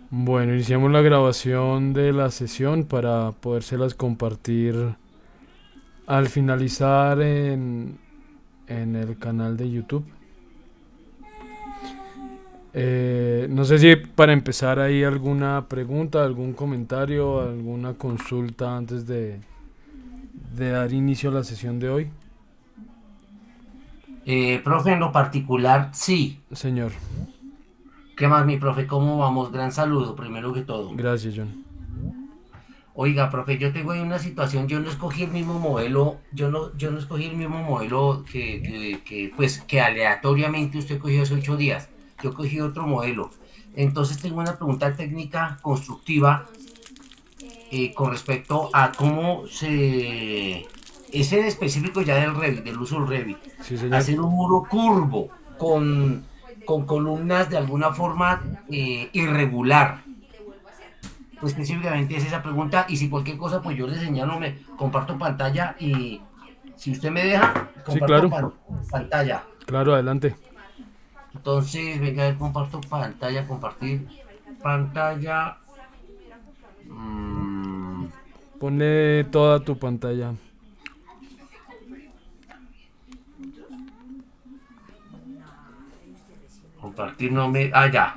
Bueno, iniciamos la grabación de la sesión para podérselas compartir al finalizar en el canal de YouTube. No sé si para empezar hay alguna pregunta, algún comentario, alguna consulta antes de dar inicio a la sesión de hoy. Profe, en lo particular, sí. Señor, ¿Qué más, mi profe? ¿Cómo vamos? Gran saludo, primero que todo. gracias, John. Oiga, profe, yo tengo ahí una situación, yo no escogí el mismo modelo, yo no escogí el mismo modelo pues, que aleatoriamente usted cogió hace 8 días. Yo cogí otro modelo. Entonces tengo una pregunta técnica constructiva con respecto a cómo se... Es en específico ya del Revit, del uso del Revit. Sí, señor. Hacer un muro curvo con columnas de alguna forma irregular. Pues específicamente es esa pregunta y si cualquier cosa pues yo le señalo, me comparto pantalla y si usted me deja, Sí, comparto claro. pantalla. Claro, adelante. Entonces, venga, a ver, comparto pantalla, compartir pantalla. Mm, Pone toda tu pantalla. compartir no me... Ah, ya.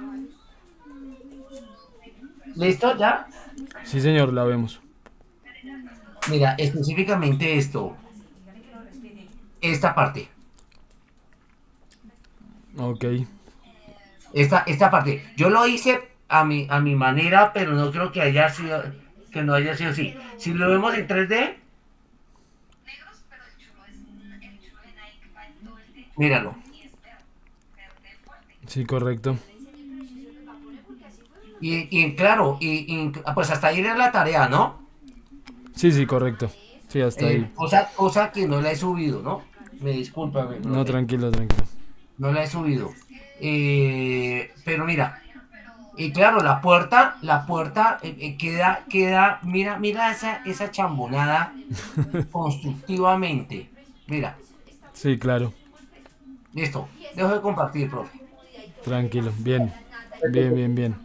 ¿Listo? ¿Ya? Sí, señor, la vemos. Mira, específicamente esta parte. Ok. Esta parte. Yo lo hice a mi manera, pero no creo que no haya sido así. Si lo vemos en 3D, míralo. Sí, correcto. Y claro, pues hasta ahí era la tarea, ¿no? Sí, sí, correcto. Sí, hasta ahí. Cosa que no la he subido, ¿no? Me disculpa, mi No, profe. tranquilo, tranquilo. No la he subido. Pero mira, y claro, la puerta mira esa chambonada constructivamente. Mira, Sí, claro. listo. Dejo de compartir, profe. Tranquilo. Bien. Bien, bien, bien.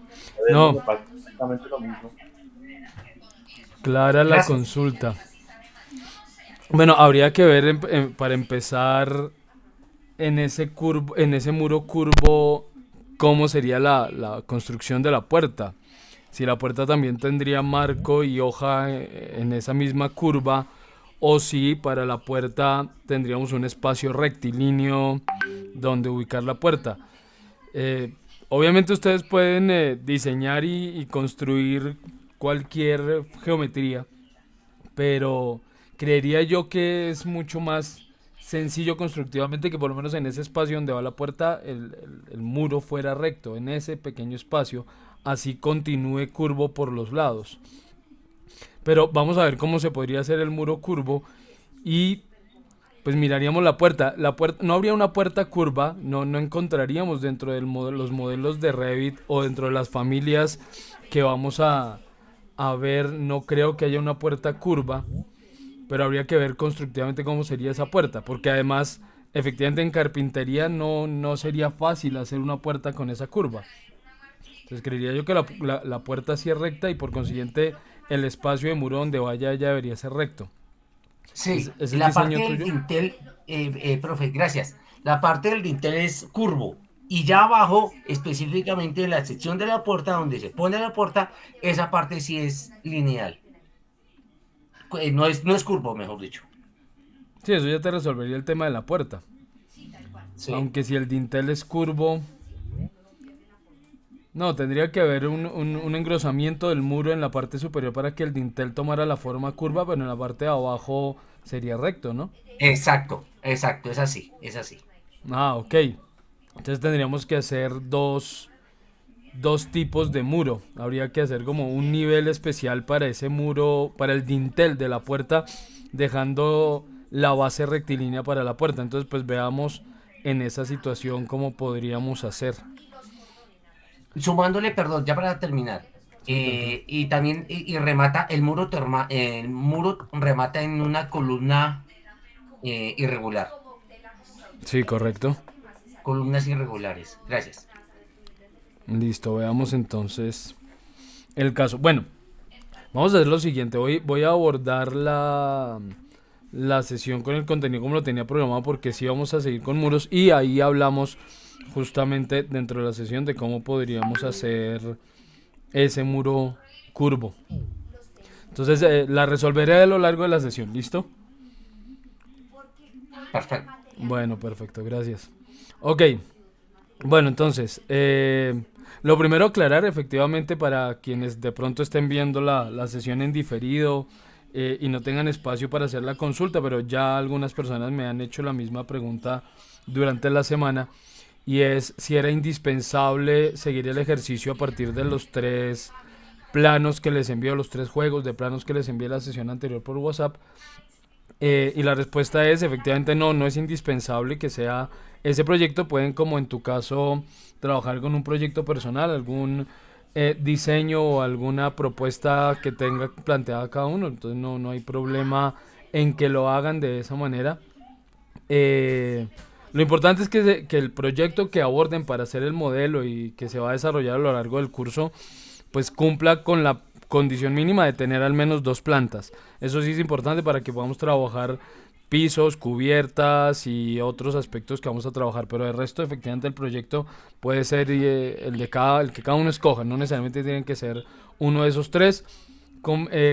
Eso No, me pasa exactamente lo mismo. clara la Gracias. consulta. Bueno, habría que ver para empezar en ese muro curvo, cómo sería la construcción de la puerta. Si la puerta también tendría marco y hoja en esa misma curva, o si para la puerta tendríamos un espacio rectilíneo donde ubicar la puerta. Eh, Obviamente ustedes pueden diseñar y construir cualquier geometría, pero creería yo que es mucho más sencillo constructivamente que por lo menos en ese espacio donde va la puerta el muro fuera recto, en ese pequeño espacio, así continúe curvo por los lados. Pero vamos a ver cómo se podría hacer el muro curvo y pues miraríamos la puerta. La puerta no habría una puerta curva, no encontraríamos dentro de los modelos de Revit o dentro de las familias que vamos a ver, no creo que haya una puerta curva, pero habría que ver constructivamente cómo sería esa puerta, porque además, efectivamente en carpintería no sería fácil hacer una puerta con esa curva. Entonces creería yo que la puerta sí es recta y por consiguiente el espacio de muro donde vaya ya debería ser recto. Sí, ¿Es el la parte diseño del tuyo? dintel, profe, gracias. La parte del dintel es curvo. Y ya abajo, específicamente en la sección de la puerta, donde se pone la puerta, esa parte sí es lineal. No es curvo, mejor dicho. Sí, eso ya te resolvería el tema de la puerta. Sí. Aunque si el dintel es curvo, no, tendría que haber un engrosamiento del muro en la parte superior para que el dintel tomara la forma curva, pero en la parte de abajo sería recto, ¿no? Exacto, exacto, es así, es así. Ah, ok. Entonces tendríamos que hacer dos tipos de muro. Habría que hacer como un nivel especial para ese muro, para el dintel de la puerta, dejando la base rectilínea para la puerta. Entonces, pues veamos en esa situación cómo podríamos hacer. Sumándole, perdón, ya para terminar. Sí, tranquilo. Y también, y remata, el muro remata en una columna irregular. Sí, correcto. Columnas irregulares. Gracias. Listo, veamos entonces. el caso. Bueno, vamos a hacer lo siguiente. Voy a abordar la sesión con el contenido como lo tenía programado porque sí vamos a seguir con muros y ahí hablamos justamente dentro de la sesión de cómo podríamos hacer ese muro curvo. Entonces la resolveré a lo largo de la sesión, ¿listo? Perfecto. Bueno, perfecto, gracias. Ok, bueno, entonces, lo primero aclarar efectivamente para quienes de pronto estén viendo la sesión en diferido y no tengan espacio para hacer la consulta, pero ya algunas personas me han hecho la misma pregunta durante la semana y es si era indispensable seguir el ejercicio a partir de los tres planos que les envió, los tres juegos de planos que les envié la sesión anterior por WhatsApp. Y la respuesta es efectivamente no, no es indispensable que sea ese proyecto. Pueden, como en tu caso, trabajar con un proyecto personal, algún diseño o alguna propuesta que tenga planteada cada uno. Entonces no hay problema en que lo hagan de esa manera. Eh, lo importante es que el proyecto que aborden para hacer el modelo y que se va a desarrollar a lo largo del curso, pues cumpla con la condición mínima de tener al menos dos plantas. Eso sí es importante para que podamos trabajar pisos, cubiertas y otros aspectos que vamos a trabajar, pero el resto efectivamente el proyecto puede ser el que cada uno escoja, no necesariamente tienen que ser uno de esos tres.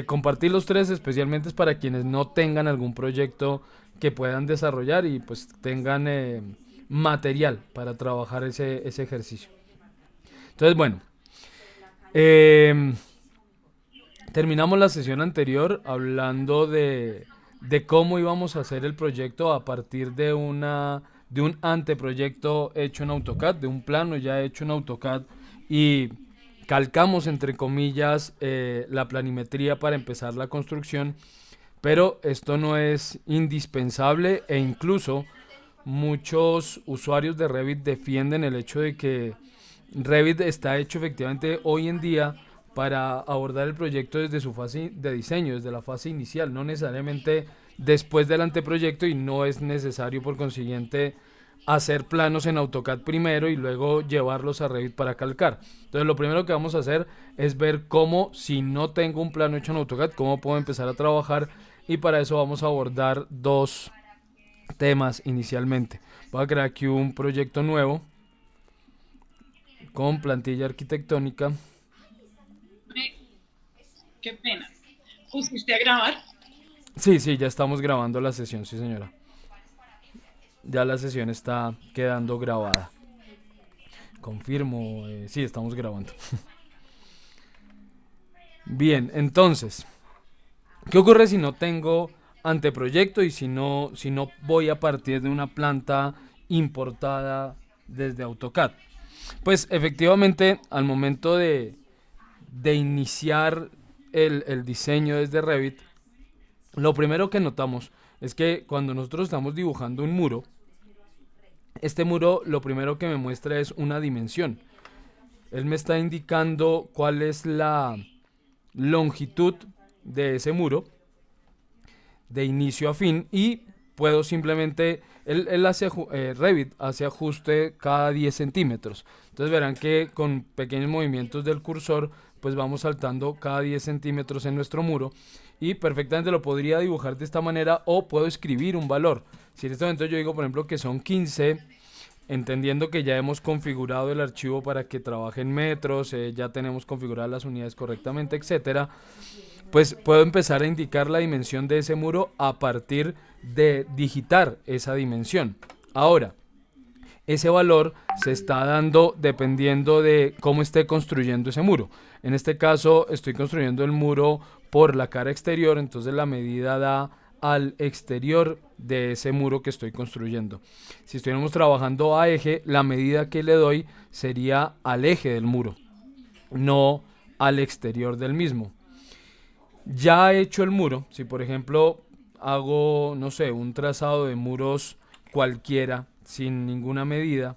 Compartir los tres especialmente es para quienes no tengan algún proyecto que puedan desarrollar y pues tengan material para trabajar ese ejercicio. Entonces bueno, eh, terminamos la sesión anterior hablando de cómo íbamos a hacer el proyecto a partir de un anteproyecto hecho en AutoCAD, de un plano ya hecho en AutoCAD y calcamos entre comillas la planimetría para empezar la construcción, pero esto no es indispensable e incluso muchos usuarios de Revit defienden el hecho de que Revit está hecho efectivamente hoy en día para abordar el proyecto desde su fase de diseño, desde la fase inicial, no necesariamente después del anteproyecto y no es necesario por consiguiente hacer planos en AutoCAD primero y luego llevarlos a Revit para calcar. Entonces lo primero que vamos a hacer es ver cómo, si no tengo un plano hecho en AutoCAD, cómo puedo empezar a trabajar y para eso vamos a abordar dos temas inicialmente. Voy a crear aquí un proyecto nuevo con plantilla arquitectónica. Qué pena. ¿Pusiste a grabar? Sí, ya estamos grabando la sesión, sí señora. Ya la sesión está quedando grabada. Confirmo, sí, estamos grabando. Bien, entonces, ¿qué ocurre si no tengo anteproyecto y si no voy a partir de una planta importada desde AutoCAD? Pues efectivamente, al momento de iniciar el diseño desde Revit, lo primero que notamos es que cuando nosotros estamos dibujando un muro, este muro lo primero que me muestra es una dimensión. Él me está indicando cuál es la longitud de ese muro de inicio a fin y puedo simplemente, él hace, Revit hace ajuste cada 10 centímetros. Entonces verán que con pequeños movimientos del cursor pues vamos saltando cada 10 centímetros en nuestro muro y perfectamente lo podría dibujar de esta manera o puedo escribir un valor. Si en este momento yo digo por ejemplo que son 15, entendiendo que ya hemos configurado el archivo para que trabaje en metros, ya tenemos configuradas las unidades correctamente, etcétera, pues puedo empezar a indicar la dimensión de ese muro a partir de digitar esa dimensión. Ahora, ese valor se está dando dependiendo de cómo esté construyendo ese muro. En este caso estoy construyendo el muro por la cara exterior, entonces la medida da al exterior de ese muro que estoy construyendo. Si estuviéramos trabajando a eje, la medida que le doy sería al eje del muro, no al exterior del mismo. Ya hecho el muro, si por ejemplo hago, no sé, un trazado de muros cualquiera sin ninguna medida,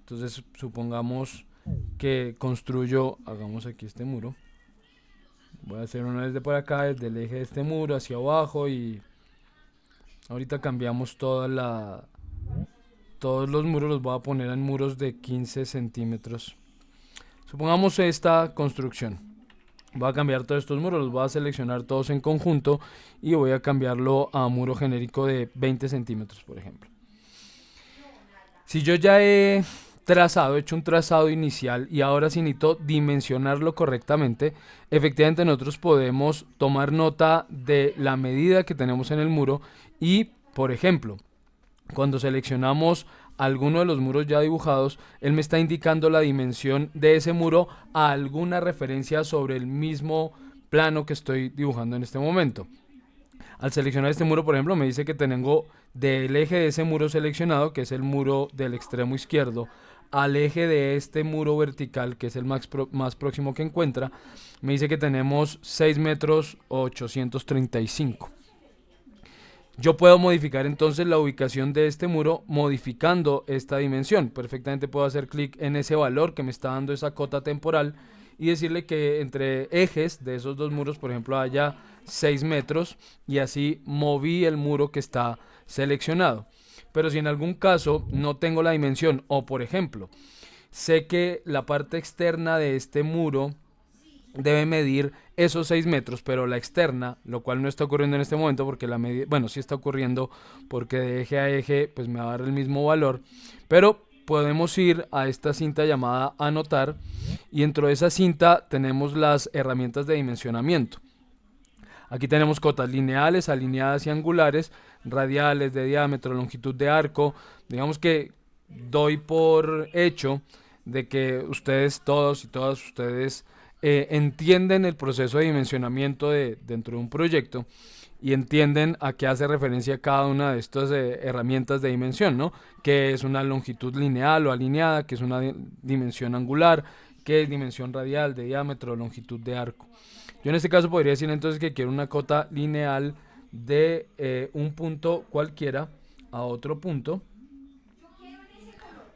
entonces supongamos que construyo, hagamos aquí este muro, voy a hacer una desde por acá, desde el eje de este muro hacia abajo y ahorita cambiamos todos los muros, los voy a poner en muros de 15 centímetros. Supongamos esta construcción. Voy a cambiar todos estos muros, los voy a seleccionar todos en conjunto y voy a cambiarlo a muro genérico de 20 centímetros, por ejemplo. Si yo ya he hecho un trazado inicial y ahora sí necesito dimensionarlo correctamente, efectivamente nosotros podemos tomar nota de la medida que tenemos en el muro y, por ejemplo, cuando seleccionamos alguno de los muros ya dibujados, él me está indicando la dimensión de ese muro a alguna referencia sobre el mismo plano que estoy dibujando en este momento. Al seleccionar este muro, por ejemplo, me dice que tengo del eje de ese muro seleccionado, que es el muro del extremo izquierdo, al eje de este muro vertical, que es el más próximo que encuentra, me dice que tenemos 6 metros 835. Yo puedo modificar entonces la ubicación de este muro modificando esta dimensión. Perfectamente puedo hacer clic en ese valor que me está dando esa cota temporal y decirle que entre ejes de esos dos muros, por ejemplo, haya 6 metros y así moví el muro que está seleccionado. Pero si en algún caso no tengo la dimensión o, por ejemplo, sé que la parte externa de este muro debe medir esos 6 metros, pero la externa, lo cual no está ocurriendo en este momento porque la medida, bueno, sí está ocurriendo porque de eje a eje pues me va a dar el mismo valor, pero podemos ir a esta cinta llamada anotar y dentro de esa cinta tenemos las herramientas de dimensionamiento. Aquí tenemos cotas lineales, alineadas y angulares, radiales, de diámetro, longitud de arco. Digamos que doy por hecho de que ustedes, todos y todas ustedes, entienden el proceso de dimensionamiento dentro de un proyecto y entienden a qué hace referencia cada una de estas herramientas de dimensión, ¿no? Que es una longitud lineal o alineada, que es una dimensión angular, que es dimensión radial, de diámetro, longitud de arco. Yo en este caso podría decir entonces que quiero una cota lineal de un punto cualquiera a otro punto.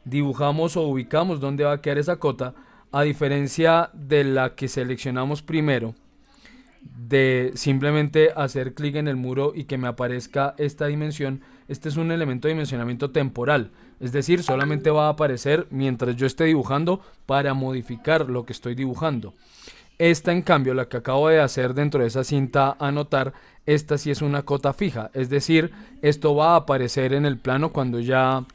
Dibujamos o ubicamos dónde va a quedar esa cota, a diferencia de la que seleccionamos primero, de simplemente hacer clic en el muro y que me aparezca esta dimensión. Este es un elemento de dimensionamiento temporal, es decir, solamente va a aparecer mientras yo esté dibujando para modificar lo que estoy dibujando. Esta, en cambio, la que acabo de hacer dentro de esa cinta anotar, esta sí es una cota fija, es decir, esto va a aparecer en el plano cuando ya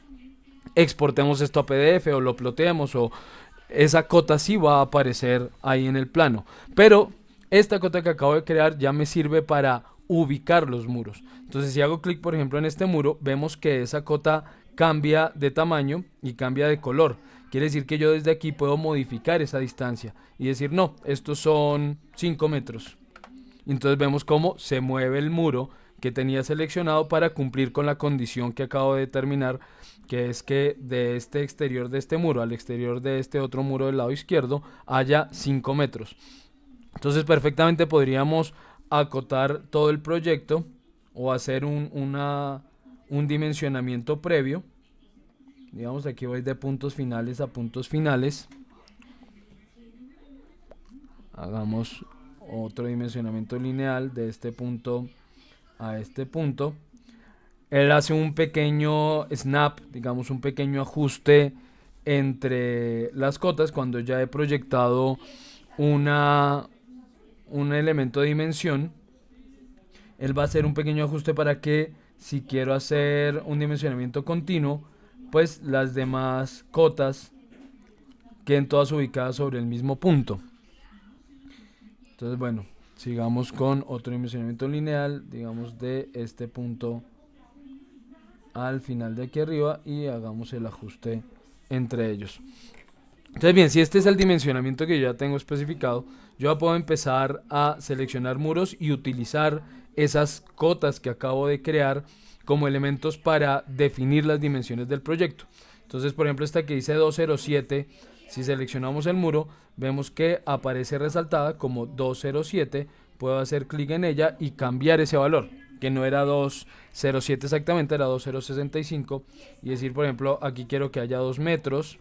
exportemos esto a PDF o lo ploteemos, o esa cota sí va a aparecer ahí en el plano, pero esta cota que acabo de crear ya me sirve para ubicar los muros. Entonces si hago clic por ejemplo en este muro, vemos que esa cota cambia de tamaño y cambia de color. Quiere decir que yo desde aquí puedo modificar esa distancia y decir no, estos son 5 metros. Entonces vemos cómo se mueve el muro que tenía seleccionado para cumplir con la condición que acabo de determinar, que es que de este exterior de este muro al exterior de este otro muro del lado izquierdo haya 5 metros. Entonces perfectamente podríamos acotar todo el proyecto o hacer un dimensionamiento previo. Digamos, aquí voy de puntos finales a puntos finales. Hagamos otro dimensionamiento lineal de este punto a este punto. Él hace un pequeño snap, digamos un pequeño ajuste entre las cotas cuando ya he proyectado un elemento de dimensión. Él va a hacer un pequeño ajuste para que si quiero hacer un dimensionamiento continuo, pues las demás cotas queden todas ubicadas sobre el mismo punto. Entonces bueno, sigamos con otro dimensionamiento lineal, digamos de este punto al final de aquí arriba y hagamos el ajuste entre ellos. Entonces bien, si este es el dimensionamiento que yo ya tengo especificado, yo ya puedo empezar a seleccionar muros y utilizar esas cotas que acabo de crear como elementos para definir las dimensiones del proyecto. Entonces por ejemplo esta que dice 207, si seleccionamos el muro vemos que aparece resaltada como 207, puedo hacer clic en ella y cambiar ese valor, que no era 207 exactamente, era 2065, y decir por ejemplo aquí quiero que haya 2 metros,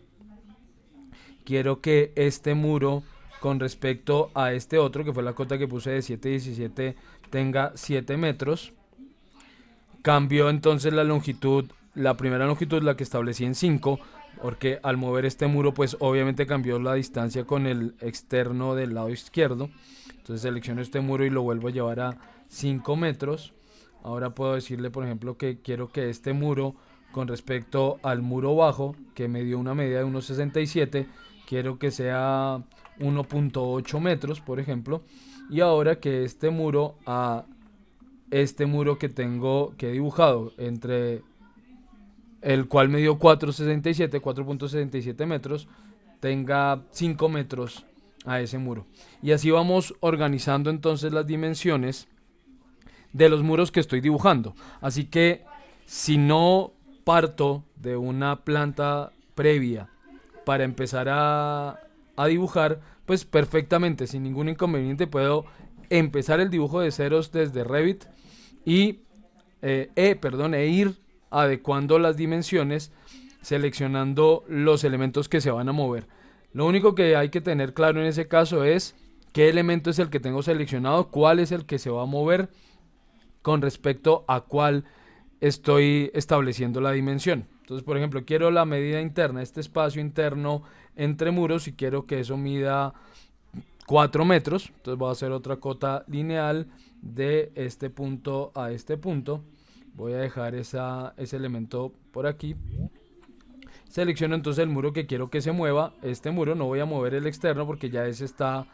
quiero que este muro con respecto a este otro que fue la cota que puse de 717 tenga 7 metros. Cambio entonces la longitud, la primera longitud la que establecí en 5, porque al mover este muro pues obviamente cambió la distancia con el externo del lado izquierdo. Entonces selecciono este muro y lo vuelvo a llevar a 5 metros. Ahora puedo decirle, por ejemplo, que quiero que este muro, con respecto al muro bajo, que me dio una medida de 1,67, quiero que sea 1,8 metros, por ejemplo. Y ahora que este muro que tengo que he dibujado entre el cual me dio 4,67 metros, tenga 5 metros a ese muro. Y así vamos organizando entonces las dimensiones de los muros que estoy dibujando. Así que si no parto de una planta previa para empezar a dibujar, pues perfectamente, sin ningún inconveniente, puedo empezar el dibujo de ceros desde Revit y ir adecuando las dimensiones, seleccionando los elementos que se van a mover. Lo único que hay que tener claro en ese caso es qué elemento es el que tengo seleccionado, cuál es el que se va a mover con respecto a cuál estoy estableciendo la dimensión. Entonces, por ejemplo, quiero la medida interna, este espacio interno entre muros, y quiero que eso mida 4 metros. Entonces voy a hacer otra cota lineal de este punto a este punto. Voy a dejar ese elemento por aquí. Selecciono entonces el muro que quiero que se mueva. Este muro, no voy a mover el externo porque ya ese está,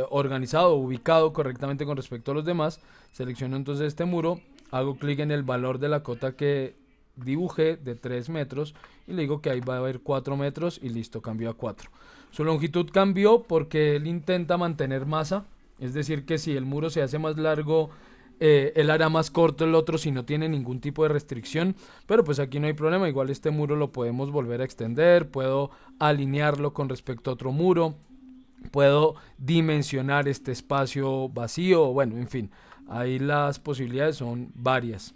organizado, ubicado correctamente con respecto a los demás. Selecciono entonces este muro, hago clic en el valor de la cota que dibujé de 3 metros y le digo que ahí va a haber 4 metros y listo, cambió a 4. Su longitud cambió porque él intenta mantener masa, es decir que si el muro se hace más largo, él hará más corto el otro si no tiene ningún tipo de restricción, pero pues aquí no hay problema. Igual este muro lo podemos volver a extender, puedo alinearlo con respecto a otro muro, puedo dimensionar este espacio vacío, bueno, en fin, ahí las posibilidades son varias.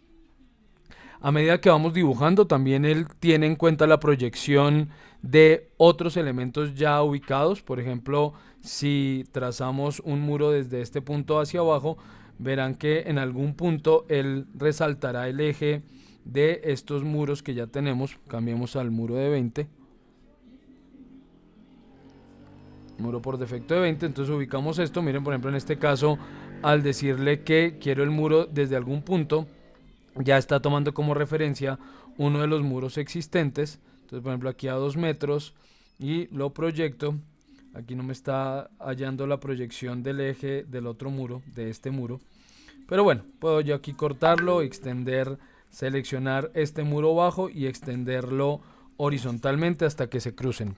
A medida que vamos dibujando, también él tiene en cuenta la proyección de otros elementos ya ubicados. Por ejemplo, si trazamos un muro desde este punto hacia abajo, verán que en algún punto él resaltará el eje de estos muros que ya tenemos. Cambiemos al muro de 20. Muro por defecto de 20, entonces ubicamos esto. Miren, por ejemplo, en este caso, al decirle que quiero el muro desde algún punto, ya está tomando como referencia uno de los muros existentes. Entonces, por ejemplo, aquí a 2 metros y lo proyecto. Aquí no me está hallando la proyección del eje del otro muro, de este muro. Pero bueno, puedo yo aquí cortarlo, extender, seleccionar este muro bajo y extenderlo horizontalmente hasta que se crucen.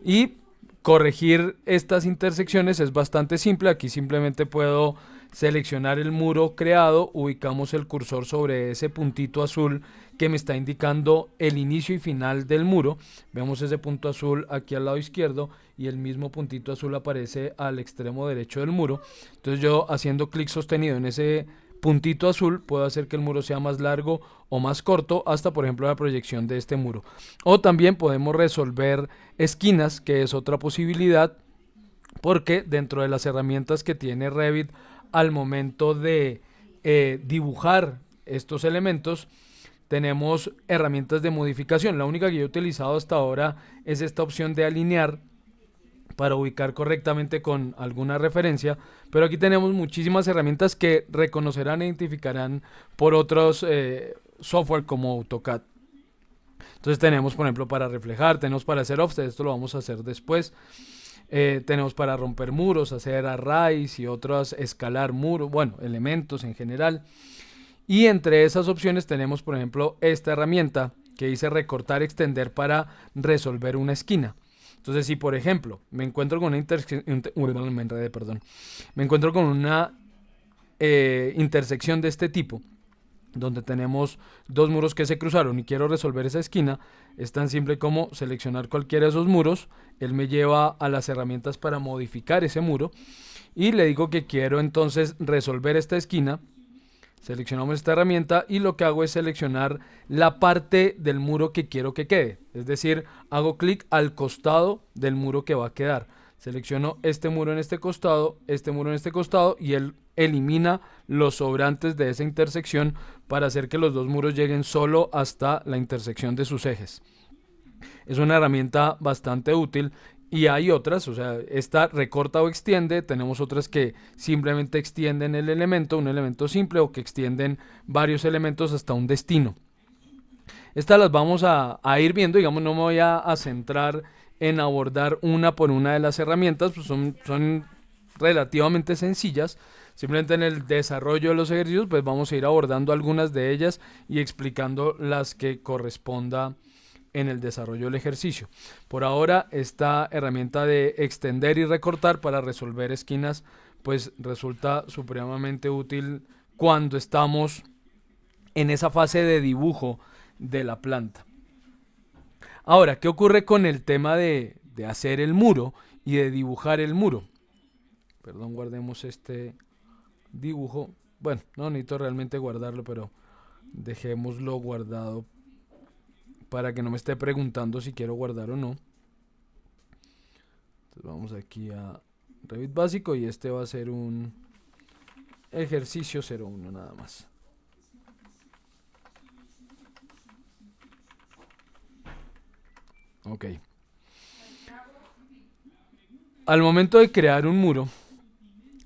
Y corregir estas intersecciones es bastante simple. Aquí simplemente puedo seleccionar el muro creado, ubicamos el cursor sobre ese puntito azul que me está indicando el inicio y final del muro. Vemos ese punto azul aquí al lado izquierdo y el mismo puntito azul aparece al extremo derecho del muro. Entonces yo, haciendo clic sostenido en ese puntito azul, puedo hacer que el muro sea más largo o más corto hasta, por ejemplo, la proyección de este muro. O también podemos resolver esquinas, que es otra posibilidad, porque dentro de las herramientas que tiene Revit al momento de dibujar estos elementos, tenemos herramientas de modificación. La única que yo he utilizado hasta ahora es esta opción de alinear para ubicar correctamente con alguna referencia, pero aquí tenemos muchísimas herramientas que reconocerán e identificarán por otros software como AutoCAD. Entonces tenemos, por ejemplo, para reflejar, tenemos para hacer offset, esto lo vamos a hacer después. Tenemos para romper muros, hacer arrays y otras, escalar muros, bueno, elementos en general. Y entre esas opciones tenemos, por ejemplo, esta herramienta que dice recortar, extender para resolver una esquina. Entonces, si por ejemplo me encuentro con una intersección de este tipo, donde tenemos dos muros que se cruzaron y quiero resolver esa esquina, es tan simple como seleccionar cualquiera de esos muros. Él me lleva a las herramientas para modificar ese muro y le digo que quiero entonces resolver esta esquina. Seleccionamos esta herramienta y lo que hago es seleccionar la parte del muro que quiero que quede, es decir, hago clic al costado del muro que va a quedar. Selecciono este muro en este costado, este muro en este costado, y él elimina los sobrantes de esa intersección para hacer que los dos muros lleguen solo hasta la intersección de sus ejes. Es una herramienta bastante útil. Y hay otras, o sea, esta recorta o extiende, tenemos otras que simplemente extienden el elemento, un elemento simple, o que extienden varios elementos hasta un destino. Estas las vamos a ir viendo, digamos, no me voy a centrar en abordar una por una de las herramientas, pues son relativamente sencillas. Simplemente en el desarrollo de los ejercicios, pues vamos a ir abordando algunas de ellas y explicando las que corresponda en el desarrollo del ejercicio. Por ahora, esta herramienta de extender y recortar para resolver esquinas, pues resulta supremamente útil cuando estamos en esa fase de dibujo de la planta. Ahora, ¿qué ocurre con el tema de hacer el muro y de dibujar el muro? Perdón, guardemos este dibujo. Bueno, no necesito realmente guardarlo, pero dejémoslo guardado para que no me esté preguntando si quiero guardar o no. Entonces vamos aquí a Revit básico y este va a ser un ejercicio 01 nada más. Ok. Al momento de crear un muro,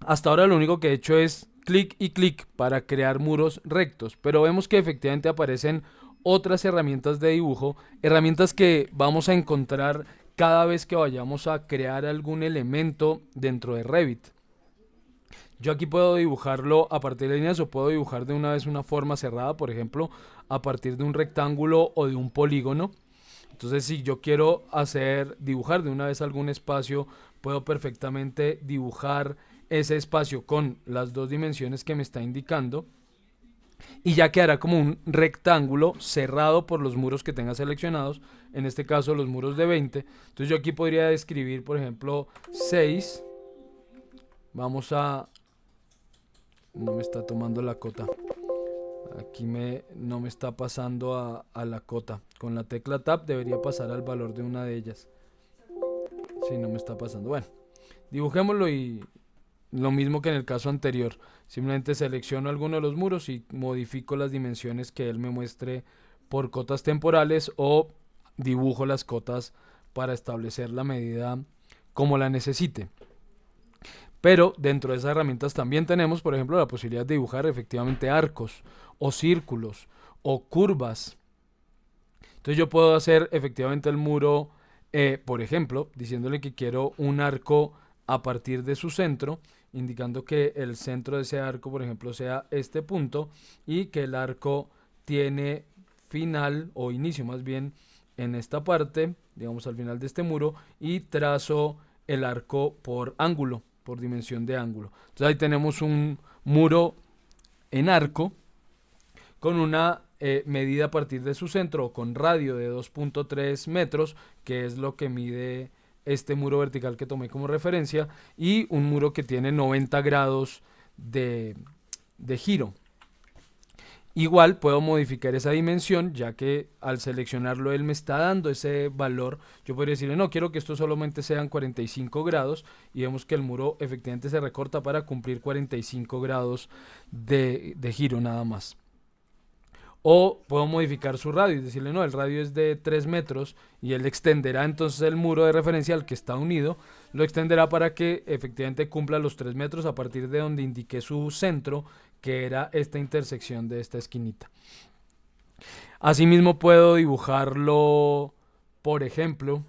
hasta ahora lo único que he hecho es clic y clic para crear muros rectos, pero vemos que efectivamente aparecen otras herramientas de dibujo, herramientas que vamos a encontrar cada vez que vayamos a crear algún elemento dentro de Revit. Yo aquí puedo dibujarlo a partir de líneas o puedo dibujar de una vez una forma cerrada, por ejemplo, a partir de un rectángulo o de un polígono. Entonces, si yo quiero dibujar de una vez algún espacio, puedo perfectamente dibujar ese espacio con las dos dimensiones que me está indicando. Y ya quedará como un rectángulo cerrado por los muros que tenga seleccionados, en este caso los muros de 20. Entonces yo aquí podría escribir, por ejemplo, 6. Vamos a... No me está tomando la cota. Aquí no me está pasando a la cota. Con la tecla Tab debería pasar al valor de una de ellas. Sí, no me está pasando. Bueno, dibujémoslo y lo mismo que en el caso anterior. Simplemente selecciono alguno de los muros y modifico las dimensiones que él me muestre por cotas temporales o dibujo las cotas para establecer la medida como la necesite. Pero dentro de esas herramientas también tenemos, por ejemplo, la posibilidad de dibujar efectivamente arcos o círculos o curvas. Entonces yo puedo hacer efectivamente el muro, por ejemplo, diciéndole que quiero un arco a partir de su centro, indicando que el centro de ese arco, por ejemplo, sea este punto y que el arco tiene final o inicio más bien en esta parte, digamos al final de este muro, y trazo el arco por ángulo, por dimensión de ángulo. Entonces ahí tenemos un muro en arco con una medida a partir de su centro o con radio de 2.3 metros, que es lo que mide este muro vertical que tomé como referencia, y un muro que tiene 90 grados de giro. Igual puedo modificar esa dimensión, ya que al seleccionarlo él me está dando ese valor. Yo podría decirle, no, quiero que esto solamente sean 45 grados, y vemos que el muro efectivamente se recorta para cumplir 45 grados de giro nada más. O puedo modificar su radio y decirle, no, el radio es de 3 metros, y él extenderá entonces el muro de referencia al que está unido, lo extenderá para que efectivamente cumpla los 3 metros a partir de donde indiqué su centro, que era esta intersección de esta esquinita. Asimismo puedo dibujarlo, por ejemplo,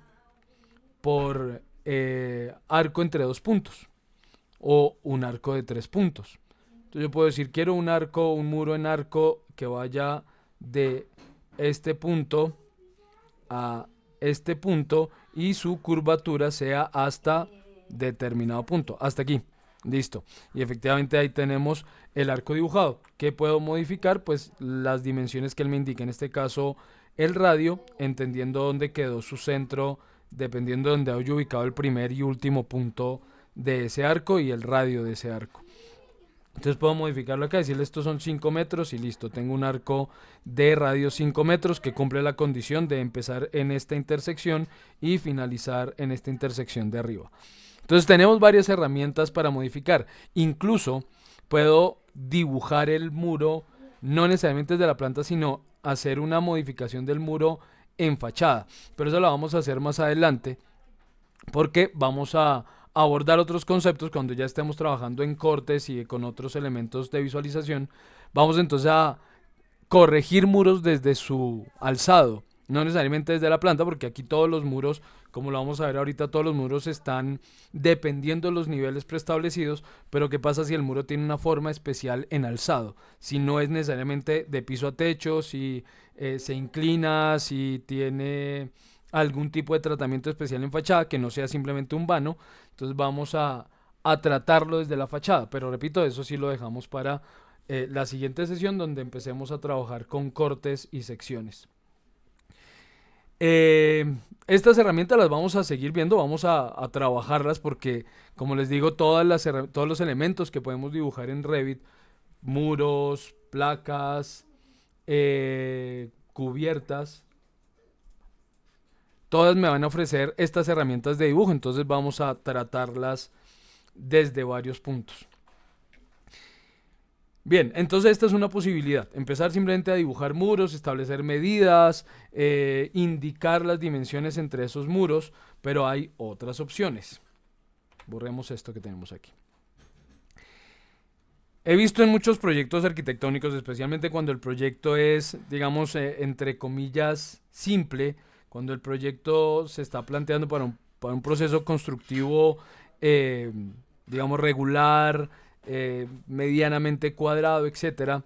por arco entre 2 puntos o un arco de 3 puntos. Entonces yo puedo decir, quiero un arco, un muro en arco que vaya de este punto a este punto y su curvatura sea hasta determinado punto, hasta aquí. Listo. Y efectivamente ahí tenemos el arco dibujado. ¿Qué puedo modificar? Pues las dimensiones que él me indica, en este caso el radio, entendiendo dónde quedó su centro, dependiendo de dónde haya ubicado el primer y último punto de ese arco y el radio de ese arco. Entonces puedo modificarlo acá, decirle estos son 5 metros y listo, tengo un arco de radio 5 metros que cumple la condición de empezar en esta intersección y finalizar en esta intersección de arriba. Entonces tenemos varias herramientas para modificar. Incluso puedo dibujar el muro, no necesariamente desde la planta, sino hacer una modificación del muro en fachada. Pero eso lo vamos a hacer más adelante, porque vamos a abordar otros conceptos cuando ya estemos trabajando en cortes y con otros elementos de visualización. Vamos entonces a corregir muros desde su alzado, no necesariamente desde la planta, porque aquí todos los muros, como lo vamos a ver ahorita, todos los muros están dependiendo de los niveles preestablecidos. Pero ¿qué pasa si el muro tiene una forma especial en alzado? Si no es necesariamente de piso a techo, si se inclina, si tiene algún tipo de tratamiento especial en fachada, que no sea simplemente un vano. Entonces vamos a tratarlo desde la fachada, pero repito, eso sí lo dejamos para la siguiente sesión, donde empecemos a trabajar con cortes y secciones. Estas herramientas las vamos a seguir viendo, vamos a trabajarlas, porque como les digo, todos los elementos que podemos dibujar en Revit, muros, placas, cubiertas, todas me van a ofrecer estas herramientas de dibujo. Entonces vamos a tratarlas desde varios puntos. Bien, entonces esta es una posibilidad. Empezar simplemente a dibujar muros, establecer medidas, indicar las dimensiones entre esos muros, pero hay otras opciones. Borremos esto que tenemos aquí. He visto en muchos proyectos arquitectónicos, especialmente cuando el proyecto es, digamos, entre comillas, simple, cuando el proyecto se está planteando para un proceso constructivo, digamos, regular, medianamente cuadrado, etcétera.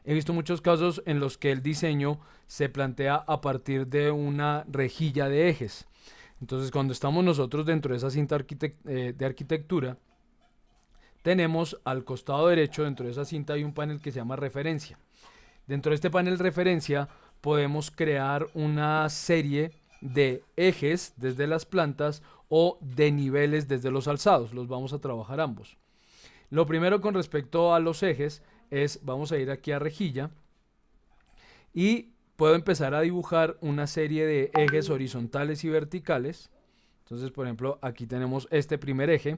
He visto muchos casos en los que el diseño se plantea a partir de una rejilla de ejes. Entonces, cuando estamos nosotros dentro de esa cinta de arquitectura, tenemos al costado derecho, dentro de esa cinta, hay un panel que se llama referencia. Dentro de este panel referencia podemos crear una serie de ejes desde las plantas o de niveles desde los alzados. Los vamos a trabajar ambos. Lo primero con respecto a los ejes es, vamos a ir aquí a rejilla y puedo empezar a dibujar una serie de ejes horizontales y verticales. Entonces, por ejemplo, aquí tenemos este primer eje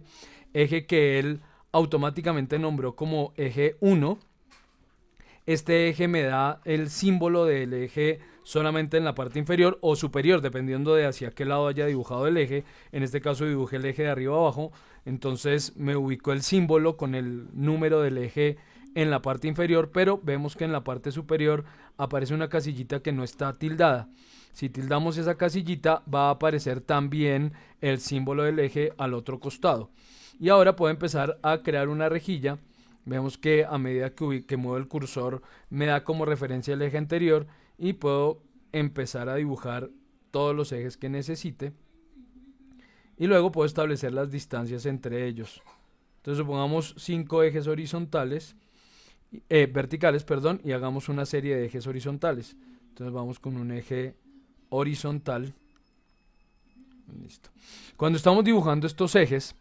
que él automáticamente nombró como eje 1. Este eje me da el símbolo del eje solamente en la parte inferior o superior, dependiendo de hacia qué lado haya dibujado el eje. En este caso dibujé el eje de arriba abajo, entonces me ubicó el símbolo con el número del eje en la parte inferior, pero vemos que en la parte superior aparece una casillita que no está tildada. Si tildamos esa casillita, va a aparecer también el símbolo del eje al otro costado. Y ahora puedo empezar a crear una rejilla. Vemos que a medida que muevo el cursor me da como referencia el eje anterior y puedo empezar a dibujar todos los ejes que necesite. Y luego puedo establecer las distancias entre ellos. Entonces supongamos 5 ejes horizontales, verticales, perdón, y hagamos una serie de ejes horizontales. Entonces vamos con un eje horizontal. Listo. Cuando estamos dibujando estos ejes,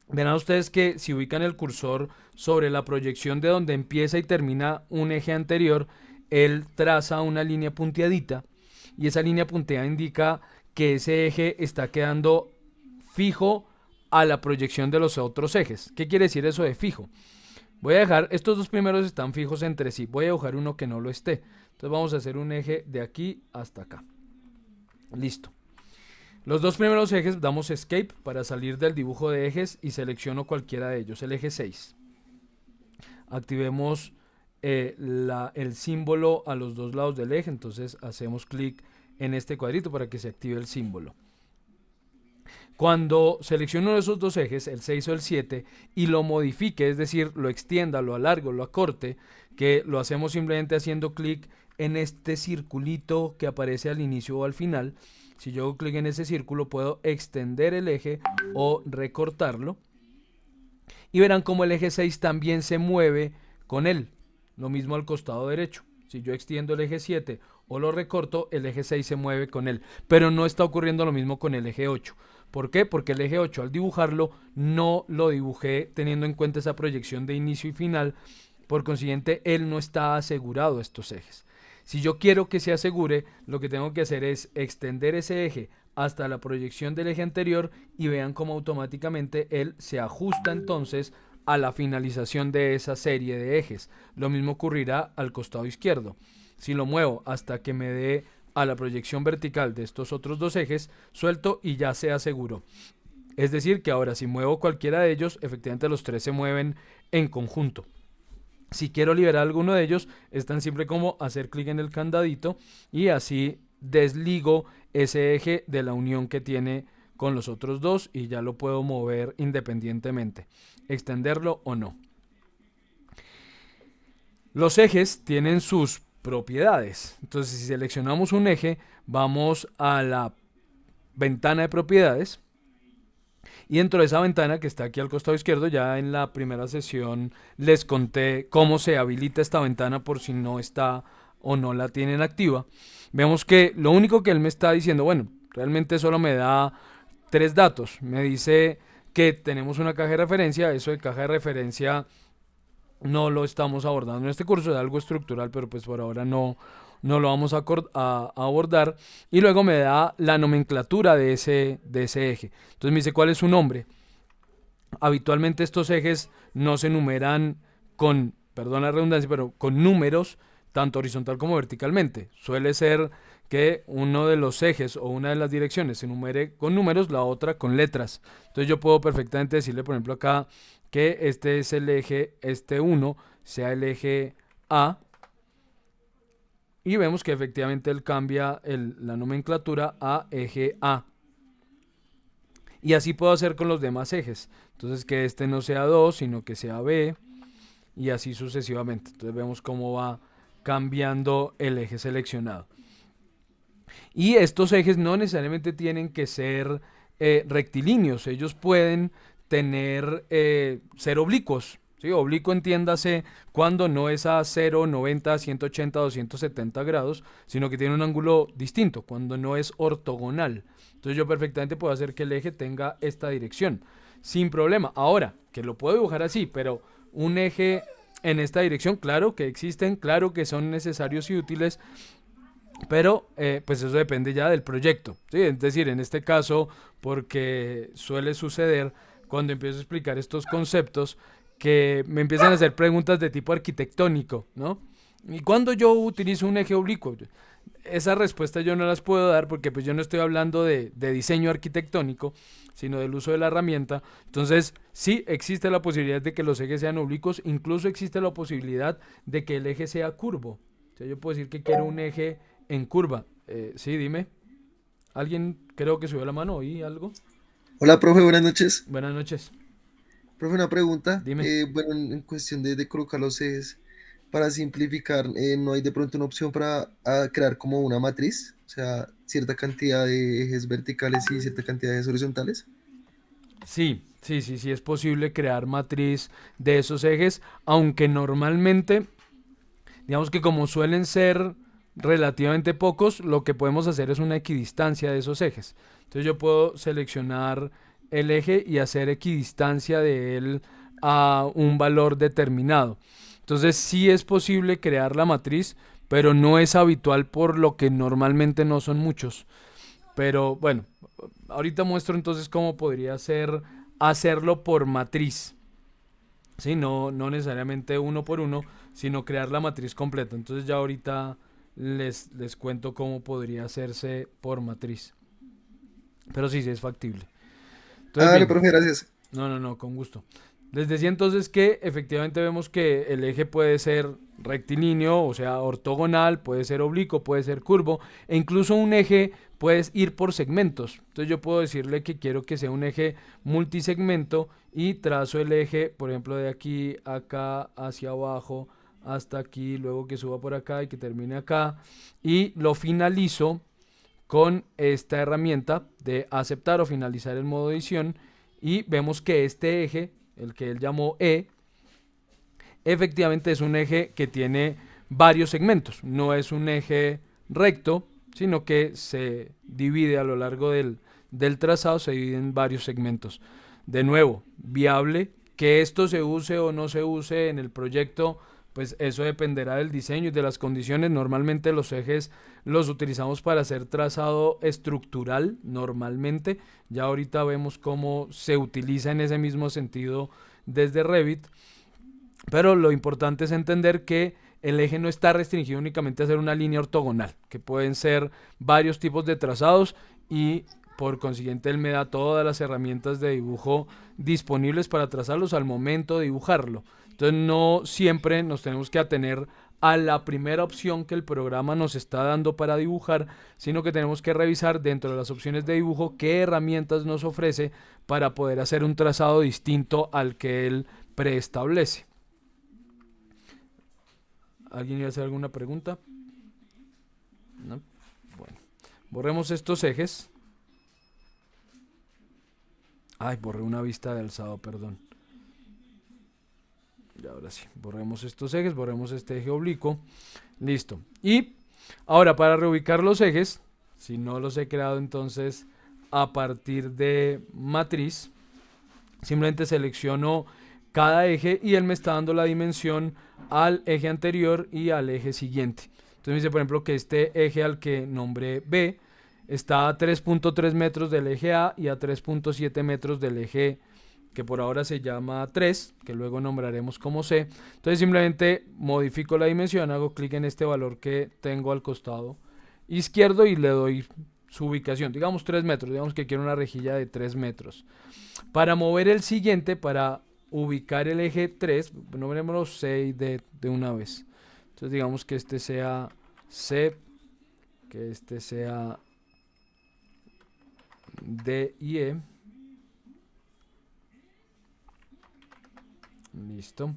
verán ustedes que si ubican el cursor sobre la proyección de donde empieza y termina un eje anterior, él traza una línea punteadita y esa línea punteada indica que ese eje está quedando fijo a la proyección de los otros ejes. ¿Qué quiere decir eso de fijo? Voy a dejar, estos dos primeros están fijos entre sí, voy a dibujar uno que no lo esté. Entonces vamos a hacer un eje de aquí hasta acá. Listo. Los dos primeros ejes damos Escape para salir del dibujo de ejes y selecciono cualquiera de ellos, el eje 6. Activemos el símbolo a los dos lados del eje, entonces hacemos clic en este cuadrito para que se active el símbolo. Cuando selecciono esos dos ejes, el 6 o el 7, y lo modifique, es decir, lo extienda, lo alargo, lo acorte, que lo hacemos simplemente haciendo clic en este circulito que aparece al inicio o al final. Si yo hago clic en ese círculo, puedo extender el eje o recortarlo. Y verán como el eje 6 también se mueve con él. Lo mismo al costado derecho. Si yo extiendo el eje 7 o lo recorto, el eje 6 se mueve con él. Pero no está ocurriendo lo mismo con el eje 8. ¿Por qué? Porque el eje 8 al dibujarlo no lo dibujé teniendo en cuenta esa proyección de inicio y final. Por consiguiente, él no está asegurado a estos ejes. Si yo quiero que se asegure, lo que tengo que hacer es extender ese eje hasta la proyección del eje anterior y vean cómo automáticamente él se ajusta entonces a la finalización de esa serie de ejes. Lo mismo ocurrirá al costado izquierdo. Si lo muevo hasta que me dé a la proyección vertical de estos otros dos ejes, suelto y ya se aseguró. Es decir, que ahora si muevo cualquiera de ellos, efectivamente los tres se mueven en conjunto. Si quiero liberar alguno de ellos, es tan simple como hacer clic en el candadito y así desligo ese eje de la unión que tiene con los otros dos y ya lo puedo mover independientemente, extenderlo o no. Los ejes tienen sus propiedades. Entonces, si seleccionamos un eje, vamos a la ventana de propiedades. Y dentro de esa ventana que está aquí al costado izquierdo, ya en la primera sesión les conté cómo se habilita esta ventana por si no está o no la tienen activa. Vemos que lo único que él me está diciendo, bueno, realmente solo me da 3 datos. Me dice que tenemos una caja de referencia, eso de caja de referencia no lo estamos abordando en este curso, es algo estructural, pero pues por ahora no lo vamos a abordar. Y luego me da la nomenclatura de ese eje. Entonces me dice cuál es su nombre. Habitualmente estos ejes no se numeran con, perdón la redundancia, pero con números, tanto horizontal como verticalmente. Suele ser que uno de los ejes o una de las direcciones se numere con números, la otra con letras. Entonces yo puedo perfectamente decirle, por ejemplo, acá que este es el eje, este 1 sea el eje A. Y vemos que efectivamente él cambia la nomenclatura a eje A. Y así puedo hacer con los demás ejes. Entonces que este no sea 2, sino que sea B. Y así sucesivamente. Entonces vemos cómo va cambiando el eje seleccionado. Y estos ejes no necesariamente tienen que ser rectilíneos. Ellos pueden ser oblicuos. ¿Sí? Oblicuo entiéndase cuando no es a 0, 90, 180, 270 grados, sino que tiene un ángulo distinto, cuando no es ortogonal. Entonces yo perfectamente puedo hacer que el eje tenga esta dirección, sin problema. Ahora, que lo puedo dibujar así, pero un eje en esta dirección, claro que existen, claro que son necesarios y útiles, pero pues eso depende ya del proyecto, ¿sí? Es decir, en este caso, porque suele suceder cuando empiezo a explicar estos conceptos, que me empiezan a hacer preguntas de tipo arquitectónico, ¿no? ¿Y cuando yo utilizo un eje oblicuo? Esa respuesta yo no las puedo dar porque pues yo no estoy hablando de diseño arquitectónico, sino del uso de la herramienta. Entonces, sí existe la posibilidad de que los ejes sean oblicuos, incluso existe la posibilidad de que el eje sea curvo. O sea, yo puedo decir que quiero un eje en curva. Sí, dime. ¿Alguien creo que subió la mano? ¿Oí algo? Hola, profe, buenas noches. Buenas noches. Profe, una pregunta. Dime. Bueno, en cuestión de colocar los ejes, para simplificar, ¿no hay de pronto una opción para crear como una matriz? O sea, cierta cantidad de ejes verticales y cierta cantidad de ejes horizontales. Sí, es posible crear matriz de esos ejes, aunque normalmente, digamos que como suelen ser relativamente pocos, lo que podemos hacer es una equidistancia de esos ejes. Entonces yo puedo seleccionar el eje y hacer equidistancia de él a un valor determinado. Entonces sí es posible crear la matriz, pero no es habitual por lo que normalmente no son muchos. Pero bueno, ahorita muestro entonces cómo podría ser hacerlo por matriz. ¿Sí? No necesariamente uno por uno, sino crear la matriz completa. Entonces ya ahorita les cuento cómo podría hacerse por matriz. Pero sí es factible. Entonces, Dale, bien. profe, gracias. No, con gusto. Les decía entonces que efectivamente vemos que el eje puede ser rectilíneo, o sea, ortogonal, puede ser oblicuo, puede ser curvo, e incluso un eje puede ir por segmentos. Entonces yo puedo decirle que quiero que sea un eje multisegmento y trazo el eje, por ejemplo, de aquí, acá, hacia abajo, hasta aquí, luego que suba por acá y que termine acá, y lo finalizo con esta herramienta de aceptar o finalizar el modo edición, y vemos que este eje, el que él llamó E, efectivamente es un eje que tiene varios segmentos. No es un eje recto, sino que se divide a lo largo del trazado, se divide en varios segmentos. De nuevo, viable, que esto se use o no se use en el proyecto, pues eso dependerá del diseño y de las condiciones. Normalmente los ejes los utilizamos para hacer trazado estructural, normalmente. Ya ahorita vemos cómo se utiliza en ese mismo sentido desde Revit. Pero lo importante es entender que el eje no está restringido únicamente a hacer una línea ortogonal, que pueden ser varios tipos de trazados y por consiguiente él me da todas las herramientas de dibujo disponibles para trazarlos al momento de dibujarlo. Entonces no siempre nos tenemos que atener a la primera opción que el programa nos está dando para dibujar, sino que tenemos que revisar dentro de las opciones de dibujo qué herramientas nos ofrece para poder hacer un trazado distinto al que él preestablece. ¿Alguien iba a hacer alguna pregunta? ¿No? Bueno, borremos estos ejes. Ay, borré una vista de alzado, perdón. Y ahora sí, borremos estos ejes, borremos este eje oblicuo. Listo. Y ahora para reubicar los ejes, si no los he creado entonces a partir de matriz, simplemente selecciono cada eje y él me está dando la dimensión al eje anterior y al eje siguiente. Entonces me dice, por ejemplo, que este eje al que nombré B está a 3.3 metros del eje A y a 3.7 metros del eje que por ahora se llama 3, que luego nombraremos como C. Entonces simplemente modifico la dimensión, hago clic en este valor que tengo al costado izquierdo y le doy su ubicación, digamos 3 metros, digamos que quiero una rejilla de 3 metros. Para mover el siguiente, para ubicar el eje 3, nombrémoslo C y D de una vez. Entonces digamos que este sea C, que este sea D y E. Listo.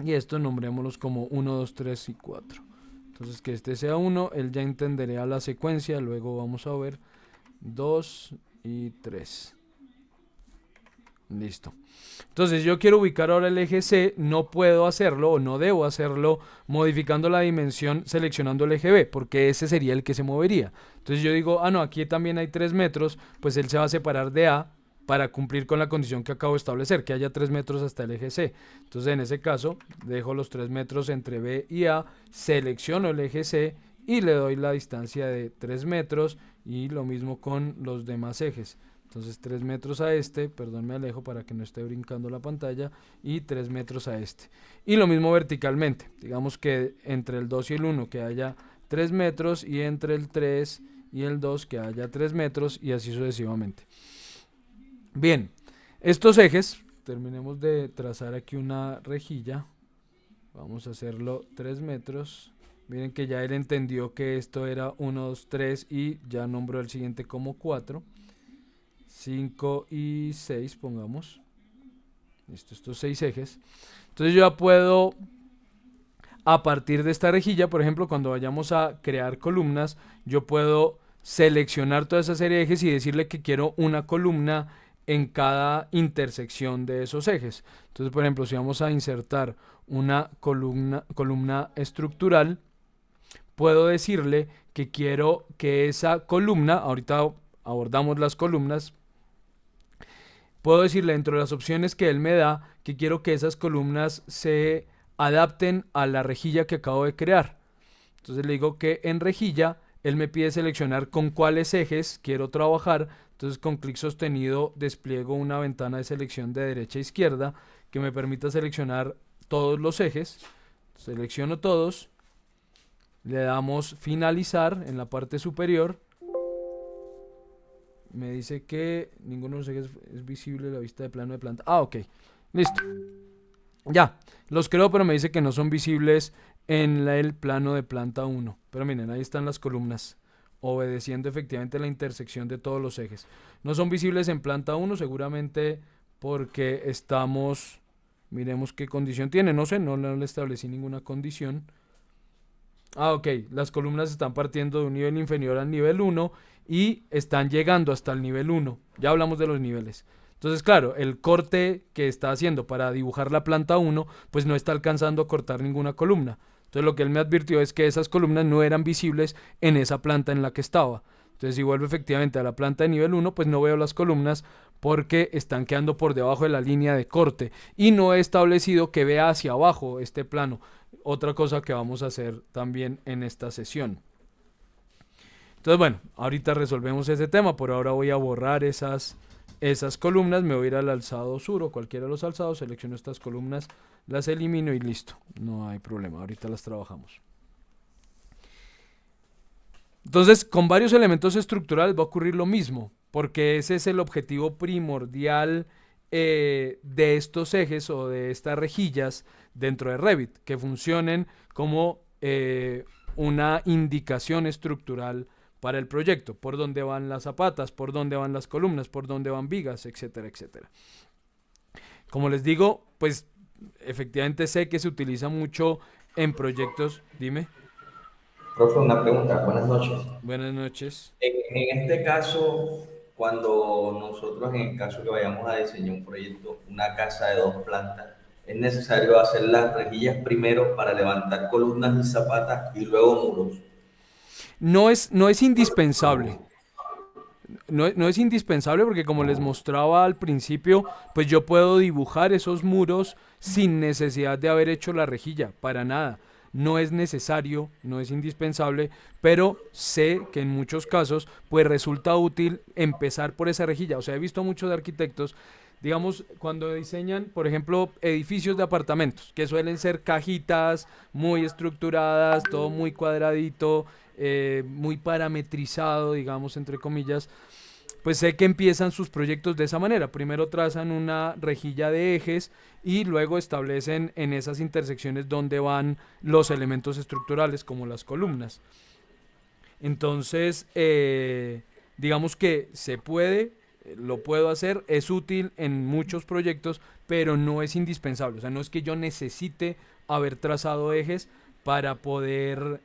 Y esto nombrémoslos como 1, 2, 3 y 4. Entonces que este sea 1, él ya entendería la secuencia, luego vamos a ver 2 y 3. Listo. Entonces yo quiero ubicar ahora el eje C, no puedo hacerlo o no debo hacerlo modificando la dimensión seleccionando el eje B, porque ese sería el que se movería. Entonces yo digo, no, aquí también hay 3 metros, pues él se va a separar de A para cumplir con la condición que acabo de establecer, que haya 3 metros hasta el eje C. Entonces en ese caso dejo los 3 metros entre B y A, selecciono el eje C y le doy la distancia de 3 metros y lo mismo con los demás ejes. Entonces 3 metros a este, perdón, me alejo para que no esté brincando la pantalla, y 3 metros a este. Y lo mismo verticalmente, digamos que entre el 2 y el 1 que haya 3 metros y entre el 3 y el 2 que haya 3 metros y así sucesivamente. Bien, estos ejes, terminemos de trazar aquí una rejilla, vamos a hacerlo 3 metros. Miren que ya él entendió que esto era 1, 2, 3 y ya nombró el siguiente como 4. 5 y 6 pongamos. Listo, estos 6 ejes. Entonces yo ya puedo, a partir de esta rejilla, por ejemplo, cuando vayamos a crear columnas, yo puedo seleccionar toda esa serie de ejes y decirle que quiero una columna en cada intersección de esos ejes. Entonces, por ejemplo, si vamos a insertar una columna estructural, puedo decirle que quiero que esa columna, ahorita abordamos las columnas, puedo decirle dentro de las opciones que él me da que quiero que esas columnas se adapten a la rejilla que acabo de crear. Entonces le digo que en rejilla él me pide seleccionar con cuáles ejes quiero trabajar. Entonces con clic sostenido despliego una ventana de selección de derecha a izquierda que me permita seleccionar todos los ejes. Selecciono todos, le damos finalizar en la parte superior. Me dice que ninguno de los ejes es visible en la vista de plano de planta. Ok, listo. Ya, los creo, pero me dice que no son visibles en el plano de planta 1. Pero miren, ahí están las columnas, obedeciendo efectivamente la intersección de todos los ejes. No son visibles en planta 1, seguramente porque estamos... Miremos qué condición tiene, no sé, no le establecí ninguna condición. Ok, las columnas están partiendo de un nivel inferior al nivel 1 y están llegando hasta el nivel 1. Ya hablamos de los niveles. Entonces, claro, el corte que está haciendo para dibujar la planta 1, pues no está alcanzando a cortar ninguna columna. Entonces, lo que él me advirtió es que esas columnas no eran visibles en esa planta en la que estaba. Entonces si vuelvo efectivamente a la planta de nivel 1, pues no veo las columnas porque están quedando por debajo de la línea de corte y no he establecido que vea hacia abajo este plano. Otra cosa que vamos a hacer también en esta sesión. Entonces bueno, ahorita resolvemos ese tema. Por ahora voy a borrar esas columnas. Me voy a ir al alzado sur o cualquiera de los alzados. Selecciono estas columnas, las elimino y listo. No hay problema, ahorita las trabajamos. Entonces, con varios elementos estructurales va a ocurrir lo mismo, porque ese es el objetivo primordial de estos ejes o de estas rejillas dentro de Revit, que funcionen como una indicación estructural para el proyecto, por dónde van las zapatas, por dónde van las columnas, por dónde van vigas, etcétera, etcétera. Como les digo, pues efectivamente sé que se utiliza mucho en proyectos. Dime. Profe, una pregunta. Buenas noches. Buenas noches. En este caso, cuando nosotros, en el caso que vayamos a diseñar un proyecto, una casa de 2 plantas, es necesario hacer las rejillas primero para levantar columnas y zapatas y luego muros. No es indispensable. No es indispensable porque como les mostraba al principio, pues yo puedo dibujar esos muros sin necesidad de haber hecho la rejilla, para nada. No es necesario, no es indispensable, pero sé que en muchos casos pues resulta útil empezar por esa rejilla. O sea, he visto a muchos arquitectos, digamos, cuando diseñan, por ejemplo, edificios de apartamentos, que suelen ser cajitas muy estructuradas, todo muy cuadradito, muy parametrizado, digamos, entre comillas. Pues sé que empiezan sus proyectos de esa manera. Primero trazan una rejilla de ejes y luego establecen en esas intersecciones donde van los elementos estructurales como las columnas. Entonces, digamos que se puede, lo puedo hacer, es útil en muchos proyectos, pero no es indispensable. O sea, no es que yo necesite haber trazado ejes para poder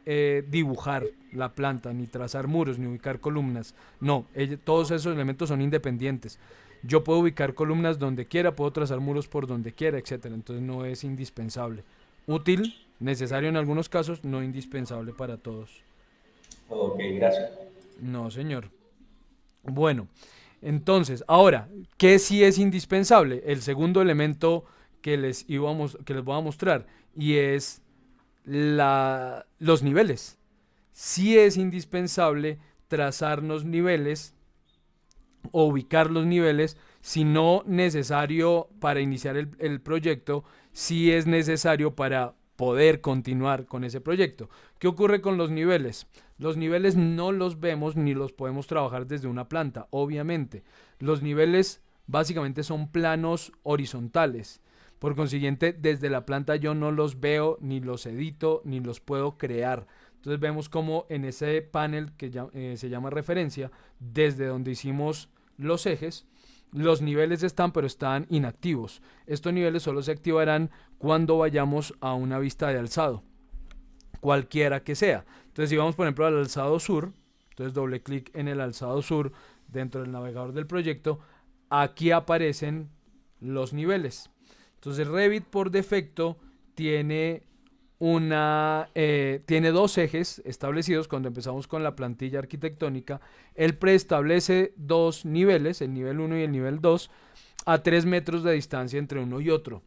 dibujar la planta, ni trazar muros, ni ubicar columnas. No, todos esos elementos son independientes. Yo puedo ubicar columnas donde quiera, puedo trazar muros por donde quiera, etcétera. Entonces no es indispensable. Útil, necesario en algunos casos, no indispensable para todos. Ok, gracias. No, señor. Bueno, entonces, ahora, ¿qué sí es indispensable? El segundo elemento que les voy a mostrar, y es los niveles. Sí es indispensable trazar los niveles o ubicar los niveles, si no necesario para iniciar el proyecto, sí es necesario para poder continuar con ese proyecto. ¿Qué ocurre con los niveles? Los niveles no los vemos ni los podemos trabajar desde una planta, obviamente. Los niveles básicamente son planos horizontales. Por consiguiente, desde la planta yo no los veo, ni los edito, ni los puedo crear. Entonces vemos como en ese panel que se llama referencia, desde donde hicimos los ejes, los niveles están, pero están inactivos. Estos niveles solo se activarán cuando vayamos a una vista de alzado, cualquiera que sea. Entonces si vamos por ejemplo al alzado sur, entonces doble clic en el alzado sur dentro del navegador del proyecto, aquí aparecen los niveles. Entonces Revit por defecto tiene tiene dos ejes establecidos cuando empezamos con la plantilla arquitectónica. Él preestablece dos niveles, el nivel 1 y el nivel 2, a 3 metros de distancia entre uno y otro.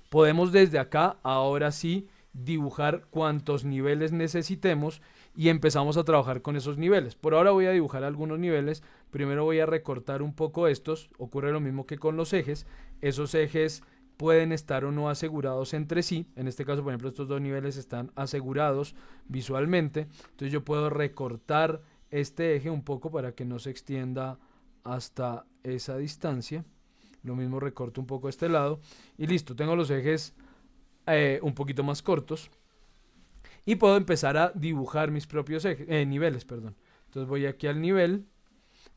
Podemos desde acá, ahora sí, dibujar cuantos niveles necesitemos y empezamos a trabajar con esos niveles. Por ahora voy a dibujar algunos niveles. Primero voy a recortar un poco estos. Ocurre lo mismo que con los ejes. Esos ejes pueden estar o no asegurados entre sí. En este caso, por ejemplo, estos dos niveles están asegurados visualmente. Entonces yo puedo recortar este eje un poco para que no se extienda hasta esa distancia. Lo mismo recorto un poco este lado. Y listo, tengo los ejes un poquito más cortos. Y puedo empezar a dibujar mis propios niveles. Entonces voy aquí al nivel.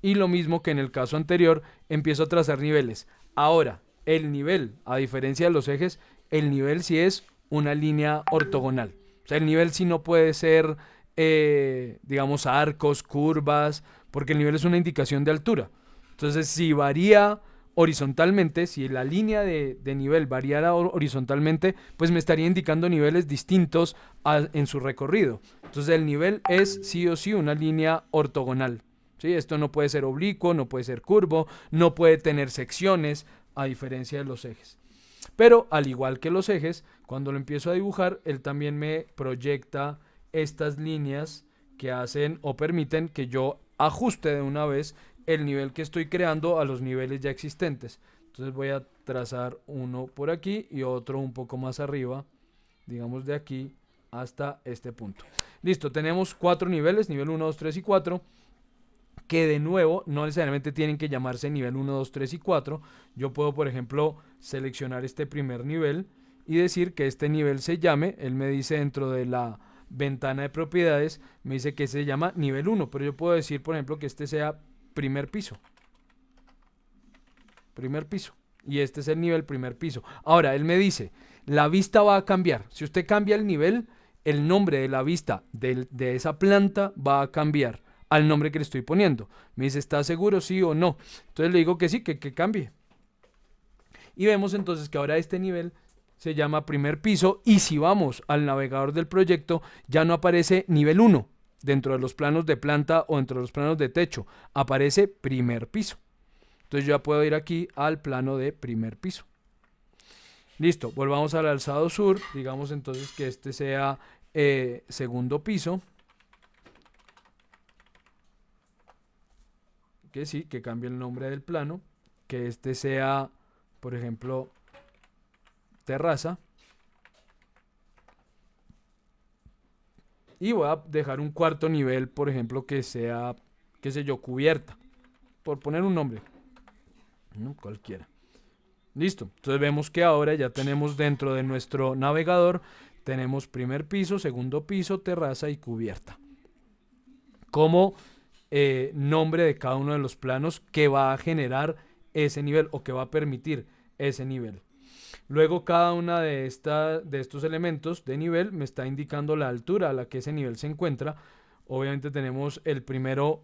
Y lo mismo que en el caso anterior, empiezo a trazar niveles. Ahora, el nivel, a diferencia de los ejes, el nivel sí es una línea ortogonal. O sea, el nivel sí no puede ser, digamos, arcos, curvas, porque el nivel es una indicación de altura. Entonces, si varía horizontalmente, si la línea de nivel variara horizontalmente, pues me estaría indicando niveles distintos en su recorrido. Entonces el nivel es sí o sí una línea ortogonal. ¿Sí? Esto no puede ser oblicuo, no puede ser curvo, no puede tener secciones, a diferencia de los ejes. Pero al igual que los ejes, cuando lo empiezo a dibujar, él también me proyecta estas líneas que hacen o permiten que yo ajuste de una vez el nivel que estoy creando a los niveles ya existentes. Entonces voy a trazar uno por aquí y otro un poco más arriba, digamos de aquí hasta este punto. Listo, tenemos 4 niveles, nivel 1, 2, 3 y 4, que de nuevo no necesariamente tienen que llamarse nivel 1, 2, 3 y 4. Yo puedo, por ejemplo, seleccionar este primer nivel y decir que este nivel se llame, él me dice dentro de la ventana de propiedades, me dice que se llama nivel 1, pero yo puedo decir, por ejemplo, que este sea primer piso. Primer piso. Y este es el nivel primer piso. Ahora, él me dice, la vista va a cambiar. Si usted cambia el nivel, el nombre de la vista de esa planta va a cambiar al nombre que le estoy poniendo. Me dice, ¿está seguro sí o no? Entonces le digo que sí, que cambie. Y vemos entonces que ahora este nivel se llama primer piso, y si vamos al navegador del proyecto, ya no aparece nivel 1 dentro de los planos de planta o dentro de los planos de techo, aparece primer piso. Entonces yo ya puedo ir aquí al plano de primer piso. Listo, volvamos al alzado sur, digamos entonces que este sea segundo piso. Que sí, que cambie el nombre del plano, que este sea, por ejemplo, terraza. Y voy a dejar un cuarto nivel, por ejemplo, que sea, qué sé yo, cubierta. Por poner un nombre. No, cualquiera. Listo. Entonces vemos que ahora ya tenemos dentro de nuestro navegador, tenemos primer piso, segundo piso, terraza y cubierta. Como nombre de cada uno de los planos que va a generar ese nivel o que va a permitir ese nivel. Luego cada una de estos elementos de nivel me está indicando la altura a la que ese nivel se encuentra. Obviamente tenemos el primero,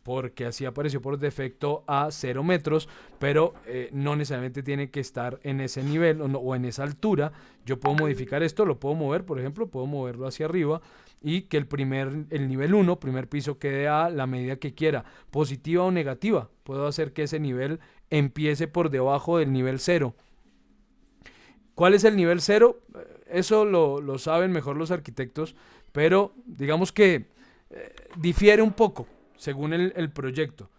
porque así apareció por defecto, a 0 metros, pero no necesariamente tiene que estar en ese nivel o en esa altura. Yo puedo modificar esto, lo puedo mover, por ejemplo, puedo moverlo hacia arriba y que el nivel 1, primer piso, quede a la medida que quiera, positiva o negativa. Puedo hacer que ese nivel empiece por debajo del nivel 0. ¿Cuál es el nivel 0? Eso lo saben mejor los arquitectos, pero digamos que difiere un poco según el proyecto.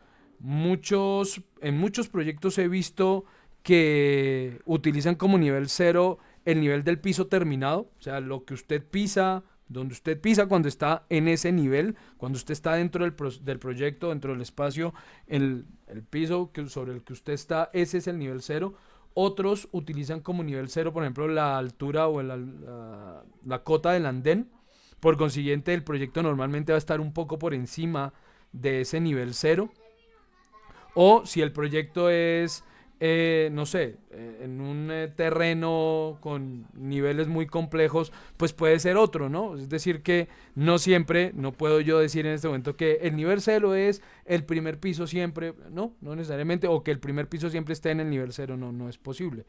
En muchos proyectos he visto que utilizan como nivel 0 el nivel del piso terminado, o sea, lo que usted pisa, donde usted pisa cuando está en ese nivel, cuando usted está dentro del proyecto, dentro del espacio, el piso sobre el que usted está, ese es el nivel 0. Otros utilizan como nivel 0, por ejemplo, la altura o la cota del andén. Por consiguiente, el proyecto normalmente va a estar un poco por encima de ese nivel 0. O si el proyecto es, no sé, en un terreno con niveles muy complejos, pues puede ser otro, ¿no? Es decir que no siempre, no puedo yo decir en este momento que el nivel 0 es el primer piso siempre, no necesariamente, o que el primer piso siempre esté en el nivel 0, no es posible.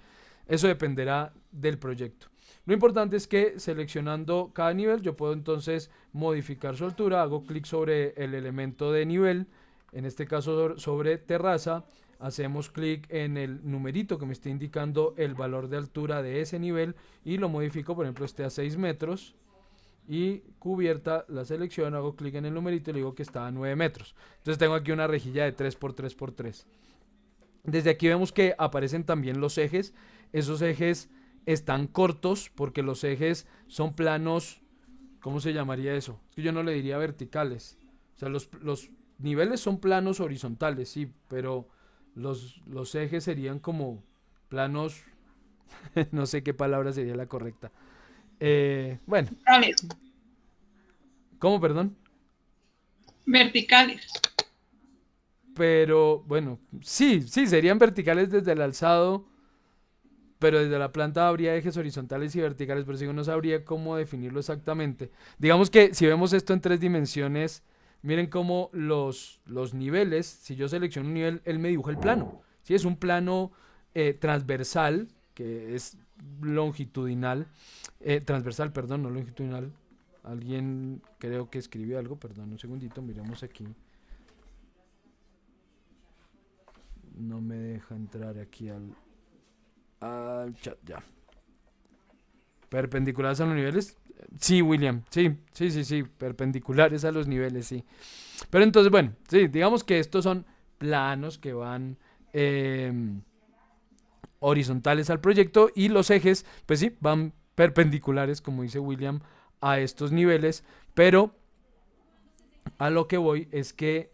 Eso dependerá del proyecto. Lo importante es que seleccionando cada nivel yo puedo entonces modificar su altura, hago clic sobre el elemento de nivel, en este caso sobre terraza, hacemos clic en el numerito que me está indicando el valor de altura de ese nivel y lo modifico, por ejemplo, a 6 metros. Y cubierta la selección, hago clic en el numerito y le digo que está a 9 metros. Entonces tengo aquí una rejilla de 3x3x3. Desde aquí vemos que aparecen también los ejes. Esos ejes están cortos porque los ejes son planos, ¿cómo se llamaría eso? Es que yo no le diría verticales. O sea, los niveles son planos horizontales, sí, pero los ejes serían como planos, no sé qué palabra sería la correcta. Bueno. Verticales. ¿Cómo, perdón? Verticales. Pero, bueno, sí, serían verticales desde el alzado, pero desde la planta habría ejes horizontales y verticales, pero si no sabría cómo definirlo exactamente. Digamos que si vemos esto en 3 dimensiones, miren cómo los niveles, si yo selecciono un nivel, él me dibuja el plano. ¿sí? Es un plano transversal, que es longitudinal, transversal, perdón, no longitudinal. Alguien creo que escribió algo, perdón, un segundito, miremos aquí. No me deja entrar aquí al chat, ya. ¿Perpendiculares a los niveles? Sí, William, sí, perpendiculares a los niveles, sí. Pero entonces, bueno, sí, digamos que estos son planos que van horizontales al proyecto y los ejes, pues sí, van perpendiculares, como dice William, a estos niveles, pero a lo que voy es que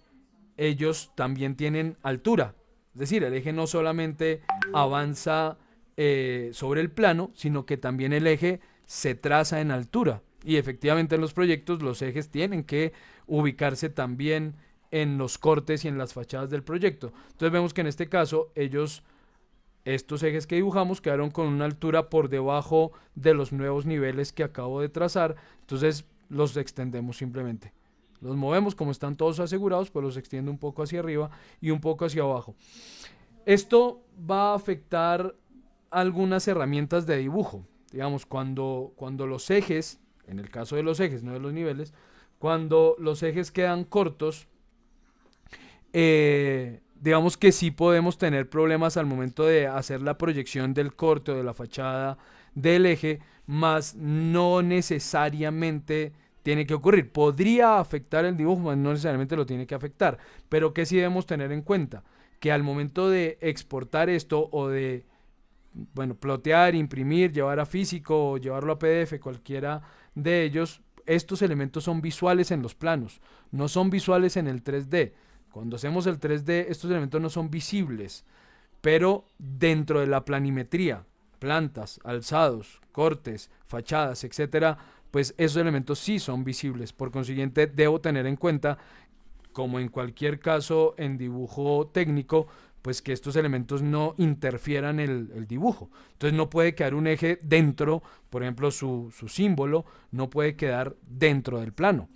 ellos también tienen altura. Es decir, el eje no solamente avanza sobre el plano, sino que también el eje se traza en altura. Y efectivamente en los proyectos los ejes tienen que ubicarse también en los cortes y en las fachadas del proyecto. Entonces vemos que en este caso estos ejes que dibujamos quedaron con una altura por debajo de los nuevos niveles que acabo de trazar. Entonces los extendemos simplemente. Los movemos, como están todos asegurados, pues los extiendo un poco hacia arriba y un poco hacia abajo. Esto va a afectar algunas herramientas de dibujo. Digamos, cuando los ejes, en el caso de los ejes, no de los niveles, cuando los ejes quedan cortos, digamos que sí podemos tener problemas al momento de hacer la proyección del corte o de la fachada del eje, más no necesariamente tiene que ocurrir. Podría afectar el dibujo, más no necesariamente lo tiene que afectar. Pero que sí debemos tener en cuenta que al momento de exportar esto o de, bueno, plotear, imprimir, llevar a físico o llevarlo a PDF, cualquiera de ellos, estos elementos son visuales en los planos, no son visuales en el 3D. Cuando hacemos el 3D, estos elementos no son visibles, pero dentro de la planimetría, plantas, alzados, cortes, fachadas, etcétera, pues esos elementos sí son visibles. Por consiguiente, debo tener en cuenta, como en cualquier caso en dibujo técnico, pues que estos elementos no interfieran el dibujo. Entonces no puede quedar un eje dentro, por ejemplo, su símbolo no puede quedar dentro del plano,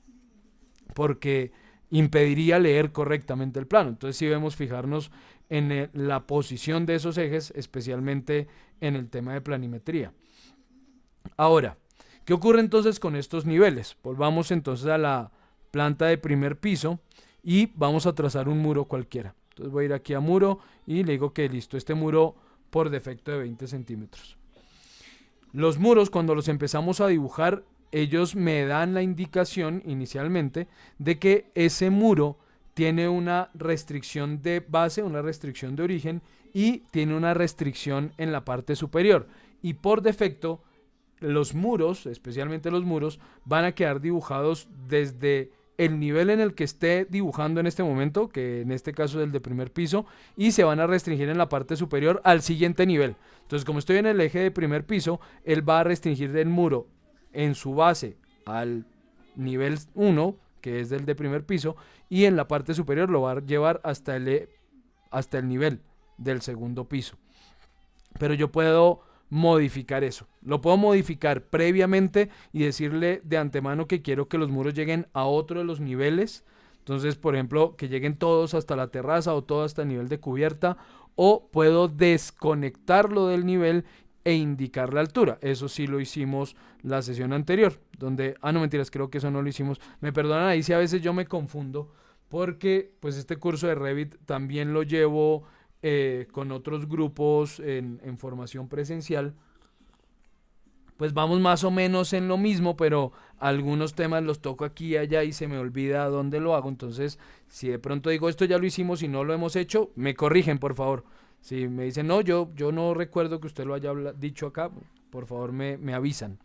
porque impediría leer correctamente el plano. Entonces sí debemos fijarnos en la posición de esos ejes, especialmente en el tema de planimetría. Ahora, ¿qué ocurre entonces con estos niveles? Volvamos entonces a la planta de primer piso y vamos a trazar un muro cualquiera. Entonces voy a ir aquí a muro y le digo que listo, este muro por defecto de 20 centímetros. Los muros, cuando los empezamos a dibujar, ellos me dan la indicación inicialmente de que ese muro tiene una restricción de base, una restricción de origen y tiene una restricción en la parte superior. Y por defecto, los muros, especialmente los muros, van a quedar dibujados desde el nivel en el que esté dibujando en este momento, que en este caso es el de primer piso, y se van a restringir en la parte superior al siguiente nivel. Entonces, como estoy en el eje de primer piso, él va a restringir el muro en su base al nivel 1, que es el de primer piso, y en la parte superior lo va a llevar hasta el nivel del segundo piso. Pero yo puedo modificar eso. Lo puedo modificar previamente y decirle de antemano que quiero que los muros lleguen a otro de los niveles. Entonces, por ejemplo, que lleguen todos hasta la terraza o todo hasta el nivel de cubierta, o puedo desconectarlo del nivel e indicar la altura. Eso sí lo hicimos la sesión anterior, donde, no mentiras, creo que eso no lo hicimos. Me perdonan ahí si a veces yo me confundo, porque pues este curso de Revit también lo llevo con otros grupos en formación presencial. Pues vamos más o menos en lo mismo, pero algunos temas los toco aquí y allá y se me olvida dónde lo hago. Entonces, si de pronto digo esto ya lo hicimos y no lo hemos hecho, me corrigen, por favor. Si me dicen, no, yo no recuerdo que usted lo haya dicho acá, por favor me avisan.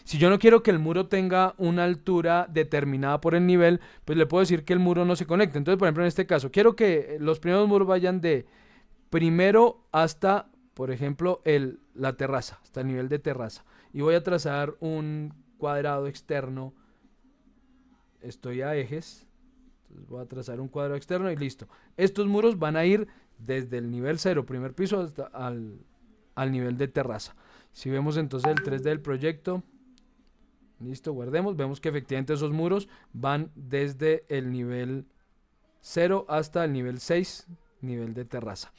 Si yo no quiero que el muro tenga una altura determinada por el nivel, pues le puedo decir que el muro no se conecte. Entonces, por ejemplo, en este caso, quiero que los primeros muros vayan de primero hasta, por ejemplo, la terraza, hasta el nivel de terraza. Y voy a trazar un cuadrado externo. Estoy a ejes. Entonces voy a trazar un cuadrado externo y listo. Estos muros van a ir desde el nivel 0, primer piso, hasta al nivel de terraza. Si vemos entonces el 3D del proyecto, listo, guardemos, vemos que efectivamente esos muros van desde el nivel 0 hasta el nivel 6 nivel de terraza.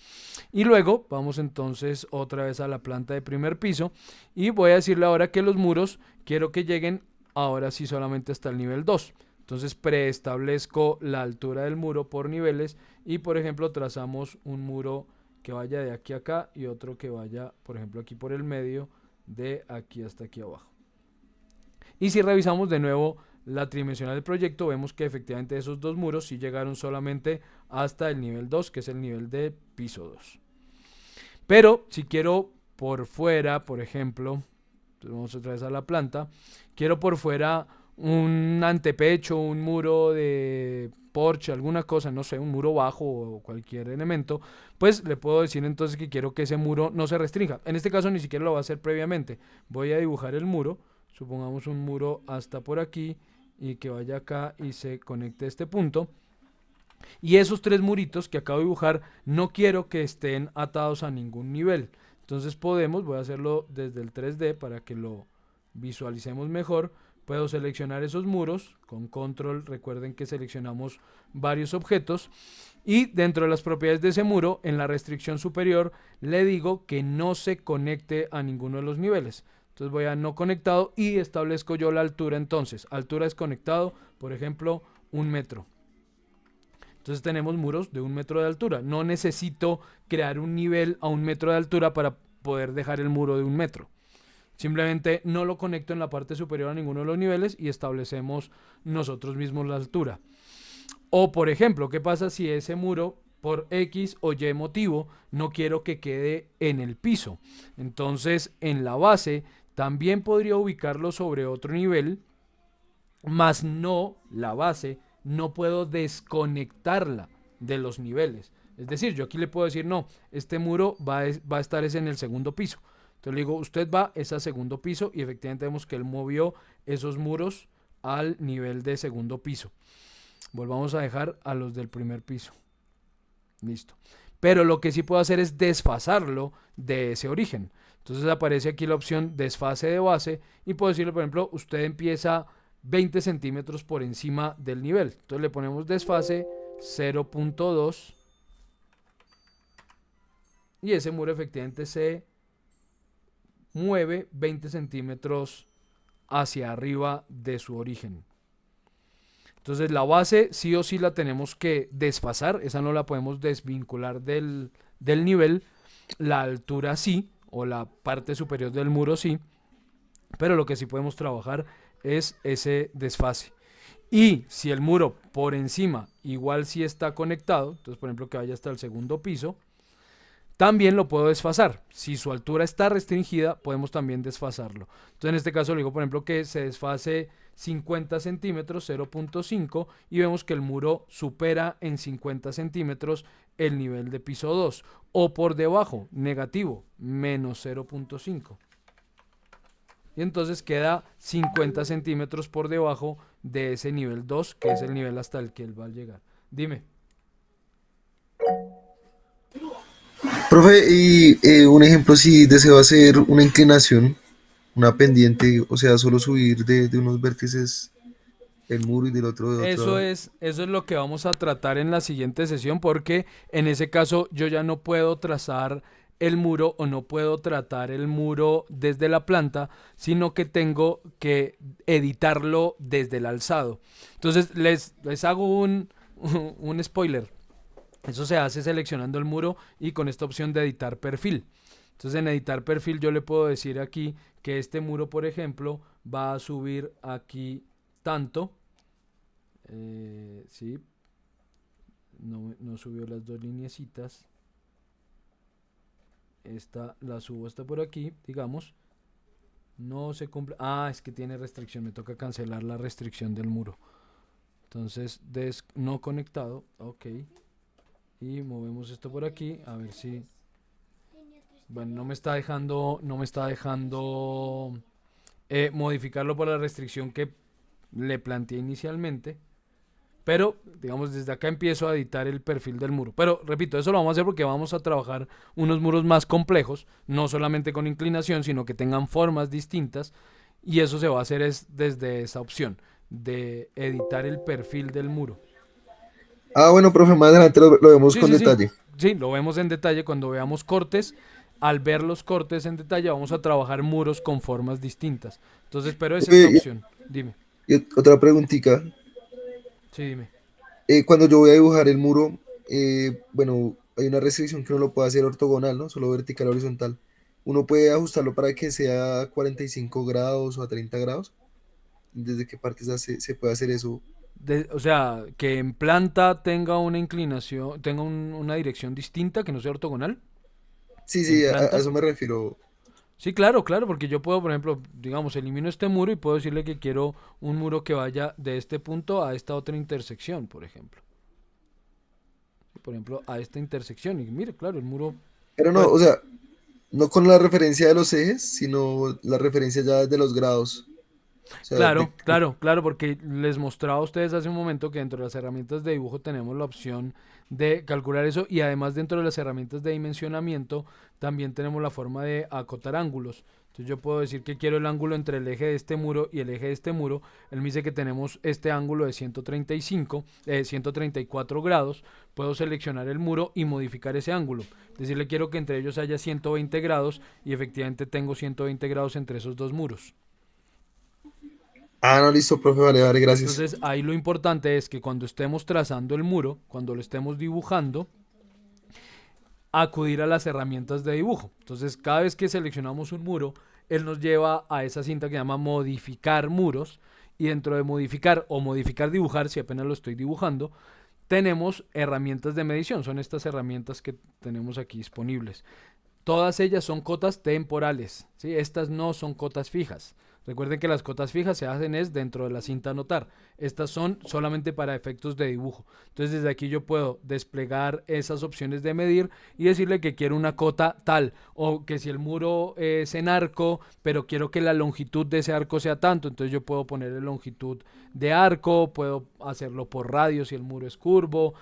Y luego vamos entonces otra vez a la planta de primer piso y voy a decirle ahora que los muros quiero que lleguen ahora sí solamente hasta el nivel 2. Entonces preestablezco la altura del muro por niveles y por ejemplo trazamos un muro que vaya de aquí a acá y otro que vaya por ejemplo aquí por el medio de aquí hasta aquí abajo. Y si revisamos de nuevo la tridimensional del proyecto, vemos que efectivamente esos dos muros sí llegaron solamente hasta el nivel 2, que es el nivel de piso 2. Pero si quiero por fuera, por ejemplo, vamos otra vez a la planta, quiero por fuera un antepecho, un muro de porche, alguna cosa, no sé, un muro bajo o cualquier elemento, pues le puedo decir entonces que quiero que ese muro no se restrinja. En este caso ni siquiera lo voy a hacer previamente. Voy a dibujar el muro, supongamos un muro hasta por aquí y que vaya acá y se conecte a este punto. Y esos tres muritos que acabo de dibujar no quiero que estén atados a ningún nivel. Entonces voy a hacerlo desde el 3D para que lo visualicemos mejor. Puedo seleccionar esos muros con control, recuerden que seleccionamos varios objetos y dentro de las propiedades de ese muro, en la restricción superior, le digo que no se conecte a ninguno de los niveles. Entonces voy a no conectado y establezco yo la altura entonces. Altura desconectado, por ejemplo, 1 metro. Entonces tenemos muros de 1 metro de altura. No necesito crear un nivel a 1 metro de altura para poder dejar el muro de 1 metro. Simplemente no lo conecto en la parte superior a ninguno de los niveles y establecemos nosotros mismos la altura. O por ejemplo, ¿qué pasa si ese muro por X o Y motivo no quiero que quede en el piso? Entonces en la base también podría ubicarlo sobre otro nivel, más no la base, no puedo desconectarla de los niveles. Es decir, yo aquí le puedo decir, no, este muro va a estar en el segundo piso. Entonces le digo, usted va a segundo piso y efectivamente vemos que él movió esos muros al nivel de segundo piso. Volvamos a dejar a los del primer piso. Listo. Pero lo que sí puedo hacer es desfasarlo de ese origen. Entonces aparece aquí la opción desfase de base y puedo decirle, por ejemplo, usted empieza 20 centímetros por encima del nivel. Entonces le ponemos desfase 0.2 y ese muro efectivamente se mueve 20 centímetros hacia arriba de su origen. Entonces la base sí o sí la tenemos que desfasar, esa no la podemos desvincular del nivel, la altura sí, o la parte superior del muro sí, pero lo que sí podemos trabajar es ese desfase. Y si el muro por encima igual sí está conectado, entonces por ejemplo que vaya hasta el segundo piso, también lo puedo desfasar. Si su altura está restringida, podemos también desfasarlo. Entonces en este caso le digo, por ejemplo, que se desfase 50 centímetros, 0.5, y vemos que el muro supera en 50 centímetros el nivel de piso 2. O por debajo, negativo, menos 0.5. Y entonces queda 50 centímetros por debajo de ese nivel 2, que es el nivel hasta el que él va a llegar. Dime. Profe, y un ejemplo, si deseo hacer una inclinación, una pendiente, o sea, solo subir de unos vértices el muro y del otro de otro. Eso es lo que vamos a tratar en la siguiente sesión, porque en ese caso yo ya no puedo trazar el muro o no puedo tratar el muro desde la planta, sino que tengo que editarlo desde el alzado. Entonces les hago un spoiler. Eso se hace seleccionando el muro y con esta opción de editar perfil. Entonces en editar perfil yo le puedo decir aquí que este muro, por ejemplo, va a subir aquí tanto. Sí, no subió las dos lineecitas. Esta la subo hasta por aquí, digamos. No se cumple. Ah, es que tiene restricción. Me toca cancelar la restricción del muro. Entonces, no conectado. Ok. Y movemos esto por aquí. A ver si. Bueno, no me está dejando modificarlo por la restricción que le planteé inicialmente. Pero, digamos, desde acá empiezo a editar el perfil del muro. Pero, repito, eso lo vamos a hacer porque vamos a trabajar unos muros más complejos, no solamente con inclinación, sino que tengan formas distintas. Y eso se va a hacer desde esa opción de editar el perfil del muro. Ah, bueno, profe, más adelante lo vemos Sí, con sí, sí. detalle. Sí, lo vemos en detalle cuando veamos cortes. Al ver los cortes en detalle, vamos a trabajar muros con formas distintas. Entonces, pero esa es la Profe, opción. Dime. otra preguntita. Sí, dime. Cuando yo voy a dibujar el muro, bueno, hay una restricción que no lo puede hacer ortogonal, ¿no? Solo vertical o horizontal. Uno puede ajustarlo para que sea a 45 grados o a 30 grados. ¿Desde qué partes se puede hacer eso? O sea, que en planta tenga una inclinación, tenga una dirección distinta, que no sea ortogonal. Sí, En sí, a planta. eso me refiero. Sí, claro, claro, porque yo puedo, por ejemplo, digamos, elimino este muro y puedo decirle que quiero un muro que vaya de este punto a esta otra intersección, por ejemplo. Por ejemplo, a esta intersección. Y mire, claro, el muro Pero no, puede. o sea, no con la referencia de los ejes, sino la referencia ya de los grados. O sea, Claro, claro, claro, porque les mostraba a ustedes hace un momento que dentro de las herramientas de dibujo tenemos la opción de calcular eso y además dentro de las herramientas de dimensionamiento también tenemos la forma de acotar ángulos. Entonces yo puedo decir que quiero el ángulo entre el eje de este muro y el eje de este muro. Él me dice que tenemos este ángulo de 135, 134 grados. Puedo seleccionar el muro y modificar ese ángulo. Decirle quiero que entre ellos haya 120 grados y efectivamente tengo 120 grados entre esos dos muros. ah, no, listo, profe, vale, vale, gracias. Entonces ahí lo importante es que cuando estemos trazando el muro, cuando lo estemos dibujando, acudir a las herramientas de dibujo. Entonces cada vez que seleccionamos un muro, él nos lleva a esa cinta que se llama modificar muros y dentro de modificar o modificar dibujar, si apenas lo estoy dibujando, tenemos herramientas de medición. Son estas herramientas que tenemos aquí disponibles. Todas ellas son cotas temporales, ¿sí? Estas no son cotas fijas. Recuerden que las cotas fijas se hacen es dentro de la cinta anotar. Estas son solamente para efectos de dibujo. Entonces desde aquí yo puedo desplegar esas opciones de medir y decirle que quiero una cota tal o que si el muro es en arco, pero quiero que la longitud de ese arco sea tanto, entonces yo puedo ponerle longitud de arco, puedo hacerlo por radio si el muro es curvo,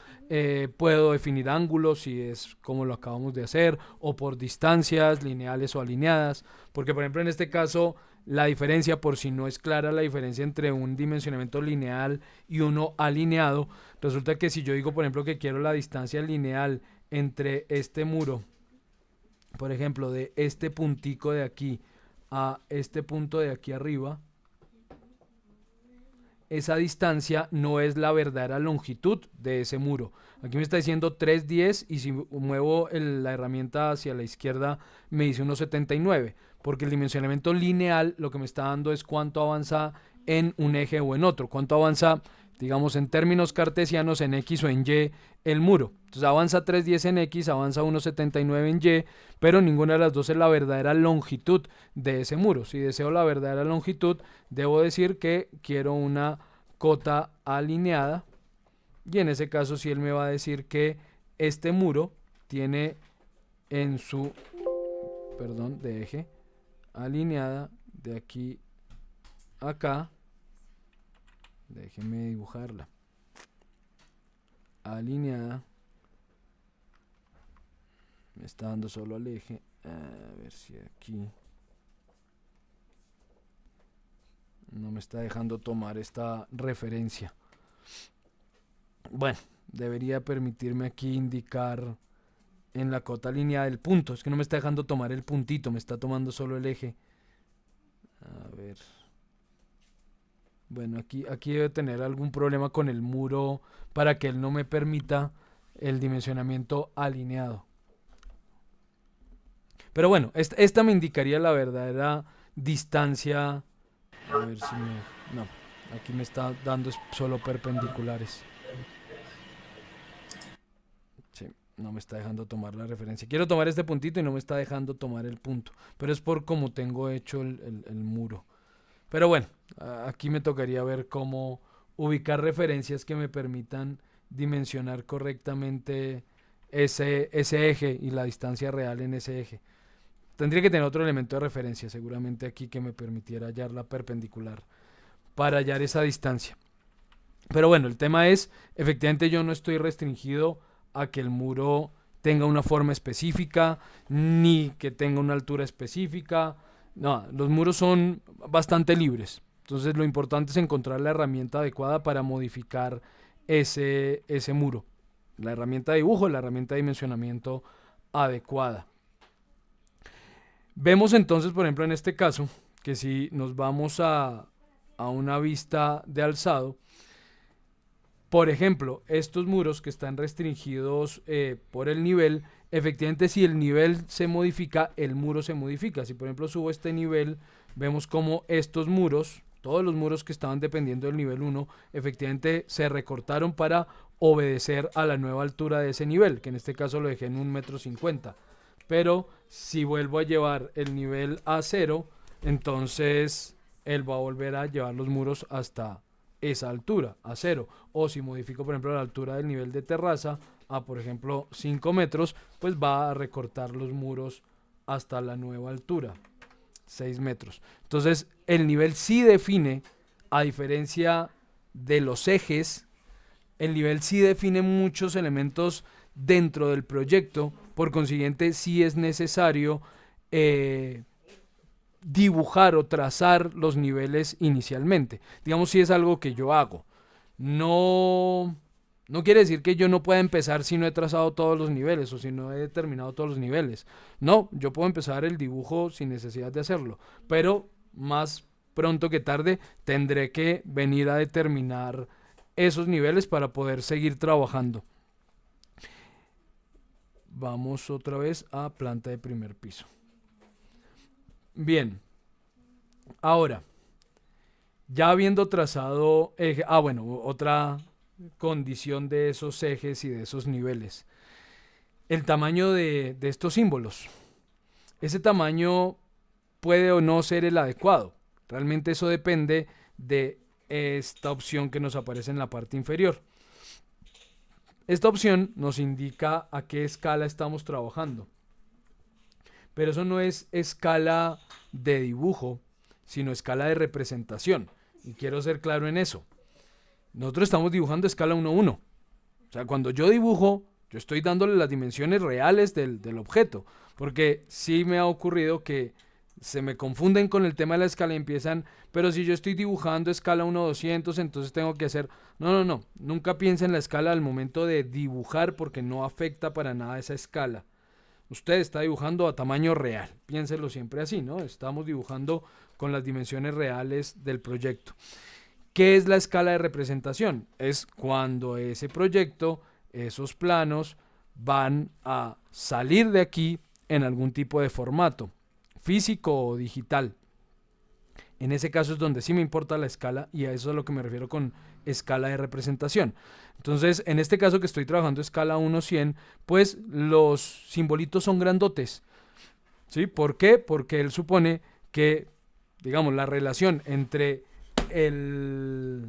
puedo definir ángulos si es como lo acabamos de hacer o por distancias lineales o alineadas, porque por ejemplo en este caso la diferencia, por si no es clara la diferencia entre un dimensionamiento lineal y uno alineado, resulta que si yo digo por ejemplo que quiero la distancia lineal entre este muro, por ejemplo de este puntico de aquí a este punto de aquí arriba, esa distancia no es la verdadera longitud de ese muro. Aquí me está diciendo 310 y si muevo la herramienta hacia la izquierda me dice 1,79 porque el dimensionamiento lineal lo que me está dando es cuánto avanza en un eje o en otro, cuánto avanza, digamos en términos cartesianos en X o en Y el muro. Entonces avanza 310 en X, avanza 1,79 en Y, pero ninguna de las dos es la verdadera longitud de ese muro. Si deseo la verdadera longitud, debo decir que quiero una cota alineada y en ese caso si él me va a decir que este muro tiene en su, perdón, de eje alineada de aquí a acá, déjeme dibujarla, alineada, me está dando solo al eje, a ver si aquí no me está dejando tomar esta referencia. Bueno, debería permitirme aquí indicar en la cota alineada el punto. Es que no me está dejando tomar el puntito, me está tomando solo el eje. A ver. Bueno, aquí debe tener algún problema con el muro para que él no me permita el dimensionamiento alineado. Pero bueno, esta me indicaría la verdadera distancia. A ver si me... No, aquí me está dando solo perpendiculares. Sí, no me está dejando tomar la referencia. Quiero tomar este puntito y no me está dejando tomar el punto. Pero es por cómo tengo hecho el muro. Pero bueno, aquí me tocaría ver cómo ubicar referencias que me permitan dimensionar correctamente ese eje y la distancia real en ese eje. Tendría que tener otro elemento de referencia, seguramente aquí que me permitiera hallar la perpendicular para hallar esa distancia. Pero bueno, el tema es, efectivamente yo no estoy restringido a que el muro tenga una forma específica, ni que tenga una altura específica. No, los muros son bastante libres. Entonces lo importante es encontrar la herramienta adecuada para modificar ese muro. La herramienta de dibujo, la herramienta de dimensionamiento adecuada. Vemos entonces, por ejemplo, en este caso, que si nos vamos a una vista de alzado, por ejemplo, estos muros que están restringidos por el nivel, efectivamente si el nivel se modifica, el muro se modifica. Si por ejemplo subo este nivel, vemos como estos muros, todos los muros que estaban dependiendo del nivel 1, efectivamente se recortaron para obedecer a la nueva altura de ese nivel, que en este caso lo dejé en 1,50 m. Pero si vuelvo a llevar el nivel a 0, entonces él va a volver a llevar los muros hasta esa altura, a 0. O si modifico, por ejemplo, la altura del nivel de terraza a, por ejemplo, 5 metros, pues va a recortar los muros hasta la nueva altura, 6 metros. Entonces, el nivel sí define, a diferencia de los ejes, el nivel sí define muchos elementos dentro del proyecto. Por consiguiente, sí es necesario dibujar o trazar los niveles inicialmente. Digamos, si es algo que yo hago. No quiere decir que yo no pueda empezar si no he trazado todos los niveles o si no he determinado todos los niveles. No, yo puedo empezar el dibujo sin necesidad de hacerlo. Pero más pronto que tarde tendré que venir a determinar esos niveles para poder seguir trabajando. Vamos otra vez a planta de primer piso. Bien, ahora, ya habiendo trazado eje, otra condición de esos ejes y de esos niveles, el tamaño de estos símbolos. Ese tamaño puede o no ser el adecuado. Realmente eso depende de esta opción que nos aparece en la parte inferior. Esta opción nos indica a qué escala estamos trabajando. Pero eso no es escala de dibujo, sino escala de representación. Y quiero ser claro en eso. Nosotros estamos dibujando escala 1:1. O sea, cuando yo dibujo, yo estoy dándole las dimensiones reales del objeto. Porque sí me ha ocurrido que se me confunden con el tema de la escala y empiezan, pero si yo estoy dibujando escala 1:200, entonces tengo que hacer... No. Nunca piensen en la escala al momento de dibujar porque no afecta para nada esa escala. Usted está dibujando a tamaño real. Piénselo siempre así, ¿no? Estamos dibujando con las dimensiones reales del proyecto. ¿Qué es la escala de representación? Es cuando ese proyecto, esos planos, van a salir de aquí en algún tipo de formato, físico o digital. En ese caso es donde sí me importa la escala y a eso es a lo que me refiero con escala de representación. Entonces, en este caso que estoy trabajando escala 1:100, pues los simbolitos son grandotes. ¿Sí? ¿Por qué? Porque él supone que, digamos, la relación entre el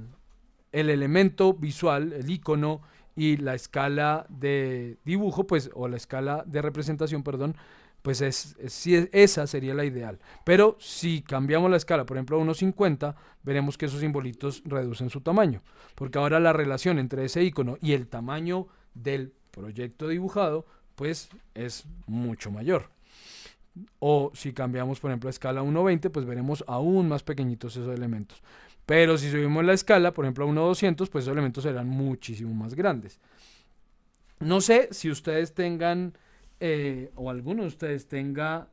elemento visual, el icono, y la escala de dibujo, pues, o la escala de representación, perdón, pues esa sería la ideal. Pero si cambiamos la escala, por ejemplo a 1:50, veremos que esos simbolitos reducen su tamaño, porque ahora la relación entre ese icono y el tamaño del proyecto dibujado, pues es mucho mayor. O si cambiamos, por ejemplo, a escala 1:20, pues veremos aún más pequeñitos esos elementos. Pero si subimos la escala, por ejemplo, a 1:200, pues esos elementos serán muchísimo más grandes. No sé si ustedes tengan, o alguno de ustedes tenga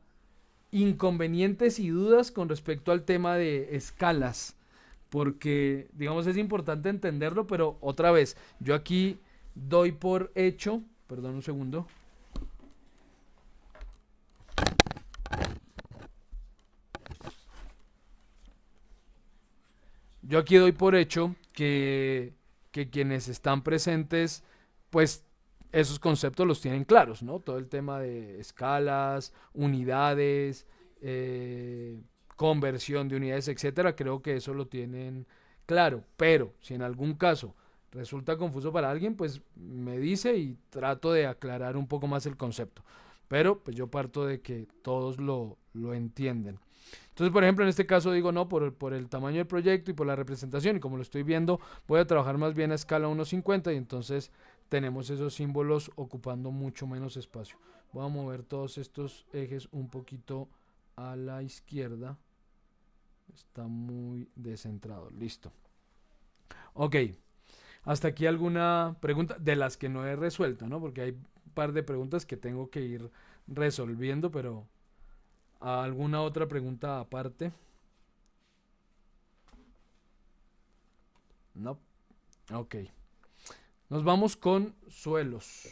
inconvenientes y dudas con respecto al tema de escalas. Porque, digamos, es importante entenderlo, pero otra vez, yo aquí doy por hecho, perdón un segundo. Yo aquí doy por hecho que quienes están presentes, pues esos conceptos los tienen claros, ¿no? Todo el tema de escalas, unidades, conversión de unidades, etcétera, creo que eso lo tienen claro. Pero si en algún caso resulta confuso para alguien, pues me dice y trato de aclarar un poco más el concepto. Pero pues yo parto de que todos lo entienden. Entonces, por ejemplo, en este caso digo no, por el tamaño del proyecto y por la representación, y como lo estoy viendo, voy a trabajar más bien a escala 1:50 y entonces tenemos esos símbolos ocupando mucho menos espacio. Voy a mover todos estos ejes un poquito a la izquierda. Está muy descentrado. Listo. Ok. ¿Hasta aquí alguna pregunta de las que no he resuelto, ¿no? Porque hay un par de preguntas que tengo que ir resolviendo, pero ¿alguna otra pregunta aparte? No. Ok. Nos vamos con suelos.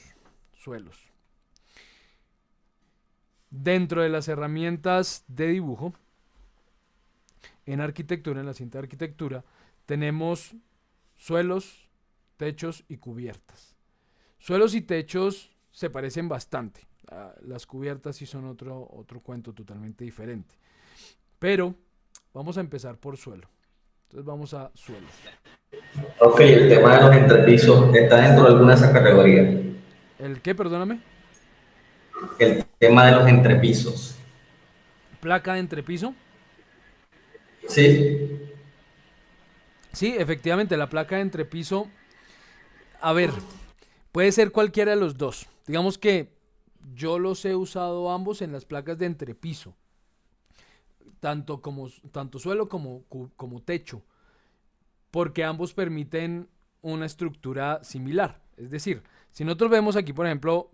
Suelos. Dentro de las herramientas de dibujo, en arquitectura, en la cinta de arquitectura, tenemos suelos, techos y cubiertas. Suelos y techos se parecen bastante. Las cubiertas sí son otro cuento totalmente diferente. Pero vamos a empezar por suelo. Entonces vamos a suelos. Ok, el tema de los entrepisos está dentro de alguna de esas categorías. ¿El qué? Perdóname. El tema de los entrepisos. Placa de entrepiso. Sí, Sí, efectivamente, la placa de entrepiso. A ver, puede ser cualquiera de los dos. Digamos que yo los he usado ambos en las placas de entrepiso. Tanto suelo como techo. Porque ambos permiten una estructura similar. Es decir, si nosotros vemos aquí, por ejemplo,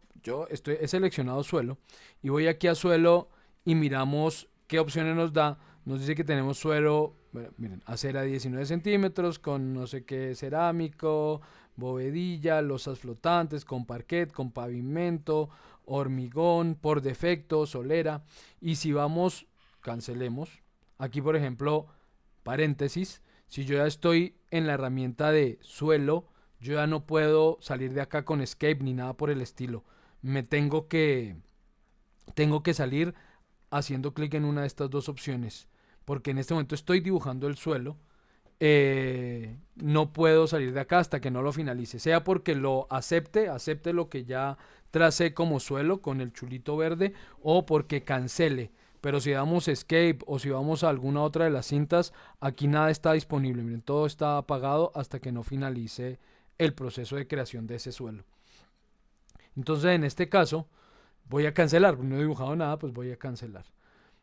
he seleccionado suelo y voy aquí a suelo y miramos qué opciones nos da. Nos dice que tenemos suelo, bueno, miren, acera 19 centímetros con no sé qué cerámico, bovedilla, losas flotantes, con parquet, con pavimento, hormigón, por defecto, solera. Y si vamos, cancelemos. Aquí, por ejemplo, paréntesis, si yo ya estoy en la herramienta de suelo, yo ya no puedo salir de acá con escape ni nada por el estilo. Me tengo que salir haciendo clic en una de estas dos opciones, porque en este momento estoy dibujando el suelo. No puedo salir de acá hasta que no lo finalice, sea porque lo acepte lo que ya tracé como suelo con el chulito verde, o porque cancele. Pero si damos escape o si vamos a alguna otra de las cintas, aquí nada está disponible. Miren, todo está apagado hasta que no finalice el proceso de creación de ese suelo. Entonces, en este caso, voy a cancelar. No he dibujado nada, pues voy a cancelar.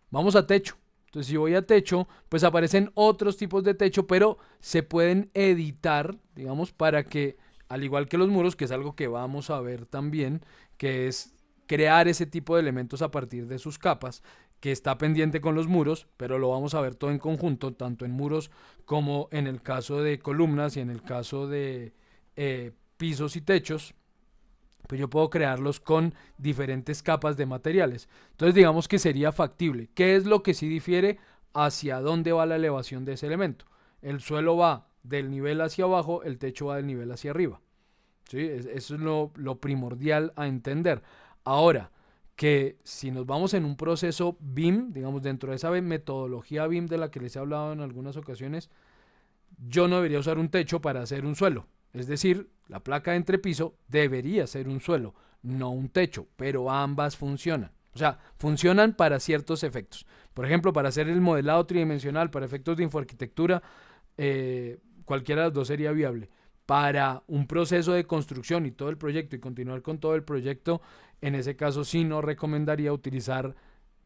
Vamos a techo. Entonces, si voy a techo, pues aparecen otros tipos de techo, pero se pueden editar, digamos, para que, al igual que los muros, que es algo que vamos a ver también, que es crear ese tipo de elementos a partir de sus capas, que está pendiente con los muros, pero lo vamos a ver todo en conjunto, tanto en muros como en el caso de columnas y en el caso de pisos y techos. Pues yo puedo crearlos con diferentes capas de materiales. Entonces digamos que sería factible. ¿Qué es lo que sí difiere? Hacia dónde va la elevación de ese elemento. El suelo va del nivel hacia abajo, el techo va del nivel hacia arriba. ¿Sí? Eso es lo primordial a entender. Ahora, que si nos vamos en un proceso BIM, digamos dentro de esa metodología BIM de la que les he hablado en algunas ocasiones, yo no debería usar un techo para hacer un suelo. Es decir, la placa de entrepiso debería ser un suelo, no un techo, pero ambas funcionan. O sea, funcionan para ciertos efectos. Por ejemplo, para hacer el modelado tridimensional, para efectos de infoarquitectura, cualquiera de las dos sería viable. Para un proceso de construcción y todo el proyecto y continuar con todo el proyecto, en ese caso sí no recomendaría utilizar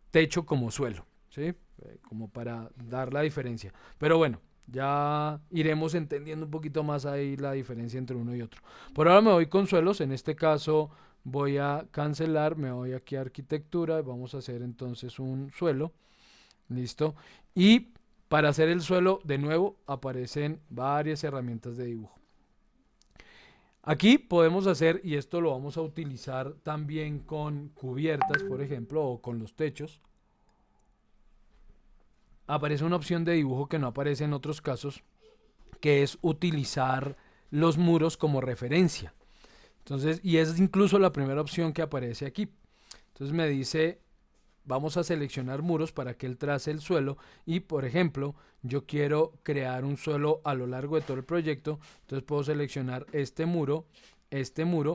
techo como suelo, ¿sí? Como para dar la diferencia. Pero bueno, ya iremos entendiendo un poquito más ahí la diferencia entre uno y otro. Por ahora me voy con suelos, en este caso voy a cancelar, me voy aquí a arquitectura, vamos a hacer entonces un suelo, listo. Y para hacer el suelo, de nuevo, aparecen varias herramientas de dibujo. Aquí podemos hacer, y esto lo vamos a utilizar también con cubiertas, por ejemplo, o con los techos. Aparece una opción de dibujo que no aparece en otros casos, que es utilizar los muros como referencia. Entonces, y es incluso la primera opción que aparece aquí. Entonces me dice, vamos a seleccionar muros para que él trace el suelo y, por ejemplo, yo quiero crear un suelo a lo largo de todo el proyecto. Entonces puedo seleccionar este muro,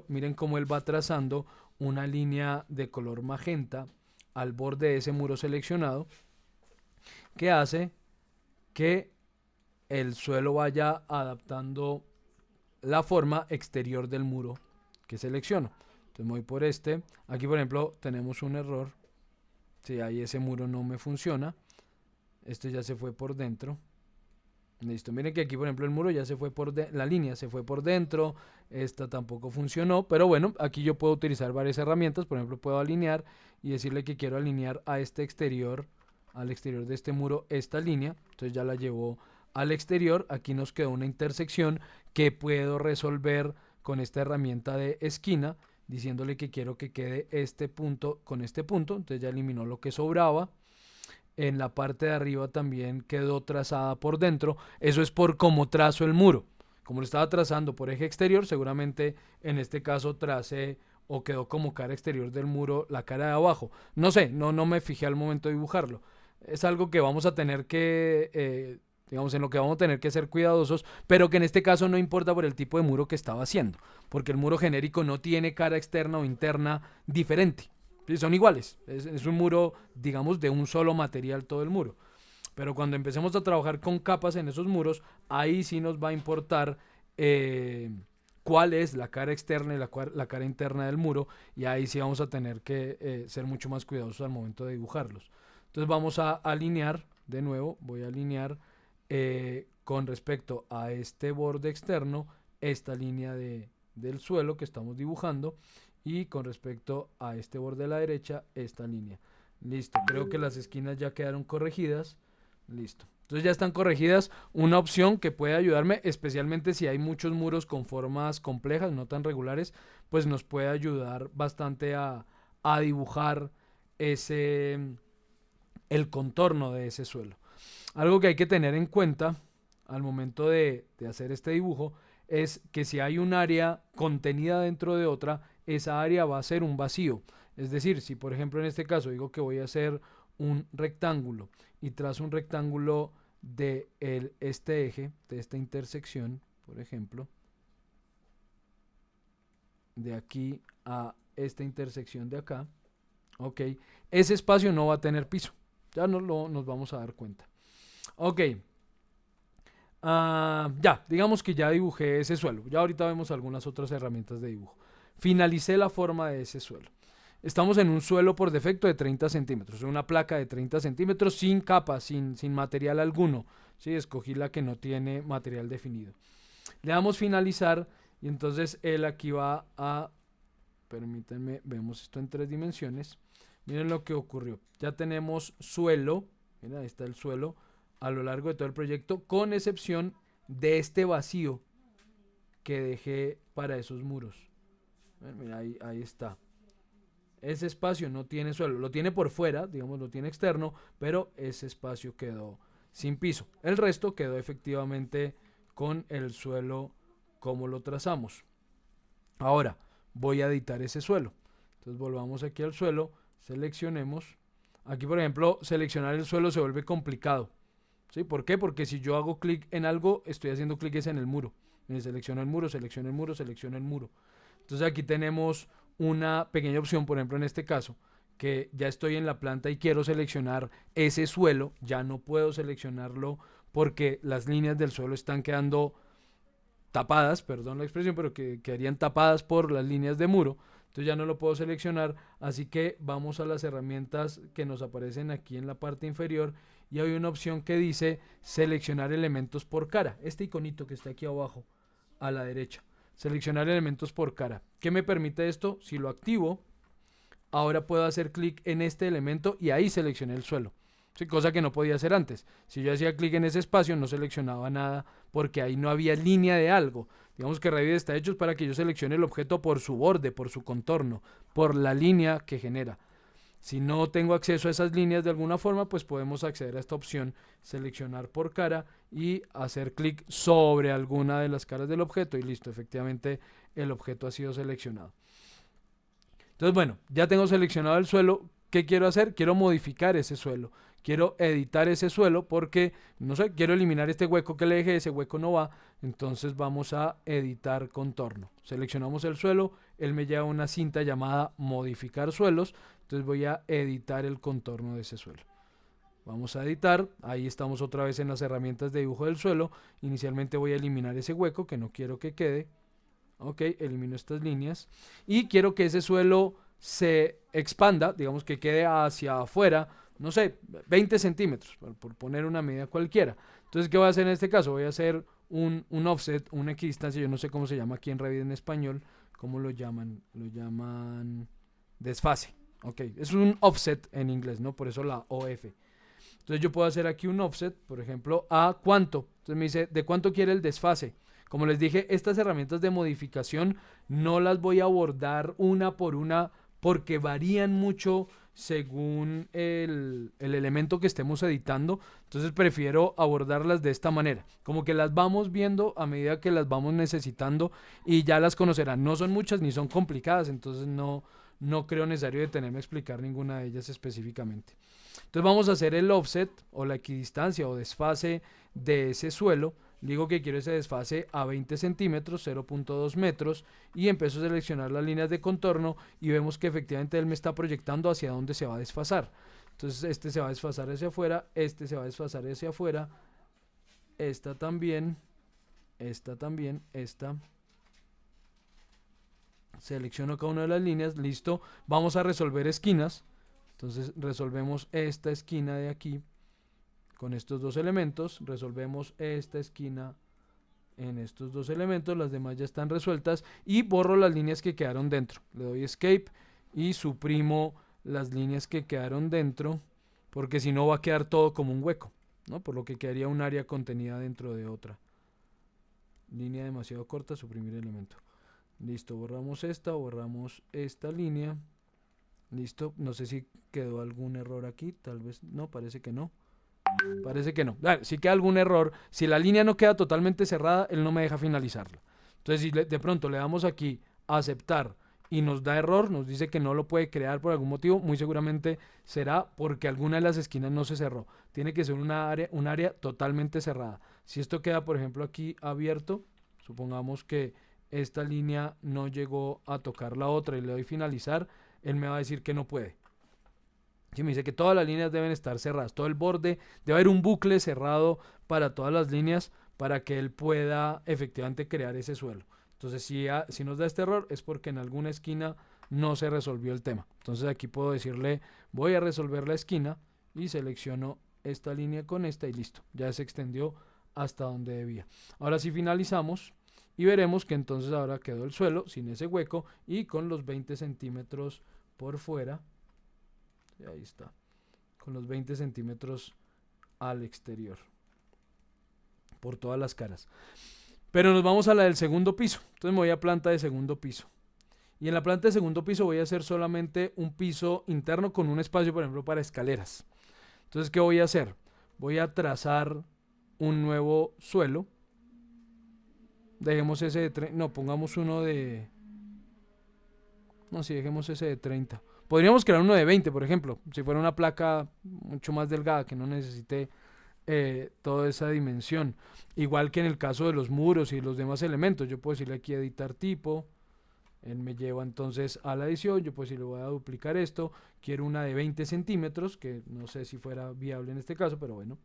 miren cómo él va trazando una línea de color magenta al borde de ese muro seleccionado, que hace que el suelo vaya adaptando la forma exterior del muro que selecciono. Entonces me voy por este. Aquí, por ejemplo, tenemos un error. Si ahí ese muro no me funciona. Este ya se fue por dentro. Listo, miren que aquí por ejemplo el muro ya se fue la línea se fue por dentro, esta tampoco funcionó, pero bueno, aquí yo puedo utilizar varias herramientas, por ejemplo puedo alinear y decirle que quiero alinear a este exterior, al exterior de este muro esta línea, entonces ya la llevó al exterior, aquí nos quedó una intersección que puedo resolver con esta herramienta de esquina, diciéndole que quiero que quede este punto con este punto, entonces ya eliminó lo que sobraba. En la parte de arriba también quedó trazada por dentro. Eso es por cómo trazo el muro. Como lo estaba trazando por eje exterior, seguramente en este caso tracé o quedó como cara exterior del muro la cara de abajo. No sé, no me fijé al momento de dibujarlo. Es algo que vamos a tener que, digamos, en lo que vamos a tener que ser cuidadosos, pero que en este caso no importa por el tipo de muro que estaba haciendo, porque el muro genérico no tiene cara externa o interna diferente. Son iguales, es un muro, digamos, de un solo material todo el muro. Pero cuando empecemos a trabajar con capas en esos muros, ahí sí nos va a importar cuál es la cara externa y la cara interna del muro, y ahí sí vamos a tener que ser mucho más cuidadosos al momento de dibujarlos. Entonces vamos a alinear, de nuevo, voy a alinear con respecto a este borde externo, esta línea del suelo que estamos dibujando, y con respecto a este borde de la derecha, esta línea. Listo, creo que las esquinas ya quedaron corregidas. Listo. Entonces ya están corregidas. Una opción que puede ayudarme, especialmente si hay muchos muros con formas complejas, no tan regulares, pues nos puede ayudar bastante a dibujar el contorno de ese suelo. Algo que hay que tener en cuenta al momento de hacer este dibujo es que si hay un área contenida dentro de otra, esa área va a ser un vacío. Es decir, si por ejemplo en este caso digo que voy a hacer un rectángulo y trazo un rectángulo de este eje, de esta intersección, por ejemplo, de aquí a esta intersección de acá, ok, ese espacio no va a tener piso, ya nos vamos a dar cuenta. Ok, ya, digamos que ya dibujé ese suelo. Ya ahorita vemos algunas otras herramientas de dibujo. Finalicé la forma de ese suelo. Estamos en un suelo por defecto de 30 centímetros, una placa de 30 centímetros sin capa, sin material alguno. ¿Sí? Escogí la que no tiene material definido. Le damos finalizar y entonces él aquí va a, permítanme, vemos esto en 3 dimensiones. Miren lo que ocurrió. Ya tenemos suelo, miren, ahí está el suelo a lo largo de todo el proyecto, con excepción de este vacío que dejé para esos muros. Mira, ahí está. Ese espacio no tiene suelo, lo tiene por fuera, digamos, lo tiene externo, pero ese espacio quedó sin piso. El resto quedó efectivamente con el suelo como lo trazamos. Ahora voy a editar ese suelo. Entonces volvamos aquí al suelo, seleccionemos. Aquí, por ejemplo, seleccionar el suelo se vuelve complicado. ¿Sí? ¿Por qué? Porque si yo hago clic en algo, estoy haciendo clic en el muro. Selecciono el muro, selecciono el muro, selecciono el muro. Entonces aquí tenemos una pequeña opción, por ejemplo en este caso, que ya estoy en la planta y quiero seleccionar ese suelo, ya no puedo seleccionarlo porque las líneas del suelo están quedando tapadas, perdón la expresión, pero que quedarían tapadas por las líneas de muro. Entonces ya no lo puedo seleccionar, así que vamos a las herramientas que nos aparecen aquí en la parte inferior y hay una opción que dice seleccionar elementos por cara, este iconito que está aquí abajo a la derecha, seleccionar elementos por cara. ¿Qué me permite esto? Si lo activo, ahora puedo hacer clic en este elemento y ahí seleccioné el suelo. Sí, cosa que no podía hacer antes. Si yo hacía clic en ese espacio no seleccionaba nada porque ahí no había línea de algo. Digamos que Revit está hecho para que yo seleccione el objeto por su borde, por su contorno, por la línea que genera. Si no tengo acceso a esas líneas de alguna forma, pues podemos acceder a esta opción, seleccionar por cara y hacer clic sobre alguna de las caras del objeto y listo, efectivamente el objeto ha sido seleccionado. Entonces, bueno, ya tengo seleccionado el suelo. ¿Qué quiero hacer? Quiero modificar ese suelo. Quiero editar ese suelo porque, no sé, quiero eliminar este hueco que le dejé, ese hueco no va. Entonces vamos a editar contorno. Seleccionamos el suelo, él me lleva una cinta llamada modificar suelos. Entonces voy a editar el contorno de ese suelo. Vamos a editar, ahí estamos otra vez en las herramientas de dibujo del suelo. Inicialmente voy a eliminar ese hueco que no quiero que quede. Ok, elimino estas líneas. Y quiero que ese suelo se expanda, digamos que quede hacia afuera, no sé, 20 centímetros, por poner una medida cualquiera. Entonces, ¿qué voy a hacer en este caso? Voy a hacer un offset, una equidistancia, yo no sé cómo se llama aquí en Revit en español, ¿cómo lo llaman? Lo llaman desfase. Ok, es un offset en inglés, ¿no? Por eso la OF. Entonces yo puedo hacer aquí un offset, por ejemplo, a cuánto. Entonces me dice, ¿de cuánto quiere el desfase? Como les dije, estas herramientas de modificación no las voy a abordar una por una porque varían mucho según el elemento que estemos editando. Entonces prefiero abordarlas de esta manera. Como que las vamos viendo a medida que las vamos necesitando y ya las conocerán. No son muchas ni son complicadas, entonces no creo necesario detenerme a explicar ninguna de ellas específicamente. Entonces vamos a hacer el offset o la equidistancia o desfase de ese suelo. Digo que quiero ese desfase a 20 centímetros, 0.2 metros, y empiezo a seleccionar las líneas de contorno y vemos que efectivamente él me está proyectando hacia dónde se va a desfasar. Entonces este se va a desfasar hacia afuera, este se va a desfasar hacia afuera, esta también, esta también, esta. Selecciono cada una de las líneas, listo. Vamos a resolver esquinas. Entonces resolvemos esta esquina de aquí con estos dos elementos, resolvemos esta esquina en estos dos elementos, las demás ya están resueltas y borro las líneas que quedaron dentro. Le doy escape y suprimo las líneas que quedaron dentro porque si no va a quedar todo como un hueco, ¿no? Por lo que quedaría un área contenida dentro de otra. Línea demasiado corta, suprimir elemento. Listo, borramos esta línea. Listo, no sé si quedó algún error aquí, tal vez no, parece que no. Parece que no. Si queda algún error, si la línea no queda totalmente cerrada, él no me deja finalizarla. Entonces, si de pronto le damos aquí a aceptar y nos da error, nos dice que no lo puede crear por algún motivo, muy seguramente será porque alguna de las esquinas no se cerró. Tiene que ser un área totalmente cerrada. Si esto queda, por ejemplo, aquí abierto, supongamos que esta línea no llegó a tocar la otra y le doy finalizar, él me va a decir que no puede. Si me dice que todas las líneas deben estar cerradas, todo el borde, debe haber un bucle cerrado para todas las líneas para que él pueda efectivamente crear ese suelo. Entonces si nos da este error es porque en alguna esquina no se resolvió el tema. Entonces aquí puedo decirle voy a resolver la esquina y selecciono esta línea con esta y listo, ya se extendió hasta donde debía. Ahora sí finalizamos y veremos que entonces ahora quedó el suelo sin ese hueco y con los 20 centímetros por fuera. Ahí está, con los 20 centímetros al exterior por todas las caras. Pero nos vamos a la del segundo piso. Entonces me voy a planta de segundo piso y en la planta de segundo piso voy a hacer solamente un piso interno con un espacio, por ejemplo, para escaleras. Entonces, ¿qué voy a hacer? Voy a trazar un nuevo suelo. Dejemos ese de 30, no, pongamos uno de, no, sí, dejemos ese de 30. Podríamos crear uno de 20, por ejemplo, si fuera una placa mucho más delgada que no necesite toda esa dimensión. Igual que en el caso de los muros y los demás elementos, yo puedo decirle aquí editar tipo, él me lleva entonces a la edición, yo puedo decirle voy a duplicar esto, quiero una de 20 centímetros, que no sé si fuera viable en este caso, pero bueno,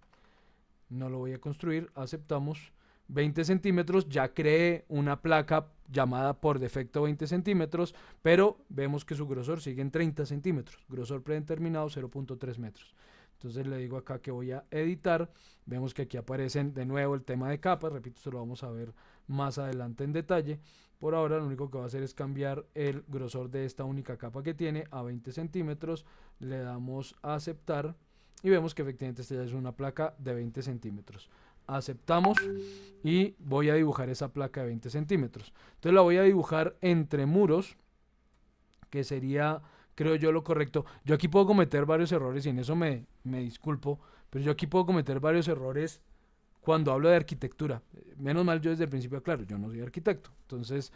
no lo voy a construir, aceptamos. 20 centímetros, ya creé una placa llamada por defecto 20 centímetros, pero vemos que su grosor sigue en 30 centímetros, grosor predeterminado 0.3 metros. Entonces le digo acá que voy a editar, vemos que aquí aparecen de nuevo el tema de capas, repito, esto lo vamos a ver más adelante en detalle. Por ahora lo único que va a hacer es cambiar el grosor de esta única capa que tiene a 20 centímetros, le damos a aceptar y vemos que efectivamente esta ya es una placa de 20 centímetros. Aceptamos y voy a dibujar esa placa de 20 centímetros. Entonces la voy a dibujar entre muros, que sería, creo yo, lo correcto. Yo aquí puedo cometer varios errores y en eso me disculpo, pero yo aquí puedo cometer varios errores cuando hablo de arquitectura. Menos mal yo desde el principio aclaro, yo no soy arquitecto. Entonces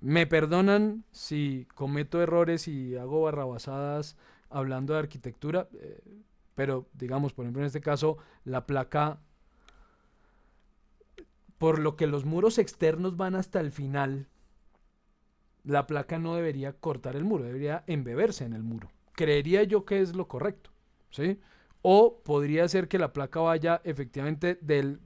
me perdonan si cometo errores y hago barrabasadas hablando de arquitectura, pero digamos, por ejemplo en este caso, la placa, por lo que los muros externos van hasta el final, la placa no debería cortar el muro, debería embeberse en el muro. Creería yo que es lo correcto, ¿sí? O podría ser que la placa vaya efectivamente del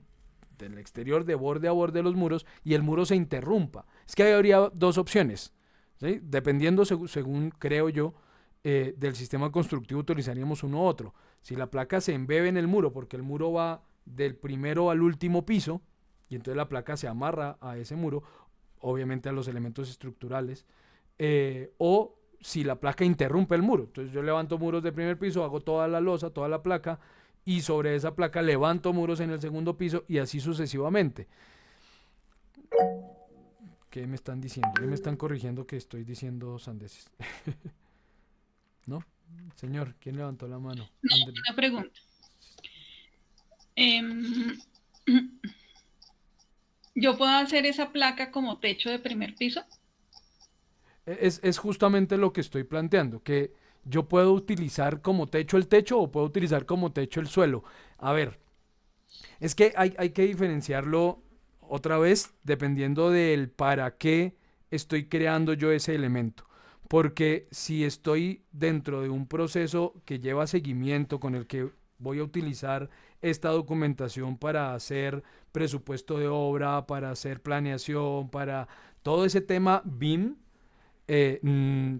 exterior de borde a borde de los muros y el muro se interrumpa. Es que habría dos opciones, ¿sí? Dependiendo, según creo yo, del sistema constructivo utilizaríamos uno u otro. Si la placa se embebe en el muro porque el muro va del primero al último piso, y entonces la placa se amarra a ese muro, obviamente a los elementos estructurales, o si la placa interrumpe el muro. Entonces yo levanto muros del primer piso, hago toda la losa, toda la placa, y sobre esa placa levanto muros en el segundo piso y así sucesivamente. ¿Qué me están diciendo? ¿Qué me están corrigiendo que estoy diciendo sandeces? ¿No? Señor, ¿quién levantó la mano? No, Andrés. una pregunta. Em, ¿Yo puedo hacer esa placa como techo de primer piso? Es justamente lo que estoy planteando, que yo puedo utilizar como techo el techo o puedo utilizar como techo el suelo. A ver, es que hay que diferenciarlo otra vez dependiendo del para qué estoy creando yo ese elemento. Porque si estoy dentro de un proceso que lleva seguimiento con el que voy a utilizar esta documentación para hacer presupuesto de obra, para hacer planeación, para todo ese tema BIM, eh, mm,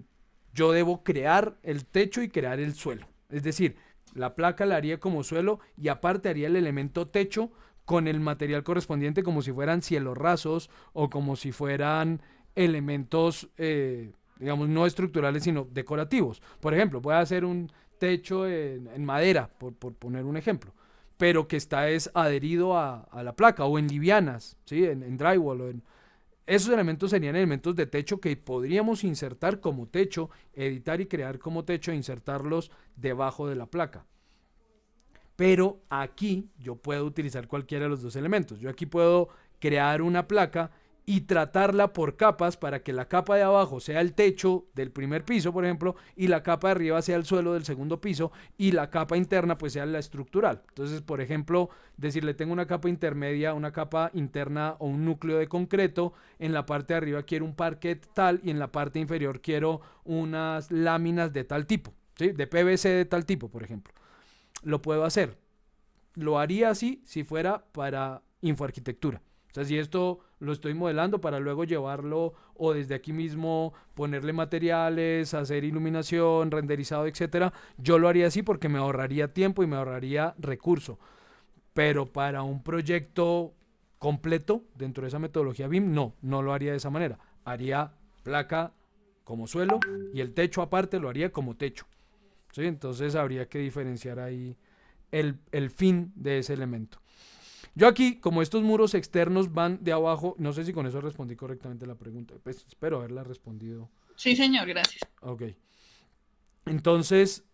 yo debo crear el techo y crear el suelo. Es decir, la placa la haría como suelo y aparte haría el elemento techo con el material correspondiente como si fueran cielos rasos o como si fueran elementos, digamos, no estructurales sino decorativos. Por ejemplo, voy a hacer un techo en madera, por poner un ejemplo, pero que está es adherido a la placa o en livianas, ¿sí? En drywall o en, esos elementos serían elementos de techo que podríamos insertar como techo, editar y crear como techo e insertarlos debajo de la placa. Pero aquí yo puedo utilizar cualquiera de los dos elementos. Yo aquí puedo crear una placa y tratarla por capas para que la capa de abajo sea el techo del primer piso, por ejemplo, y la capa de arriba sea el suelo del segundo piso y la capa interna pues sea la estructural. Entonces, por ejemplo, decirle tengo una capa intermedia, una capa interna o un núcleo de concreto, en la parte de arriba quiero un parquet tal y en la parte inferior quiero unas láminas de tal tipo, ¿sí? De PVC de tal tipo, por ejemplo. Lo puedo hacer. Lo haría así si fuera para infoarquitectura. O sea, si esto lo estoy modelando para luego llevarlo o desde aquí mismo ponerle materiales, hacer iluminación, renderizado, etcétera, yo lo haría así porque me ahorraría tiempo y me ahorraría recurso. Pero para un proyecto completo dentro de esa metodología BIM, no lo haría de esa manera. Haría placa como suelo y el techo aparte lo haría como techo. ¿Sí? Entonces habría que diferenciar ahí el fin de ese elemento. Yo aquí, como estos muros externos van de abajo, no sé si con eso respondí correctamente la pregunta, pues espero haberla respondido. Sí, señor, gracias. Ok. Entonces,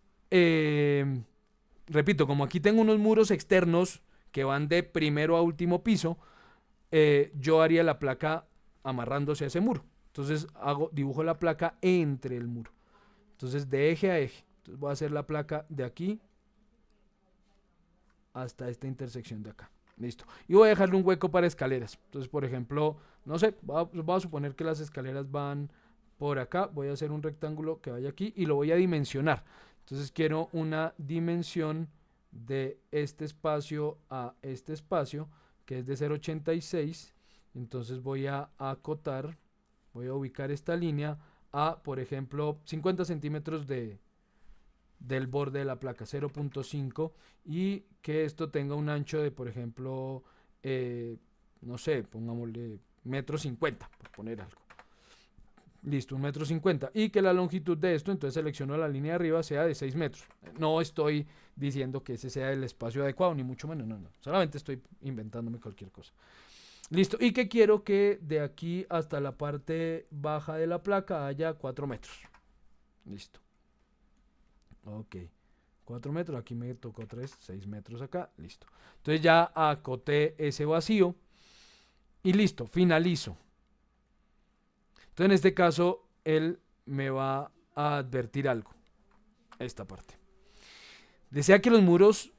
repito, como aquí tengo unos muros externos que van de primero a último piso, yo haría la placa amarrándose a ese muro. Entonces dibujo la placa entre el muro. Entonces de eje a eje. Entonces voy a hacer la placa de aquí hasta esta intersección de acá. Listo. Y voy a dejarle un hueco para escaleras. Entonces, por ejemplo, no sé, voy a suponer que las escaleras van por acá. Voy a hacer un rectángulo que vaya aquí y lo voy a dimensionar. Entonces quiero una dimensión de este espacio a este espacio, que es de 0,86. Entonces voy a acotar, voy a ubicar esta línea a, por ejemplo, 50 centímetros del borde de la placa, 0,5, y que esto tenga un ancho de, por ejemplo, no sé, pongámosle metro 50, por poner algo. Listo, 1,50 m, y que la longitud de esto, entonces selecciono la línea de arriba, sea de 6 metros. No estoy diciendo que ese sea el espacio adecuado, ni mucho menos, no. Solamente estoy inventándome cualquier cosa. Listo, y que quiero que de aquí hasta la parte baja de la placa haya 4 metros. Listo. Ok, 4 metros, aquí me tocó 6 metros acá, listo. Entonces ya acoté ese vacío y listo, finalizo. Entonces en este caso él me va a advertir algo, esta parte. Desea que los muros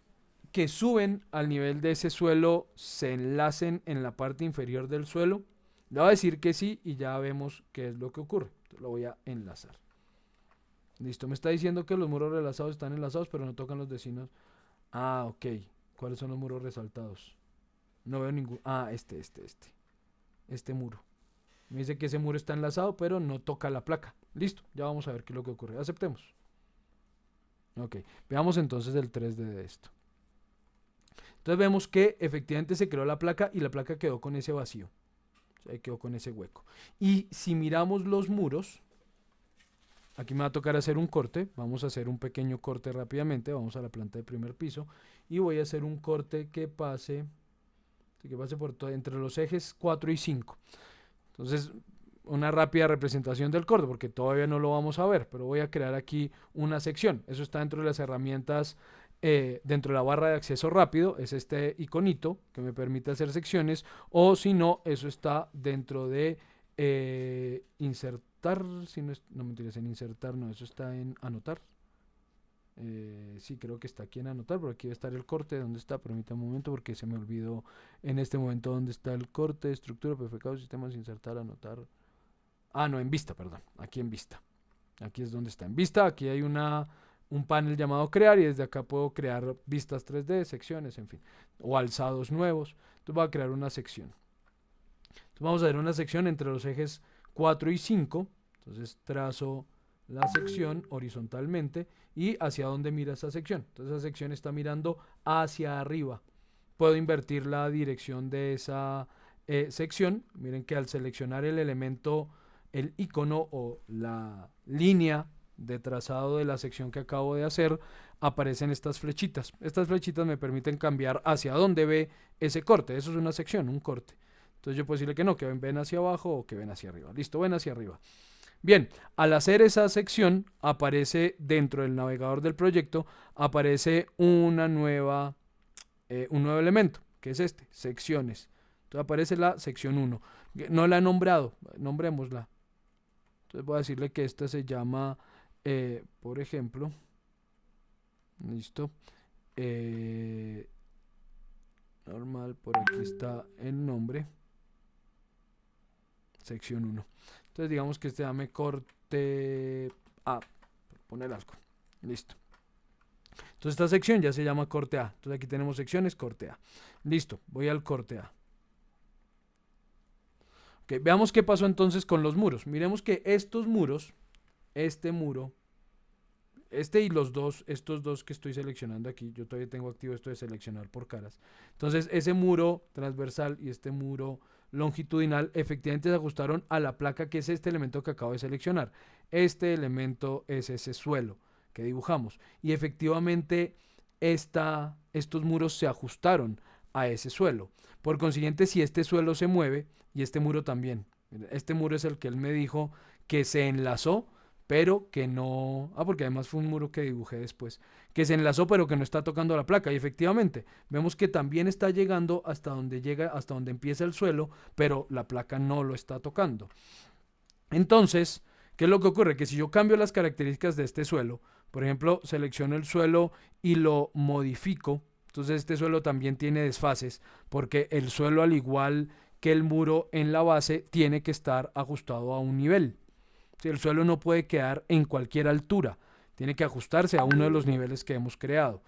que suben al nivel de ese suelo se enlacen en la parte inferior del suelo. Le voy a decir que sí y ya vemos qué es lo que ocurre. Entonces lo voy a enlazar. Listo, me está diciendo que los muros enlazados están enlazados, pero no tocan los vecinos. Ah, ok. ¿Cuáles son los muros resaltados? No veo ningún... Ah, este muro. Me dice que ese muro está enlazado, pero no toca la placa. Listo, ya vamos a ver qué es lo que ocurre. Aceptemos. Ok, veamos entonces el 3D de esto. Entonces vemos que efectivamente se creó la placa y la placa quedó con ese vacío. O sea, quedó con ese hueco. Y si miramos los muros, aquí me va a tocar hacer un corte. Vamos a hacer un pequeño corte rápidamente. Vamos a la planta de primer piso. Y voy a hacer un corte que pase por todo, entre los ejes 4 y 5. Entonces, una rápida representación del corte, porque todavía no lo vamos a ver, pero voy a crear aquí una sección. Eso está dentro de las herramientas, dentro de la barra de acceso rápido, es este iconito que me permite hacer secciones, o si no, eso está dentro de insertar, si no, no mentiras, en insertar, no, eso está en anotar. Sí, creo que está aquí en anotar, pero aquí va a estar el corte. ¿Dónde está? Permítame un momento porque se me olvidó en este momento dónde está el corte, estructura, PFK, sistemas, insertar, anotar. Ah, no, en vista, perdón. Aquí en vista. Aquí es donde está en vista. Aquí hay un panel llamado crear y desde acá puedo crear vistas 3D, secciones, en fin. O alzados nuevos. Entonces voy a crear una sección. Entonces vamos a ver una sección entre los ejes 4 y 5. Entonces trazo la sección horizontalmente y hacia dónde mira esa sección. Entonces esa sección está mirando hacia arriba. Puedo invertir la dirección de esa sección. Miren que al seleccionar el elemento, el icono o la línea de trazado de la sección que acabo de hacer, aparecen estas flechitas. Estas flechitas me permiten cambiar hacia dónde ve ese corte. Eso es una sección, un corte. Entonces yo puedo decirle que no, que ven hacia abajo o que ven hacia arriba. Listo, ven hacia arriba. Bien, al hacer esa sección aparece dentro del navegador del proyecto, aparece un nuevo elemento, que es este, secciones. Entonces aparece la sección 1. No la he nombrado, nombrémosla. Entonces voy a decirle que esta se llama, por ejemplo, listo, normal, por aquí está el nombre, sección 1. Entonces digamos que este dame corte A, por poner algo. Listo. Entonces esta sección ya se llama corte A. Entonces aquí tenemos secciones, corte A. Listo, voy al corte A. Okay, veamos qué pasó entonces con los muros. Miremos que estos muros, este muro, este y los dos, estos dos que estoy seleccionando aquí, yo todavía tengo activo esto de seleccionar por caras. Entonces ese muro transversal y este muro longitudinal efectivamente se ajustaron a la placa, que es este elemento que acabo de seleccionar. Este elemento es ese suelo que dibujamos y efectivamente estos muros se ajustaron a ese suelo. Por consiguiente, si este suelo se mueve y este muro también, este muro es el que él me dijo que se enlazó, pero que no, porque además fue un muro que dibujé después, que se enlazó pero que no está tocando la placa, y efectivamente vemos que también está llegando hasta donde llega, hasta donde empieza el suelo, pero la placa no lo está tocando. Entonces, ¿qué es lo que ocurre? Que si yo cambio las características de este suelo, por ejemplo, selecciono el suelo y lo modifico, entonces este suelo también tiene desfases, porque el suelo, al igual que el muro en la base, tiene que estar ajustado a un nivel. El suelo no puede quedar en cualquier altura, tiene que ajustarse a uno de los niveles que hemos creado.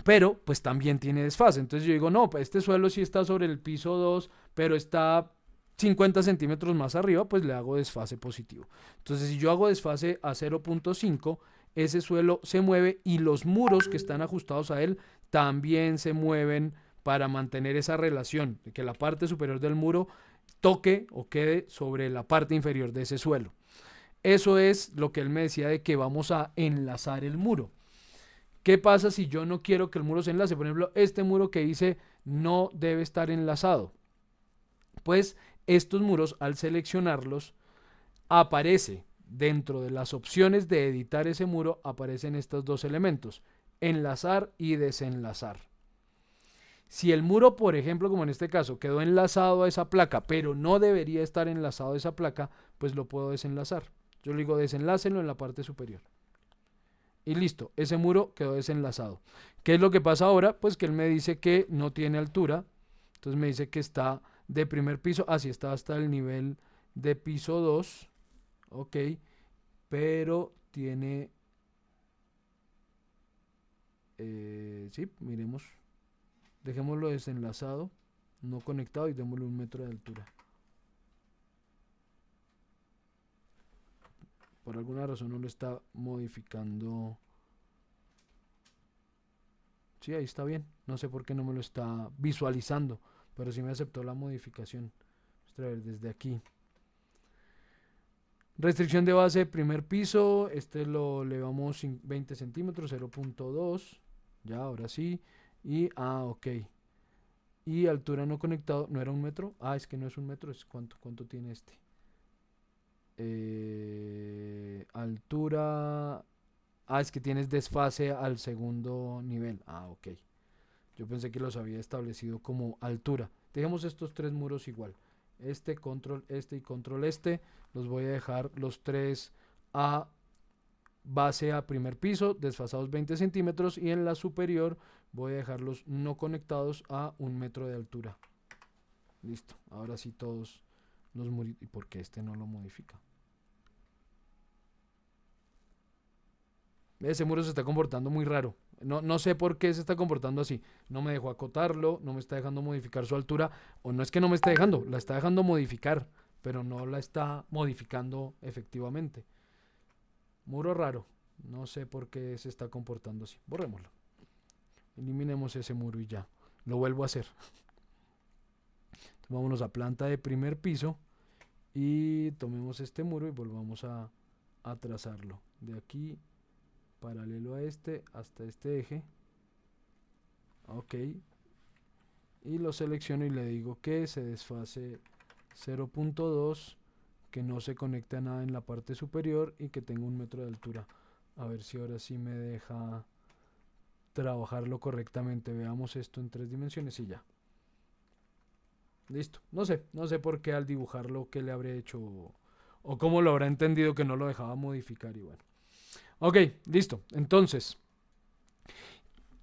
Pero pues también tiene desfase. Entonces yo digo, no, pues este suelo sí está sobre el piso 2, pero está 50 centímetros más arriba, pues le hago desfase positivo. Entonces si yo hago desfase a 0.5, ese suelo se mueve y los muros que están ajustados a él también se mueven para mantener esa relación de que la parte superior del muro toque o quede sobre la parte inferior de ese suelo. Eso es lo que él me decía de que vamos a enlazar el muro. ¿Qué pasa si yo no quiero que el muro se enlace? Por ejemplo, este muro que dice no debe estar enlazado. Pues estos muros, al seleccionarlos, aparece dentro de las opciones de editar ese muro, aparecen estos dos elementos, enlazar y desenlazar. Si el muro, por ejemplo, como en este caso, quedó enlazado a esa placa, pero no debería estar enlazado a esa placa, pues lo puedo desenlazar. Yo le digo desenlácenlo en la parte superior. Y listo, ese muro quedó desenlazado. ¿Qué es lo que pasa ahora? Pues que él me dice que no tiene altura. Entonces me dice que está de primer piso. Así está hasta el nivel de piso 2. Ok. Pero tiene... sí, miremos. Dejémoslo desenlazado, no conectado, y démosle 1 metro de altura. Por alguna razón no lo está modificando. Sí, ahí está bien. No sé por qué no me lo está visualizando, pero sí me aceptó la modificación. Vamos a ver desde aquí. Restricción de base, primer piso. Este lo elevamos 20 centímetros, 0.2. Ya, ahora sí. Y, ok. Y altura no conectado, ¿no era 1 metro? Es que no es 1 metro, es ¿cuánto tiene este? Altura... es que tienes desfase al segundo nivel. Ok. Yo pensé que los había establecido como altura. Dejemos estos tres muros igual. Control y control los voy a dejar los tres a base a primer piso, desfasados 20 centímetros, y en la superior voy a dejarlos no conectados a 1 metro de altura. Listo, ahora sí todos los muros. ¿Y por qué este no lo modifica? Ese muro se está comportando muy raro. No sé por qué se está comportando así. No me dejó acotarlo, no me está dejando modificar su altura. O no es que no me esté dejando, la está dejando modificar, pero no la está modificando efectivamente. Muro raro. No sé por qué se está comportando así. Borrémoslo. Eliminemos ese muro y ya. Lo vuelvo a hacer. Entonces vámonos a planta de primer piso. Y tomemos este muro y volvamos a trazarlo. De aquí, paralelo a hasta este eje. Ok. Y lo selecciono y le digo que se desfase 0.2. Que no se conecte a nada en la parte superior y que tenga 1 metro de altura. A ver si ahora sí me deja trabajarlo correctamente. Veamos esto en 3 dimensiones y ya. Listo. No sé por qué al dibujarlo qué le habré hecho o cómo lo habrá entendido que no lo dejaba modificar y bueno. Ok, listo. Entonces,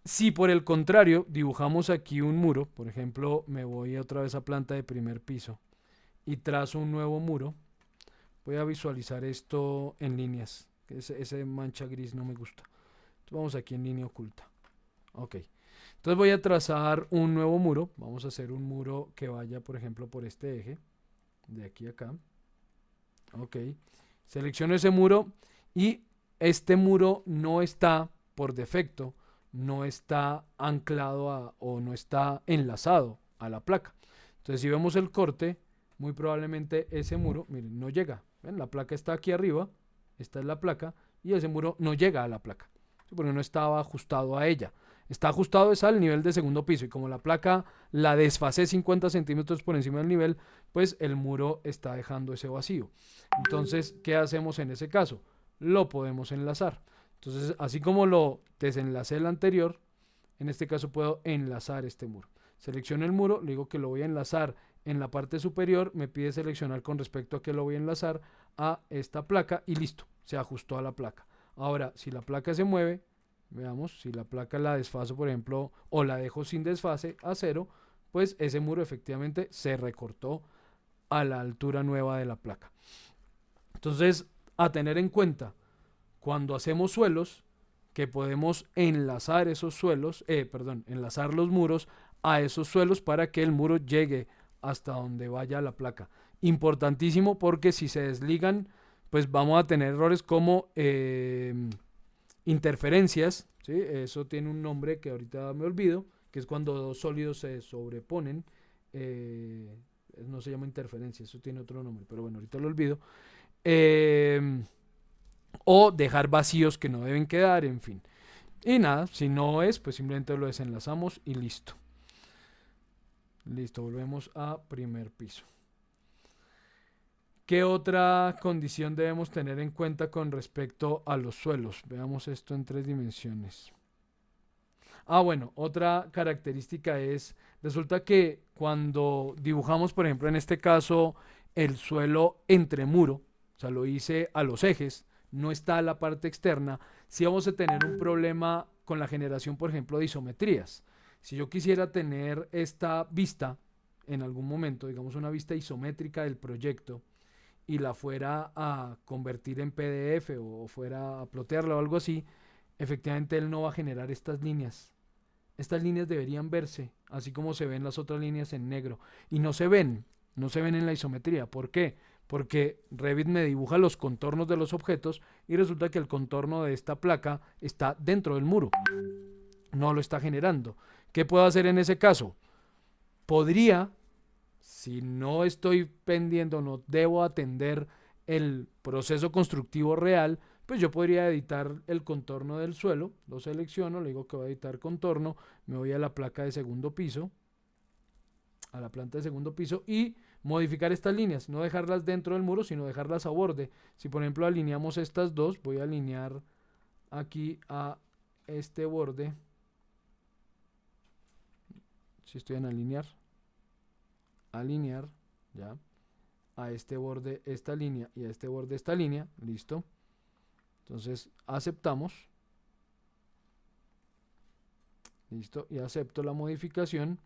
si por el contrario dibujamos aquí un muro, por ejemplo, me voy otra vez a planta de primer piso y trazo un nuevo muro. Voy a visualizar esto en líneas. Ese mancha gris no me gusta. Entonces vamos aquí en línea oculta. Ok. Entonces voy a trazar un nuevo muro. Vamos a hacer un muro que vaya, por ejemplo, por este eje. De aquí a acá. Ok. Selecciono ese muro y este muro no está, por defecto, no está anclado o no está enlazado a la placa. Entonces si vemos el corte, muy probablemente ese muro, miren, no llega. ¿Ven? La placa está aquí arriba, esta es la placa, y ese muro no llega a la placa, ¿sí? Porque no estaba ajustado a ella. Está ajustado es al nivel de segundo piso, y como la placa la desfasé 50 centímetros por encima del nivel, pues el muro está dejando ese vacío. Entonces, ¿qué hacemos en ese caso? Lo podemos enlazar. Entonces, así como lo desenlacé el anterior, en este caso puedo enlazar este muro. Selecciono el muro, le digo que lo voy a enlazar en la parte superior, me pide seleccionar con respecto a que lo voy a enlazar a esta placa y listo, se ajustó a la placa. Ahora, si la placa se mueve, veamos, si la placa la desfaso, por ejemplo, o la dejo sin desfase a 0, pues ese muro efectivamente se recortó a la altura nueva de la placa. Entonces, a tener en cuenta, cuando hacemos suelos, que podemos enlazar esos suelos, enlazar los muros a esos suelos para que el muro llegue hasta donde vaya la placa. Importantísimo porque si se desligan, pues vamos a tener errores como interferencias, ¿sí? Eso tiene un nombre que ahorita me olvido, que es cuando dos sólidos se sobreponen. No se llama interferencia, eso tiene otro nombre, pero bueno, ahorita lo olvido. O dejar vacíos que no deben quedar, en fin. Y nada, si no es, pues simplemente lo desenlazamos y listo. Listo, volvemos a primer piso. ¿Qué otra condición debemos tener en cuenta con respecto a los suelos? Veamos esto en 3 dimensiones. Bueno, otra característica es, resulta que cuando dibujamos, por ejemplo, en este caso, el suelo entre muro, o sea, lo hice a los ejes, no está a la parte externa, sí vamos a tener un problema con la generación, por ejemplo, de isometrías. Si yo quisiera tener esta vista en algún momento, digamos una vista isométrica del proyecto, y la fuera a convertir en PDF o fuera a plotearla o algo así, efectivamente él no va a generar estas líneas. Estas líneas deberían verse, así como se ven las otras líneas en negro. Y no se ven en la isometría. ¿Por qué? Porque Revit me dibuja los contornos de los objetos y resulta que el contorno de esta placa está dentro del muro. no lo está generando. ¿Qué puedo hacer en ese caso? Podría, si no estoy pendiente, no debo atender el proceso constructivo real, pues yo podría editar el contorno del suelo, lo selecciono, le digo que voy a editar contorno, me voy a la placa de segundo piso, a la planta de segundo piso y modificar estas líneas, no dejarlas dentro del muro, sino dejarlas a borde. Si por ejemplo alineamos estas dos, voy a alinear aquí a este borde, si estoy en alinear, ya, a este borde esta línea y a este borde esta línea, listo. Entonces aceptamos, listo, y acepto la modificación.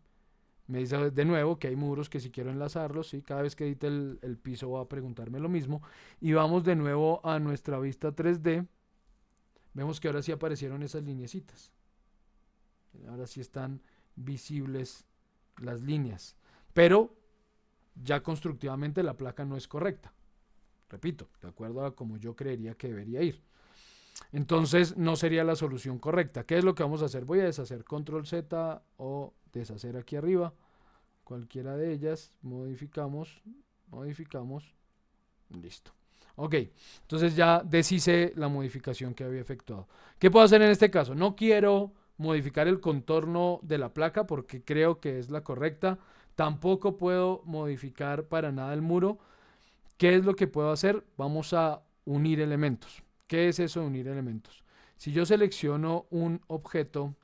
Me dice de nuevo que hay muros que si quiero enlazarlos, ¿sí? Cada vez que edite el piso va a preguntarme lo mismo. Y vamos de nuevo a nuestra vista 3D. Vemos que ahora sí aparecieron esas lineecitas. Ahora sí están visibles las líneas. Pero ya constructivamente la placa no es correcta. Repito, de acuerdo a como yo creería que debería ir. Entonces no sería la solución correcta. ¿Qué es lo que vamos a hacer? Voy a deshacer control Z o deshacer aquí arriba. Cualquiera de ellas. Modificamos. Listo. Ok, entonces ya deshice la modificación que había efectuado. ¿Qué puedo hacer en este caso? No quiero modificar el contorno de la placa porque creo que es la correcta. Tampoco puedo modificar para nada el muro. ¿Qué es lo que puedo hacer? Vamos a unir elementos. ¿Qué es eso de unir elementos? Si yo selecciono un objeto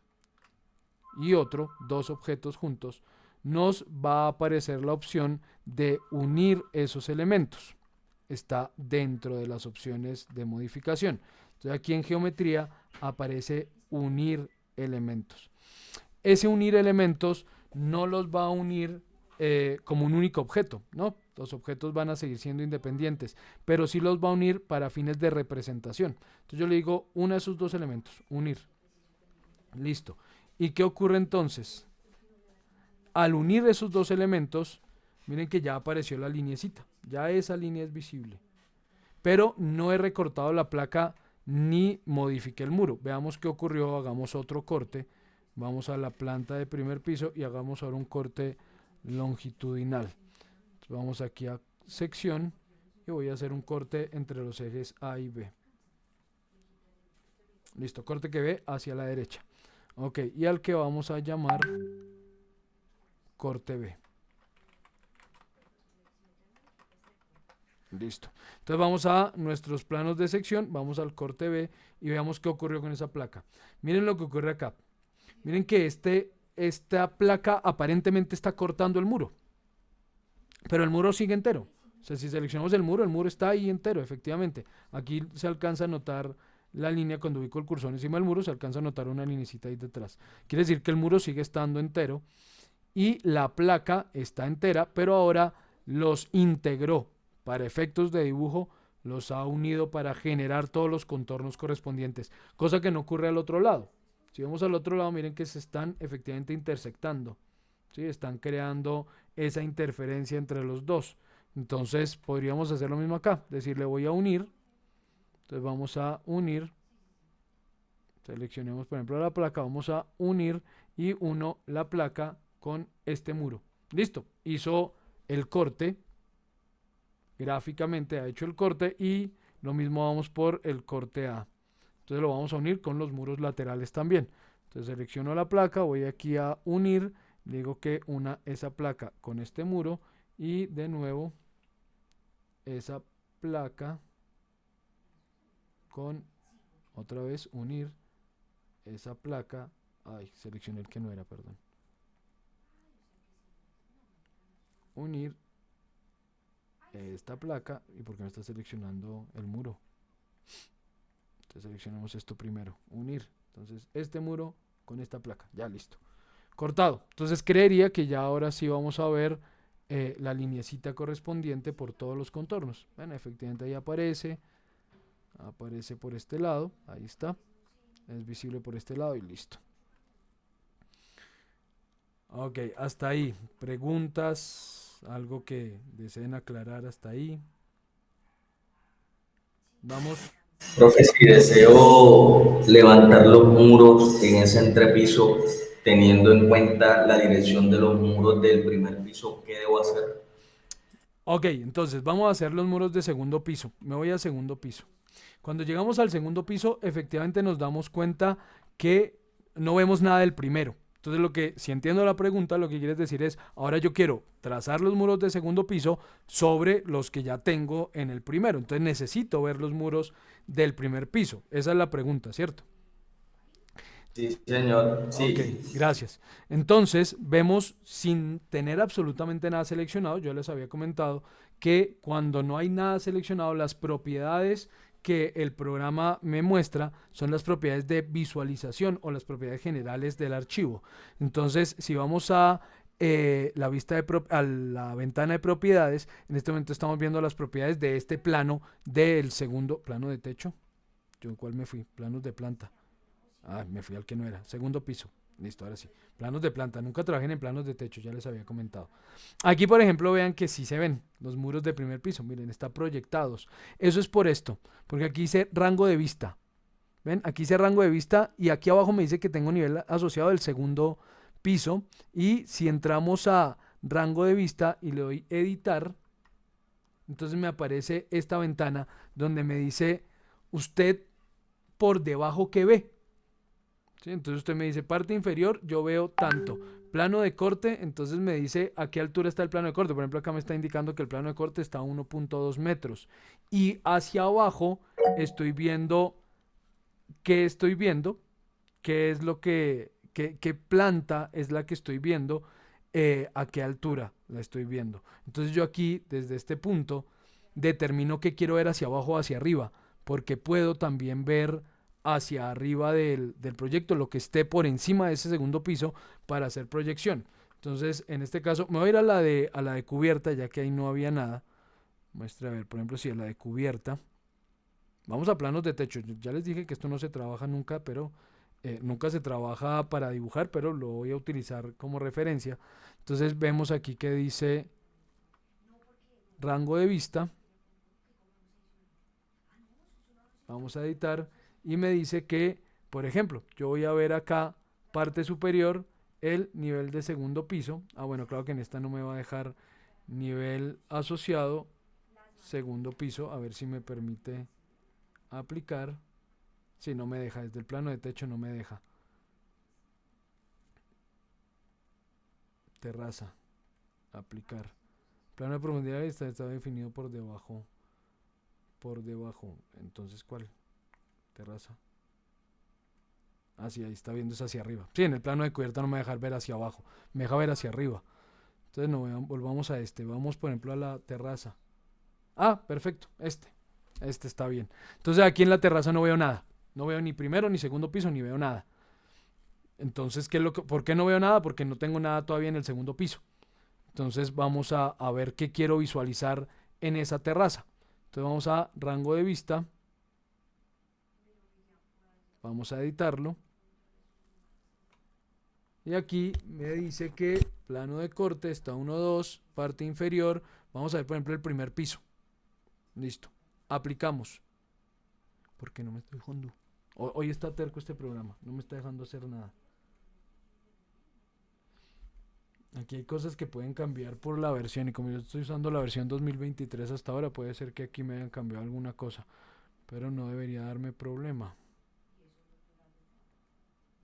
y otro, dos objetos juntos, nos va a aparecer la opción de unir esos elementos. Está dentro de las opciones de modificación. Entonces aquí en geometría aparece unir elementos. Ese unir elementos no los va a unir como un único objeto, ¿no? Los objetos van a seguir siendo independientes, pero sí los va a unir para fines de representación. Entonces yo le digo uno de esos dos elementos, unir. Listo. ¿Y qué ocurre entonces? Al unir esos dos elementos, miren que ya apareció la lineecita. Ya esa línea es visible. Pero no he recortado la placa ni modifiqué el muro. Veamos qué ocurrió. Hagamos otro corte. Vamos a la planta de primer piso y hagamos ahora un corte longitudinal. Entonces vamos aquí a sección y voy a hacer un corte entre los ejes A y B. Listo, corte que ve hacia la derecha. Ok, y al que vamos a llamar corte B. Listo. Entonces vamos a nuestros planos de sección, vamos al corte B y veamos qué ocurrió con esa placa. Miren lo que ocurre acá. Miren que esta placa aparentemente está cortando el muro, pero el muro sigue entero. O sea, si seleccionamos el muro está ahí entero, efectivamente. Aquí se alcanza a notar la línea cuando ubico el cursor encima del muro, se alcanza a notar una linecita ahí detrás. Quiere decir que el muro sigue estando entero y la placa está entera, pero ahora los integró para efectos de dibujo, los ha unido para generar todos los contornos correspondientes, cosa que no ocurre al otro lado. Si vamos al otro lado, miren que se están efectivamente intersectando, ¿sí? Están creando esa interferencia entre los dos. Entonces podríamos hacer lo mismo acá, decirle voy a unir. Entonces vamos a unir, seleccionemos por ejemplo la placa, vamos a unir y uno la placa con este muro. Listo, hizo el corte, gráficamente ha hecho el corte y lo mismo vamos por el corte A. Entonces lo vamos a unir con los muros laterales también. Entonces selecciono la placa, voy aquí a unir, digo que una esa placa con este muro y de nuevo esa placa con otra vez unir esa placa. Ay, seleccioné el que no era, perdón. Unir esta placa. ¿Y por qué no está seleccionando el muro? Entonces seleccionamos esto primero, unir. Entonces este muro con esta placa, ya listo. Cortado. Entonces creería que ya ahora sí vamos a ver la lineecita correspondiente por todos los contornos. Bueno, efectivamente ahí aparece por este lado, ahí está. Es visible por este lado y listo. Ok, hasta ahí. ¿Preguntas? ¿Algo que deseen aclarar hasta ahí? Vamos Profe, si deseo levantar los muros en ese entrepiso, teniendo en cuenta la dirección de los muros del primer piso, ¿qué debo hacer? Ok, entonces vamos a hacer los muros de segundo piso. Me voy a segundo piso. Cuando llegamos al segundo piso, efectivamente nos damos cuenta que no vemos nada del primero. Entonces si entiendo la pregunta, lo que quieres decir es, ahora yo quiero trazar los muros de segundo piso sobre los que ya tengo en el primero. Entonces necesito ver los muros del primer piso. Esa es la pregunta, ¿cierto? Sí, señor, Ok, sí. gracias. Entonces, vemos sin tener absolutamente nada seleccionado, yo les había comentado que cuando no hay nada seleccionado, las propiedades que el programa me muestra son las propiedades de visualización o las propiedades generales del archivo. Entonces, si vamos a a la ventana de propiedades, en este momento estamos viendo las propiedades de este plano del segundo plano de techo. ¿Yo en cuál me fui? Planos de planta. Ah, me fui al que no era. Segundo piso. Listo, ahora sí. Planos de planta. Nunca trabajen en planos de techo, ya les había comentado. Aquí, por ejemplo, vean que sí se ven los muros de primer piso. Miren, están proyectados. Eso es por esto, porque aquí dice rango de vista. ¿Ven? Aquí dice rango de vista y aquí abajo me dice que tengo nivel asociado del segundo piso. Y si entramos a rango de vista y le doy editar, entonces me aparece esta ventana donde me dice usted por debajo que ve. ¿Sí? Entonces usted me dice parte inferior, yo veo tanto. Plano de corte, entonces me dice a qué altura está el plano de corte. Por ejemplo, acá me está indicando que el plano de corte está a 1.2 metros. Y hacia abajo estoy viendo qué estoy viendo, qué es lo qué planta es la que estoy viendo, a qué altura la estoy viendo. Entonces yo aquí, desde este punto, determino qué quiero ver hacia abajo o hacia arriba, porque puedo también ver hacia arriba del proyecto, lo que esté por encima de ese segundo piso para hacer proyección. Entonces, en este caso, me voy a ir a a la de cubierta, ya que ahí no había nada. Muestra, a ver, por ejemplo, si es la de cubierta. Vamos a planos de techo. Ya les dije que esto no se trabaja nunca, pero nunca se trabaja para dibujar, pero lo voy a utilizar como referencia. Entonces vemos aquí que dice rango de vista. Vamos a editar y me dice que, por ejemplo, yo voy a ver acá parte superior, el nivel de segundo piso. Ah, bueno, claro que en esta no me va a dejar nivel asociado, segundo piso. A ver si me permite aplicar. Si no me deja, desde el plano de techo no me deja. Terraza, aplicar. Plano de profundidad está definido por debajo. Por debajo. Entonces, ¿cuál? Terraza. Ah, sí, ahí está viendo es hacia arriba. Sí, en el plano de cubierta no me va a dejar ver hacia abajo. Me deja ver hacia arriba. Entonces, no, volvamos a este. Vamos, por ejemplo, a la terraza. Ah, perfecto. Este está bien. Entonces, aquí en la terraza no veo nada. No veo ni primero, ni segundo piso, ni veo nada. Entonces, ¿por qué no veo nada? Porque no tengo nada todavía en el segundo piso. Entonces vamos a ver qué quiero visualizar en esa terraza. Entonces vamos a rango de vista. Vamos a editarlo. Y aquí me dice que plano de corte está 1.2, parte inferior. Vamos a ver, por ejemplo, el primer piso. Listo. Aplicamos. ¿Por qué no me estoy dejando? Hoy está terco este programa. No me está dejando hacer nada. Aquí hay cosas que pueden cambiar por la versión y como yo estoy usando la versión 2023 hasta ahora, puede ser que aquí me hayan cambiado alguna cosa, pero no debería darme problema.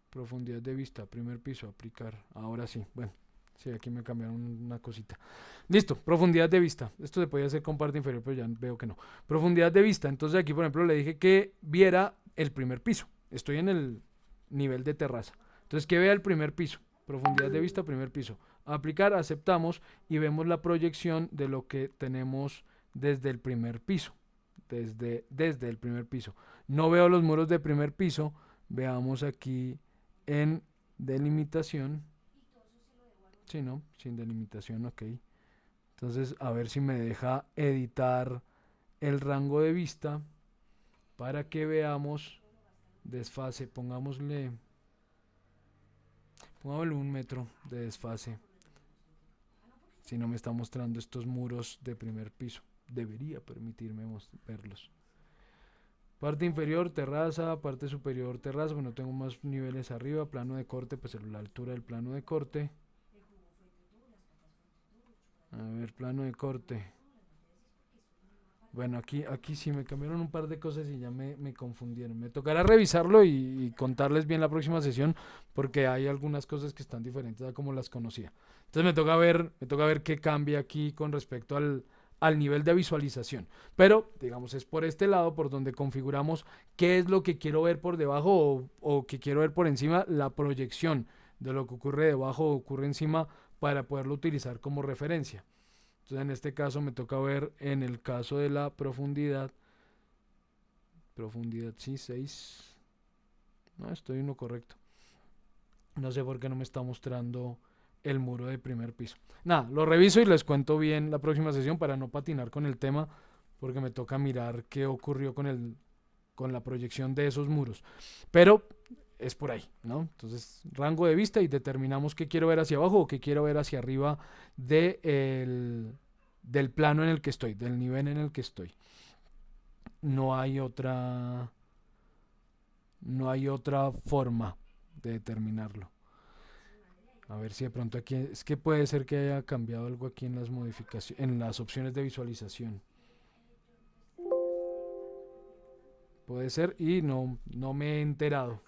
Profundidad de vista, primer piso, aplicar. Ahora sí, bueno, sí, aquí me cambiaron una cosita. Listo, profundidad de vista. Esto se podía hacer con parte inferior, pero ya veo que no. Profundidad de vista. Entonces aquí, por ejemplo, le dije que viera el primer piso. Estoy en el nivel de terraza. Entonces, que vea el primer piso. Profundidad de vista, primer piso. Aplicar, aceptamos y vemos la proyección de lo que tenemos desde el primer piso. Desde el primer piso. No veo los muros de primer piso. Veamos aquí en delimitación. Sí, ¿no? Sin delimitación, ok. Entonces, a ver si me deja editar el rango de vista para que veamos desfase. Pongámosle 1 metro de desfase. Si no me está mostrando estos muros de primer piso. Debería permitirme verlos. Parte inferior, terraza, parte superior, terraza, pues no tengo más niveles arriba, plano de corte, pues la altura del plano de corte. A ver, plano de corte. Bueno, aquí sí me cambiaron un par de cosas y ya me confundieron. Me tocará revisarlo y contarles bien la próxima sesión porque hay algunas cosas que están diferentes a como las conocía. Entonces me toca ver qué cambia aquí con respecto al nivel de visualización. Pero, digamos, es por este lado por donde configuramos qué es lo que quiero ver por debajo o que quiero ver por encima, la proyección de lo que ocurre debajo o ocurre encima para poderlo utilizar como referencia. Entonces en este caso me toca ver en el caso de la profundidad sí, 6. No, estoy en lo correcto. No sé por qué no me está mostrando el muro de primer piso. Nada, lo reviso y les cuento bien la próxima sesión para no patinar con el tema, porque me toca mirar qué ocurrió con la proyección de esos muros. Pero es por ahí, ¿no? Entonces, rango de vista y determinamos qué quiero ver hacia abajo o qué quiero ver hacia arriba del plano en el que estoy, del nivel en el que estoy. No hay otra forma de determinarlo. A ver si de pronto aquí es que puede ser que haya cambiado algo aquí en las modificaciones, en las opciones de visualización. Puede ser y no me he enterado.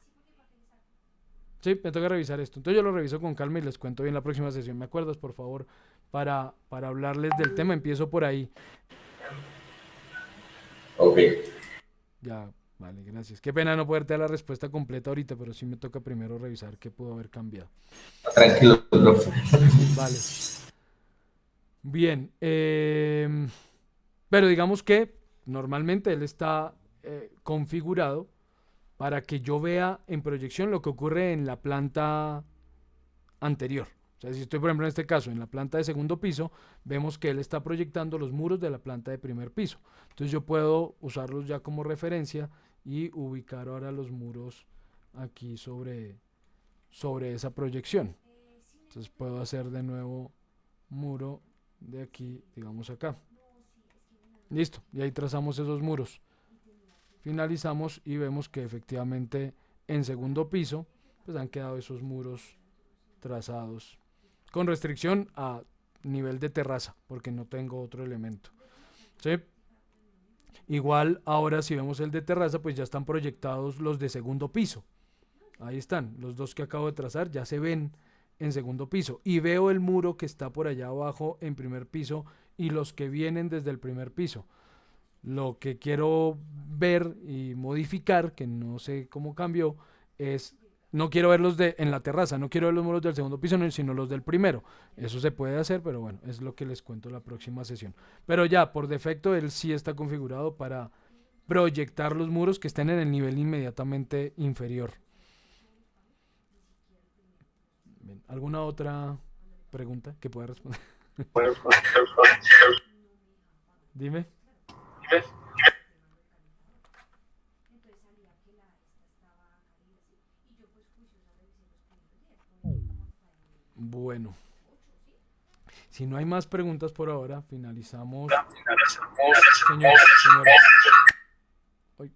Sí, me toca revisar esto. Entonces yo lo reviso con calma y les cuento bien la próxima sesión. ¿Me acuerdas, por favor? Para hablarles del tema. Empiezo por ahí. Ok, Ya, vale, gracias. Qué pena no poderte dar la respuesta completa ahorita, pero sí me toca primero revisar qué pudo haber cambiado. tranquilo, profe. Vale. Bien. Pero digamos que normalmente él está configurado para que yo vea en proyección lo que ocurre en la planta anterior. O sea, si estoy, por ejemplo, en este caso, en la planta de segundo piso, vemos que él está proyectando los muros de la planta de primer piso. Entonces yo puedo usarlos ya como referencia y ubicar ahora los muros aquí sobre esa proyección. Entonces puedo hacer de nuevo muro de aquí, digamos acá. Listo, y ahí trazamos esos muros. Finalizamos y vemos que efectivamente en segundo piso pues han quedado esos muros trazados con restricción a nivel de terraza porque no tengo otro elemento, ¿sí? Igual ahora si vemos el de terraza pues ya están proyectados los de segundo piso. Ahí están, los dos que acabo de trazar ya se ven en segundo piso y veo el muro que está por allá abajo en primer piso y los que vienen desde el primer piso. Lo que quiero ver y modificar, que no sé cómo cambió, es no quiero verlos en la terraza, no quiero ver los muros del segundo piso, sino los del primero. Eso se puede hacer, pero bueno, es lo que les cuento la próxima sesión. Pero ya, por defecto, él sí está configurado para proyectar los muros que estén en el nivel inmediatamente inferior. Bien, ¿alguna otra pregunta que pueda responder? Dime. Bueno, si no hay más preguntas por ahora, finalizamos. Señora. Hoy.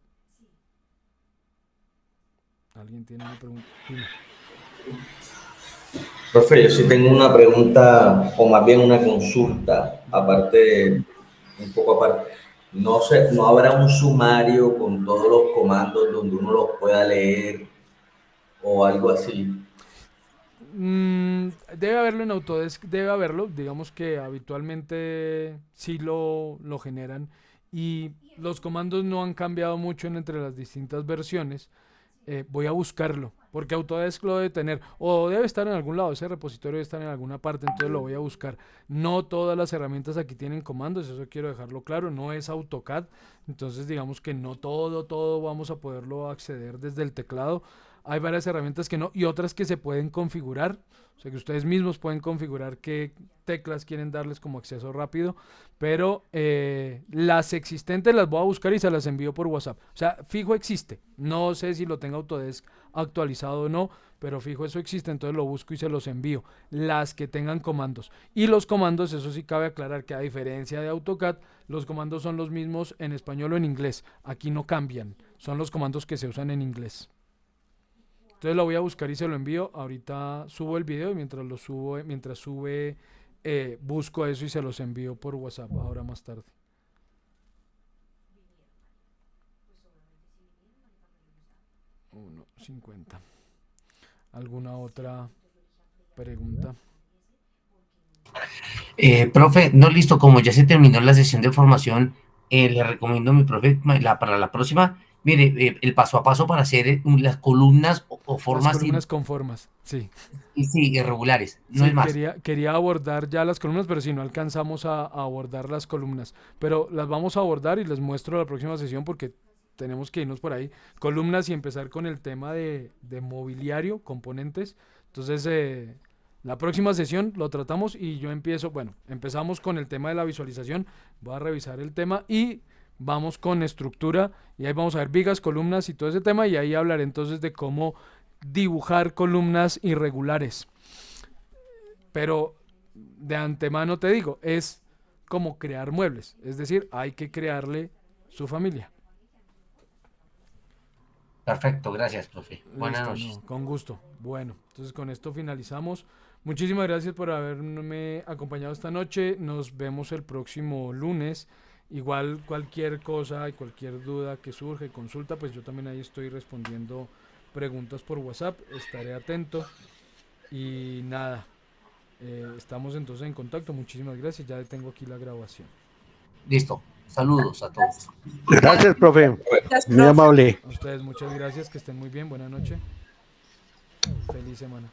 ¿Alguien tiene una pregunta? Dime. Profe, yo sí tengo una pregunta, o más bien una consulta, aparte, un poco aparte. No sé, ¿no habrá un sumario con todos los comandos donde uno los pueda leer o algo así? Debe haberlo en Autodesk, debe haberlo. Digamos que habitualmente sí lo generan y los comandos no han cambiado mucho entre las distintas versiones. Voy a buscarlo, porque Autodesk lo debe tener, o debe estar en algún lado, ese repositorio debe estar en alguna parte, entonces lo voy a buscar. No todas las herramientas aquí tienen comandos, eso quiero dejarlo claro, no es AutoCAD, entonces digamos que no todo vamos a poderlo acceder desde el teclado. hay varias herramientas que no y otras que se pueden configurar, o sea que ustedes mismos pueden configurar qué teclas quieren darles como acceso rápido, pero las existentes las voy a buscar y se las envío por WhatsApp. O sea, fijo existe, no sé si lo tenga Autodesk actualizado o no, pero fijo eso existe, entonces lo busco y se los envío. Las que tengan comandos. Y los comandos, eso sí cabe aclarar que a diferencia de AutoCAD, los comandos son los mismos en español o en inglés. Aquí no cambian, son los comandos que se usan en inglés. Entonces lo voy a buscar y se lo envío. Ahorita subo el video y mientras sube, busco eso y se los envío por WhatsApp ahora más tarde. $1.50. ¿Alguna otra pregunta? Profe, no, listo, como ya se terminó la sesión de formación, le recomiendo a mi profe para la próxima, mire, el paso a paso para hacer las columnas o formas Las columnas con formas, sí. sí, irregulares, no Sí, es más. quería abordar ya las columnas, pero si no alcanzamos a abordar las columnas. Pero las vamos a abordar y les muestro la próxima sesión porque tenemos que irnos por ahí. Columnas y empezar con el tema de mobiliario, componentes. Entonces, la próxima sesión lo tratamos y yo empezamos con el tema de la visualización. Voy a revisar el tema y vamos con estructura y ahí vamos a ver vigas, columnas y todo ese tema y ahí hablaré entonces de cómo dibujar columnas irregulares. Pero de antemano te digo, es como crear muebles, es decir, hay que crearle su familia. Perfecto, gracias, profe. Buenas Listo, noches. no, con gusto. Bueno, entonces con esto finalizamos. Muchísimas gracias por haberme acompañado esta noche. Nos vemos el próximo lunes. Igual cualquier cosa y cualquier duda que surge, consulta, pues yo también ahí estoy respondiendo preguntas por WhatsApp. Estaré atento. Y nada, estamos entonces en contacto. Muchísimas gracias. Ya tengo aquí la grabación. Listo, saludos a todos. Gracias, profe. Muy amable. A ustedes muchas gracias. Que estén muy bien. Buenas noches. Feliz semana.